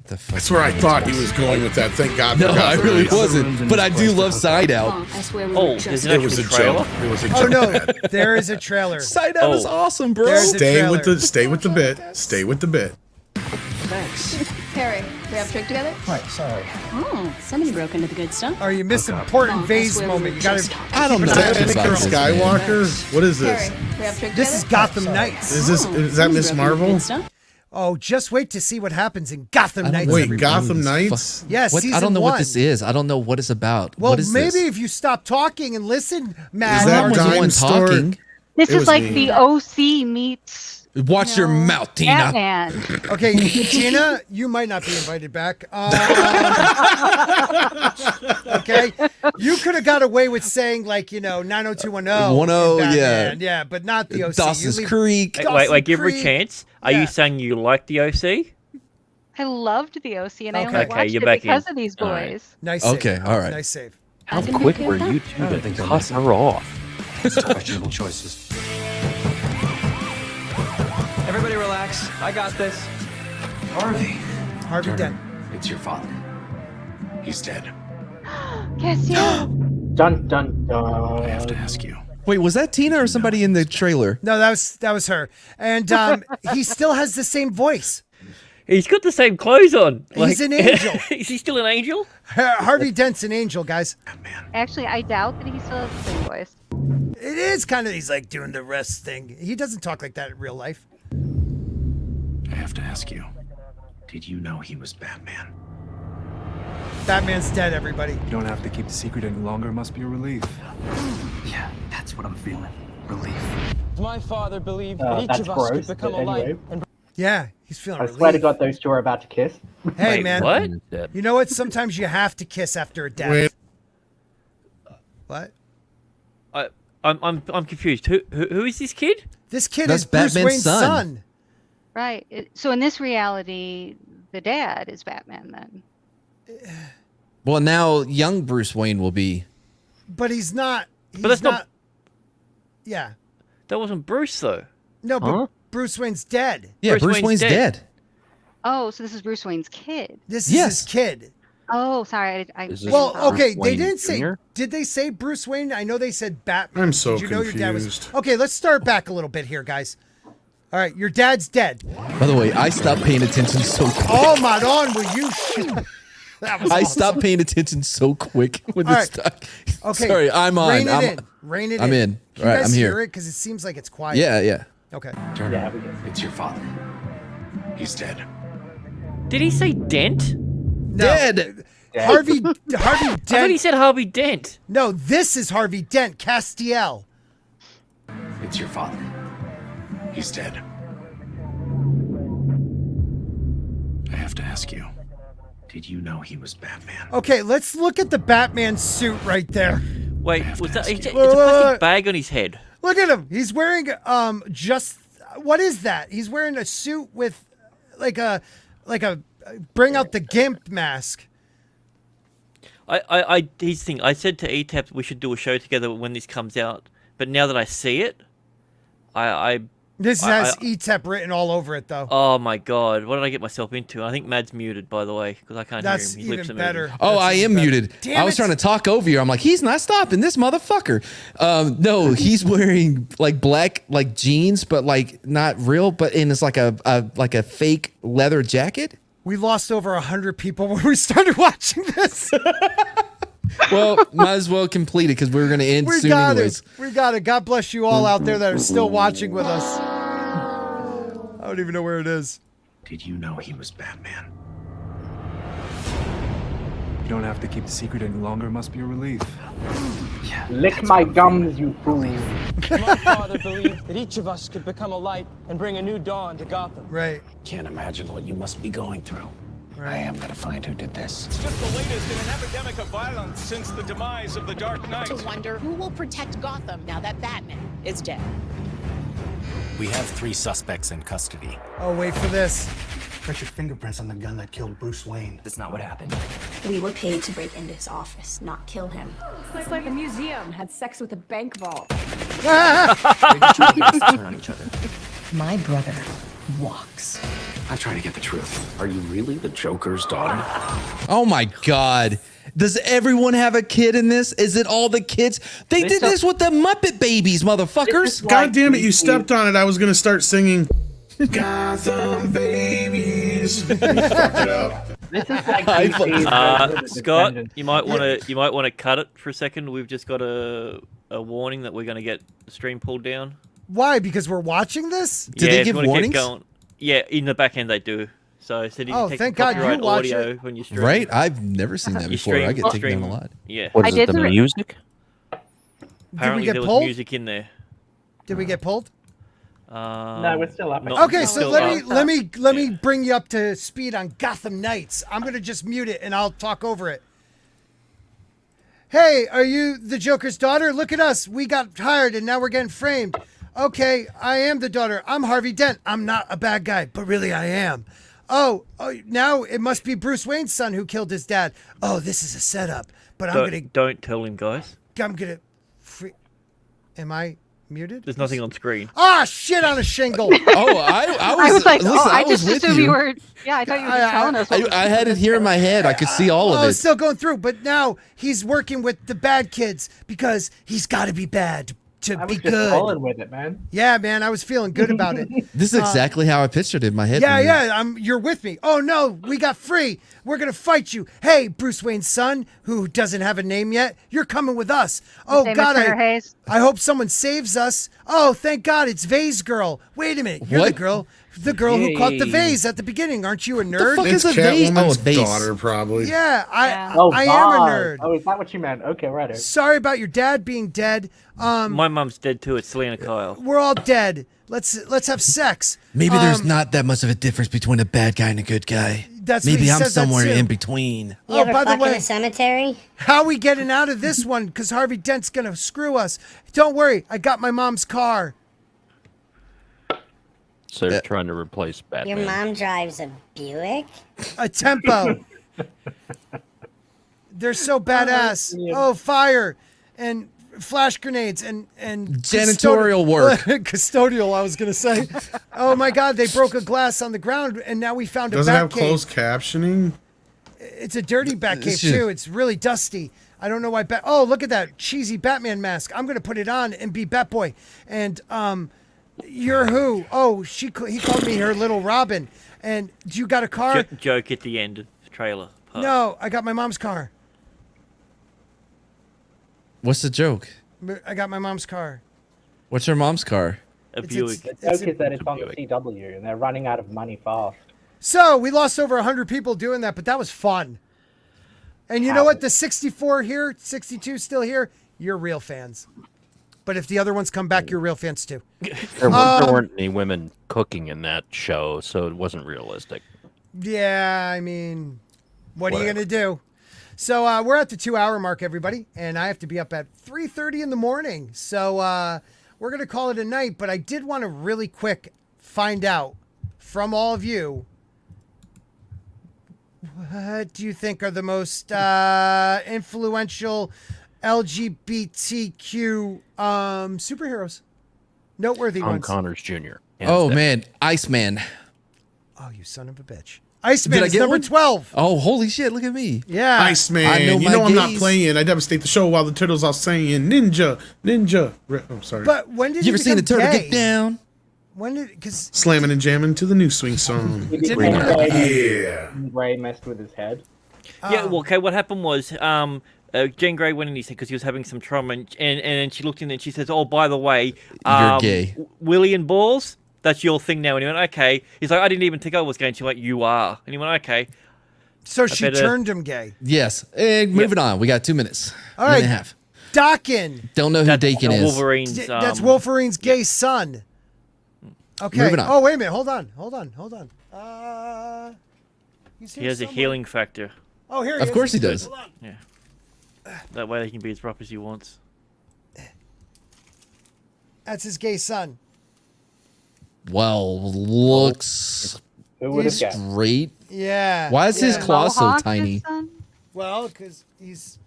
The fuck? That's where I thought he was going with that. Thank God. No, for I Gotham really Knights. wasn't. But I do love Side Out. Oh, there's an It was a actual trailer? joke. It was a joke. Oh no, there is a trailer. Side Out is awesome, bro. There's a Stay with trailer. the bit. Stay with the bit. Thanks. Harry, we have a drink together? Right, sorry. Oh, somebody broke into the good stuff. Oh, you missed an important Oh, vase that's where we moment. were You gotta. just I don't know Is that much about Anakin this, man. Skywalker? What is this? Harry, we have a drink This is together? Gotham Knights. Is this? Is that Miss Marvel? Oh, just wait to see what happens in Gotham Knights. Wait, everybody. Gotham Knights? Yes, What? I season don't know what 1. this is. I don't know what it's about. Well, what is maybe this? if you stop talking and listen, Matt. Is that I was the one Dime Store? talking. This It is was like me. the OC meets Watch your mouth, Tina. Batman. Okay, Tina, you might not be invited back. Okay, you could have got away with saying like 90210. 10, Batman. Yeah, but not the OC. Dawson's You leave- Creek. Wait, give her a Creek. chance. Are Yeah. you saying you like the OC? I loved the OC, and I Okay. only Okay, watched you're it back because in. of these All right. boys. Nice save. Okay, all right. Nice save. How quick were you two to cut her off? Questionable choices. Everybody relax. I got this. Harvey. Harvey Dent. It's your father. He's dead. Yes, Dun dun dun. I have to ask you. Wait, was that Tina or somebody in the trailer? No, that was her. And he still has the same voice. He's got the same clothes on. He's an angel. Is he still an angel? Harvey Dent's an angel, guys. Actually, I doubt that he still has the same voice. It is kind of, he's like doing the rest thing. He doesn't talk like that in real life. I have to ask you. Did you know he was Batman? Batman's dead, everybody. You don't have to keep the secret any longer. It must be a relief. Yeah, that's what I'm feeling. Relief. My father believed that each That's of us could gross, become but a light anyway. and Yeah, he's feeling I relieved. swear to God, those two are about to kiss. Hey, Wait, man. what? You know what? Sometimes you have to kiss after a death. Wait. What? I'm confused. Who is this kid? This kid That's is Bruce Batman's Wayne's son. son. Right. So in this reality, the dad is Batman then. Well, now young Bruce Wayne will be. But he's not. But that's not- Yeah. That wasn't Bruce though. No, but Huh? Bruce Wayne's dead. Yeah, Bruce Wayne's dead. Oh, so this is Bruce Wayne's kid. This is Yes. his kid. Oh, sorry. Is this Well, Bruce okay, they Wayne didn't say. Jr.? Did they say Bruce Wayne? I know they said Batman. I'm so Did you know your dad was? confused. Okay, let's start back a little bit here, guys. All right, your dad's dead. By the way, I stopped paying attention so quick. Oh, Madon, will you shoot? That was I awesome. stopped paying attention so quick with All this right. stuff. Okay, Sorry, I'm on. Rein it I'm, in. Rein it I'm in. Can All right, you guys I'm here. hear it? Because it seems like it's quiet. Yeah, yeah. Okay. Turner, Yeah, we get it's your father. He's dead. Did he say Dent? No. Dead. Harvey I thought he Dent. said Harvey Dent. No, this is Harvey Dent, Castiel. It's your father. He's dead. I have to ask you. Did you know he was Batman? Okay, let's look at the Batman suit right there. Wait, was that? It's a Wait, wait, plastic wait. bag on his head. Look at him. He's wearing just what is that? He's wearing a suit with like a bring out the gimp mask. Here's the thing. I said to ETAP we should do a show together when this comes out. But now that I see it, This has ETEP written all over it though. Oh my god, what did I get myself into? I think Mad's muted, by the way, because I can't That's hear him. His lips even are better. moving. Oh, I am muted. Damn I was it. trying to talk over you. I'm like, he's not stopping this motherfucker. No, he's wearing like black like jeans, but like not real, but and it's like a fake leather jacket. We lost over 100 people when we started watching this. Well, might as well complete it because we were going to end We soon got anyways. it. We got it. God bless you all out there that are still watching with us. I don't even know where it is. Did you know he was Batman? You don't have to keep the secret any longer. It must be a relief. Yeah. Lick my gums, you fool. My father believed that each of us could become a light and bring a new dawn to Gotham. Right. Can't imagine what you must be going through. I am gonna find who did this. It's just the latest in an epidemic of violence since the demise of the Dark Knight. To wonder who will protect Gotham now that Batman is dead. We have 3 suspects in custody. Oh, wait for this. Got your fingerprints on the gun that killed Bruce Wayne. That's not what happened. We were paid to break into his office, not kill him. It's like a museum had sex with a bank vault. Turn on each other. My brother walks. I'm trying to get the truth. Are you really the Joker's daughter? Oh my God. Does everyone have a kid in this? Is it all the kids? They did this with the Muppet Babies, motherfuckers. God damn it, you stepped on it. I was going to start singing Gotham Babies. You fucked it up. This is like Scott, you might want to cut it for a second. We've just got a warning that we're going to get the stream pulled down. Why? Because we're watching this? Do they give warnings? Yeah, in the back end they do. So you take thank God you watch audio it. when you stream. Right? I've never seen that before. I get taken down a lot. Yeah. What is it, the music? Apparently get there was pulled? music in there. Did we get pulled? No, we're still up. Okay, so let me bring you up to speed on Gotham Knights. I'm gonna just mute it and I'll talk over it. Hey, are you the Joker's daughter? Look at us. We got hired and now we're getting framed. Okay, I am the daughter. I'm Harvey Dent. I'm not a bad guy, but really I am. Oh, now it must be Bruce Wayne's son who killed his dad. Oh, this is a setup. But don't tell him, guys. I'm gonna. Am I muted? There's nothing on screen. Ah, shit on a shingle. Oh, I was like, listen, I was just with assumed you. you were. Yeah, I thought you were just telling us. I had it here in my head. I could see all of it. It's still going through, but now he's working with the bad kids because he's got to be bad to be good. Rolling with it, man. Yeah, man, I was feeling good about it. This is exactly how I pictured it in my head. Yeah, you're with me. Oh no, we got free. We're gonna fight you. Hey, Bruce Wayne's son, who doesn't have a name yet, you're coming with us. Oh God, I hope someone saves us. Oh, thank God, it's Vase Girl. Wait a minute, you're the girl who caught the vase at the beginning. Aren't you a nerd? The fuck It's is a vase? Catwoman's Vase. daughter, probably. Yeah, I am a nerd. Oh, is that what you meant? Okay, right. Sorry about your dad being dead. My mum's dead too. It's Selena Kyle. We're all dead. Let's have sex. Maybe there's not that much of a difference between a bad guy and a good guy. Maybe I'm somewhere in between. You ever by the fuck way, in a cemetery? how we getting out of this one? Because Harvey Dent's gonna screw us. Don't worry, I got my mom's car. So they're trying to replace Batman. Your mom drives a Buick? A Tempo. They're so badass. Oh, fire and flash grenades and janitorial work. Custodial, I was gonna say. Oh my God, they broke a glass on the ground and now we found a Does it have Batcave. closed captioning? It's a dirty Batcave too. It's really dusty. I don't know why. Oh, look at that cheesy Batman mask. I'm gonna put it on and be Batboy. And you're who? Oh, he called me her little Robin. And you got a car? Joke at the end of the trailer. Part. No, I got my mom's car. What's the joke? I got my mom's car. What's your mom's car? A Buick. The joke is that it's on the CW and they're running out of money fast. So we lost over 100 people doing that, but that was fun. And you know what? The 64 here, 62 still here, you're real fans. But if the other ones come back, you're real fans too. There weren't any women cooking in that show, so it wasn't realistic. Yeah, I mean, what are you going to do? So we're at the 2-hour mark, everybody, and I have to be up at 3:30 in the morning. So we're going to call it a night, but I did want to really quick find out from all of you, what do you think are the most influential LGBTQ superheroes? Noteworthy ones. Connors Jr. Oh, man. Iceman. Oh, you son of a bitch. Iceman is number 12. Oh, holy shit. Look at me. Yeah. Iceman. I'm not playing. I devastate the show while the turtles are saying ninja. Oh, sorry. But when did you ever seen the turtle get down? When did, because slamming and jamming to the new swing song. Yeah. Ray messed with his head. Yeah, well, okay, what happened was Jean Grey went in his head because he was having some trauma, and then she looked in and she says, oh, by the way, you're gay. Willie and Balls, that's your thing now. And he went, okay. He's like, I didn't even think I was gay. And she went, you are. And he went, okay. So she turned him gay. Yes. And moving on. We got 2 minutes. All right. And a half. Dakin. Don't know who Dakin is. Wolverine's, That's Wolverine's gay son. Okay. Moving on. Oh, wait a minute. Hold on. He has a healing factor. Oh, here he is. Of course he does. Hold on. Yeah. That way he can be as rough as he wants. That's his gay son. Well, looks straight. Yeah. Why is his claw so Mohawk, tiny? his son? Well, because he's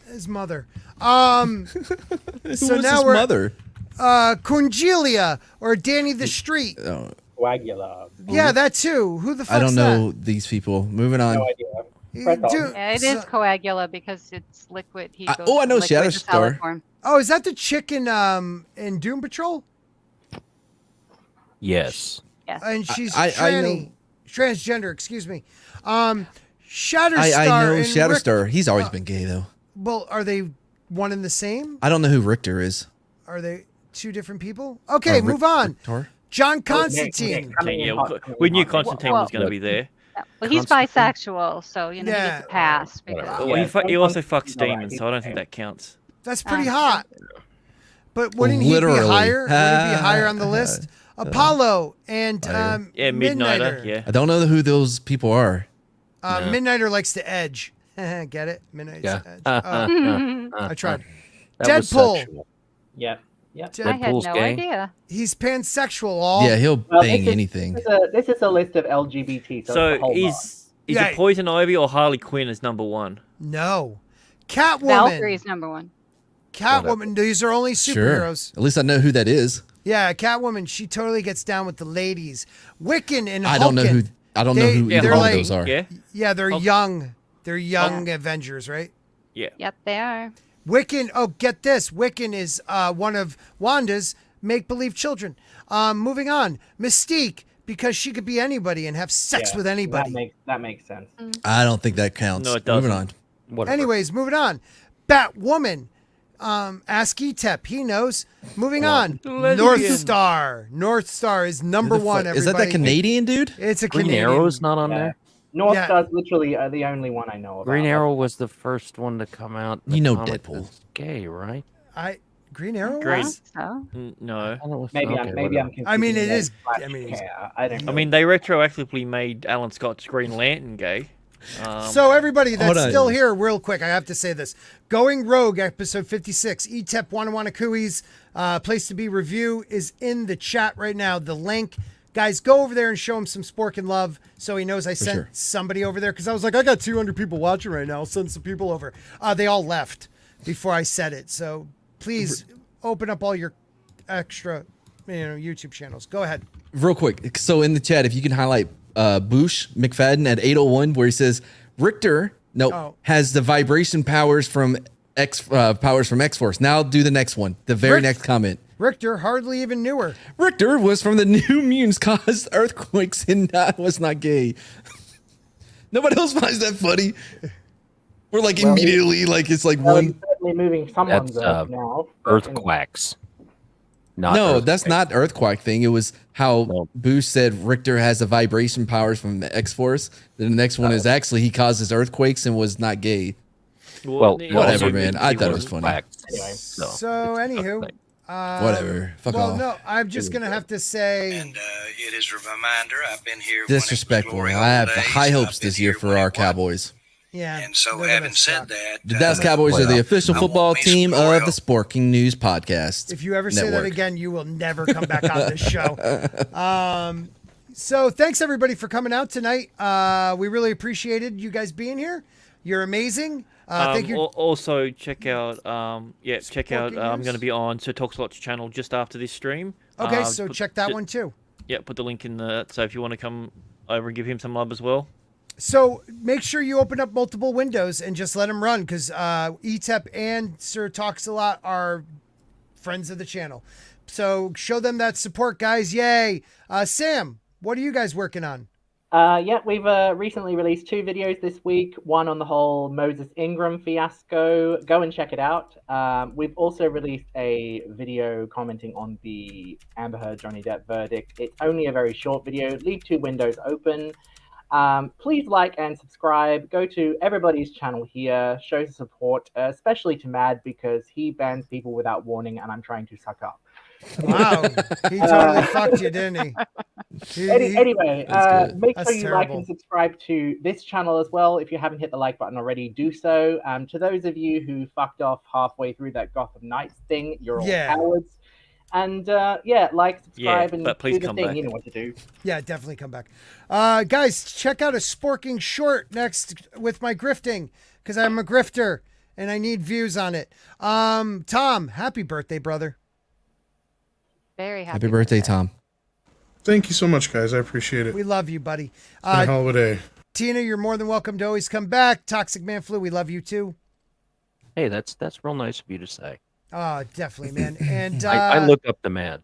his mother. Who So was now his we're mother? Congelia or Danny the Street. Oh, Coagula. Yeah, that too. Who the fuck's I don't that? know these people. Moving on. No idea. Yeah, it is Coagula because it's liquid. He goes I know from liquid to solid Shatterstar. form. Oh, is that the chick in Doom Patrol? Yes. Yes. And she's I know. transgender, excuse me. Shatterstar. I know and Shatterstar. He's always been gay though. Well, are they one and the same? I don't know who Richter is. Are they two different people? Okay, move on. Richter? John Constantine. We knew Constantine was going to be there. Well, he's bisexual, so he gets a pass. Because He also fucks demons, so I don't think that counts. That's pretty hot. But wouldn't he be Literally. higher? Would he be higher on the list? Apollo and Midnighter. Yeah. I don't know who those people are. Midnighter likes to edge. Get it? Midnight's Yeah. edge. I tried. That was Deadpool. sexual. Yep. I had Deadpool's no gay? idea. He's pansexual. All. Yeah, he'll bang anything. This is a list of LGBT. So is Yeah. it Poison Ivy or Harley Quinn is number one? No. Catwoman. Valkyrie's number one. Catwoman. These are only superheroes. Sure. At least I know who that is. Yeah, Catwoman. She totally gets down with the ladies. Wiccan and I don't know who. I don't know who either one of those are. Yeah. They're young. They're young Avengers, right? Yeah. Yep, they are. Wiccan. Oh, get this. Wiccan is one of Wanda's make-believe children. Moving on. Mystique, because she could be anybody and have sex with anybody. That makes sense. I don't think that counts. No, it doesn't. Moving on. Whatever. Anyways, moving on. Batwoman. Ask Etep. He knows. Moving on. North Star. North Star is number one. Everybody. Is that Canadian dude? It's a Green Canadian. Arrow's not on there. North Star's literally the only one I know about. Green Arrow was the first one to come out. You know Deadpool. Deadpool. Gay, right? Green Arrow. Green. Was? So. No. Maybe I'm confusing. I mean, it them is. with I mean, Hair. I don't know. I mean, they retroactively made Alan Scott's Green Lantern gay. So everybody that's hold on. still here, real quick, I have to say this. Going Rogue, episode 56, Etep Wannakui's Place to Be review is in the chat right now. The link. Guys, go over there and show him some Sporking love so he knows I sent somebody over there. Because I was like, I got 200 people watching right now. I'll send some people over. They all left before I said it. So please open up all your extra YouTube channels. Go ahead. Real quick. So in the chat, if you can highlight Boosh McFadden at 801, where he says Richter has the vibration powers from X-Force. Now do the next one. The very next comment. Richter hardly even knew her. Richter was from the New Mutants, caused earthquakes, and was not gay. Nobody else finds that funny. We're like immediately like it's like one. He's certainly moving someone's That's earth now. Earthquakes. That's not Earthquake thing. It was how Boosh said Richter has the vibration powers from the X-Force. Then the next one is actually he causes earthquakes and was not gay. Well, whatever, man. I thought it was funny. Anyway. So anywho. Whatever. Fuck off. No, I'm just gonna have to say. And it is a reminder. I've been here. Disrespectful. I have high hopes this year for our Cowboys. Yeah. And so, having said that, The Dallas Cowboys are the official football team of the Sporking News Podcast. If you ever say that Network. again, you will never come back on this show. So thanks everybody for coming out tonight. We really appreciated you guys being here. You're amazing. Thank you. Also, check out. Check out. I'm News. going to be on Sir Talk Slots channel just after this stream. Okay, so check that one too. Yeah, put the link in the. So if you want to come over and give him some love as well. So make sure you open up multiple windows and just let them run because Etep and Sir Talks a Lot are friends of the channel. So show them that support, guys. Yay. Sam, what are you guys working on? We've recently released 2 videos this week. One on the whole Moses Ingram fiasco. Go and check it out. We've also released a video commenting on the Amber Heard Johnny Depp verdict. It's only a very short video. Leave 2 windows open. Please like and subscribe. Go to everybody's channel here. Show support, especially to Mad, because he bans people without warning, and I'm trying to suck up. Wow, he totally fucked you, didn't he? Anyway, make That's sure you terrible. like and subscribe to this channel as well. If you haven't hit the like button already, do so. To those of you who fucked off halfway through that Gotham Knights thing, you're all cowards. And like, subscribe, and but please do the come thing. back. You know what to do. Yeah, definitely come back. Guys, check out a Sporking short next with my grifting, because I'm a grifter and I need views on it. Tom, happy birthday, brother. Very Happy birthday, Tom. Thank you so much, guys. I appreciate it. We love you, buddy. It's been a hell of a day. Tina, you're more than welcome to always come back. Toxic Man Flu, we love you too. Hey, that's real nice of you to say. Oh, definitely, man. And I look up the Mad.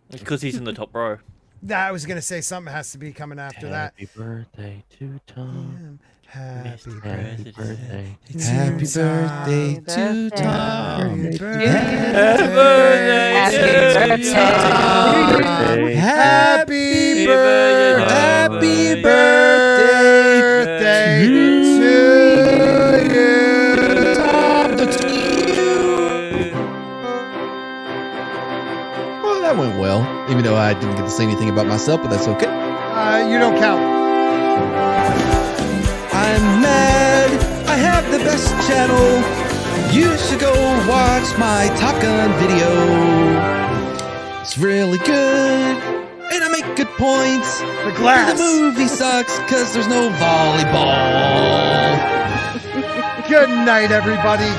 Because he's in the top row. I was gonna say something has to be coming after that. Happy birthday to Tom. Happy birthday. Happy birthday to Tom. Happy birthday. Happy birthday to you, Tom the Tweet. Well, that went well, even though I didn't get to say anything about myself, but that's okay. You don't count. I'm mad. I have the best channel. You should go watch my Top Gun video. It's really good, and I make good points. The glass. The movie sucks because there's no volleyball. Good night, everybody.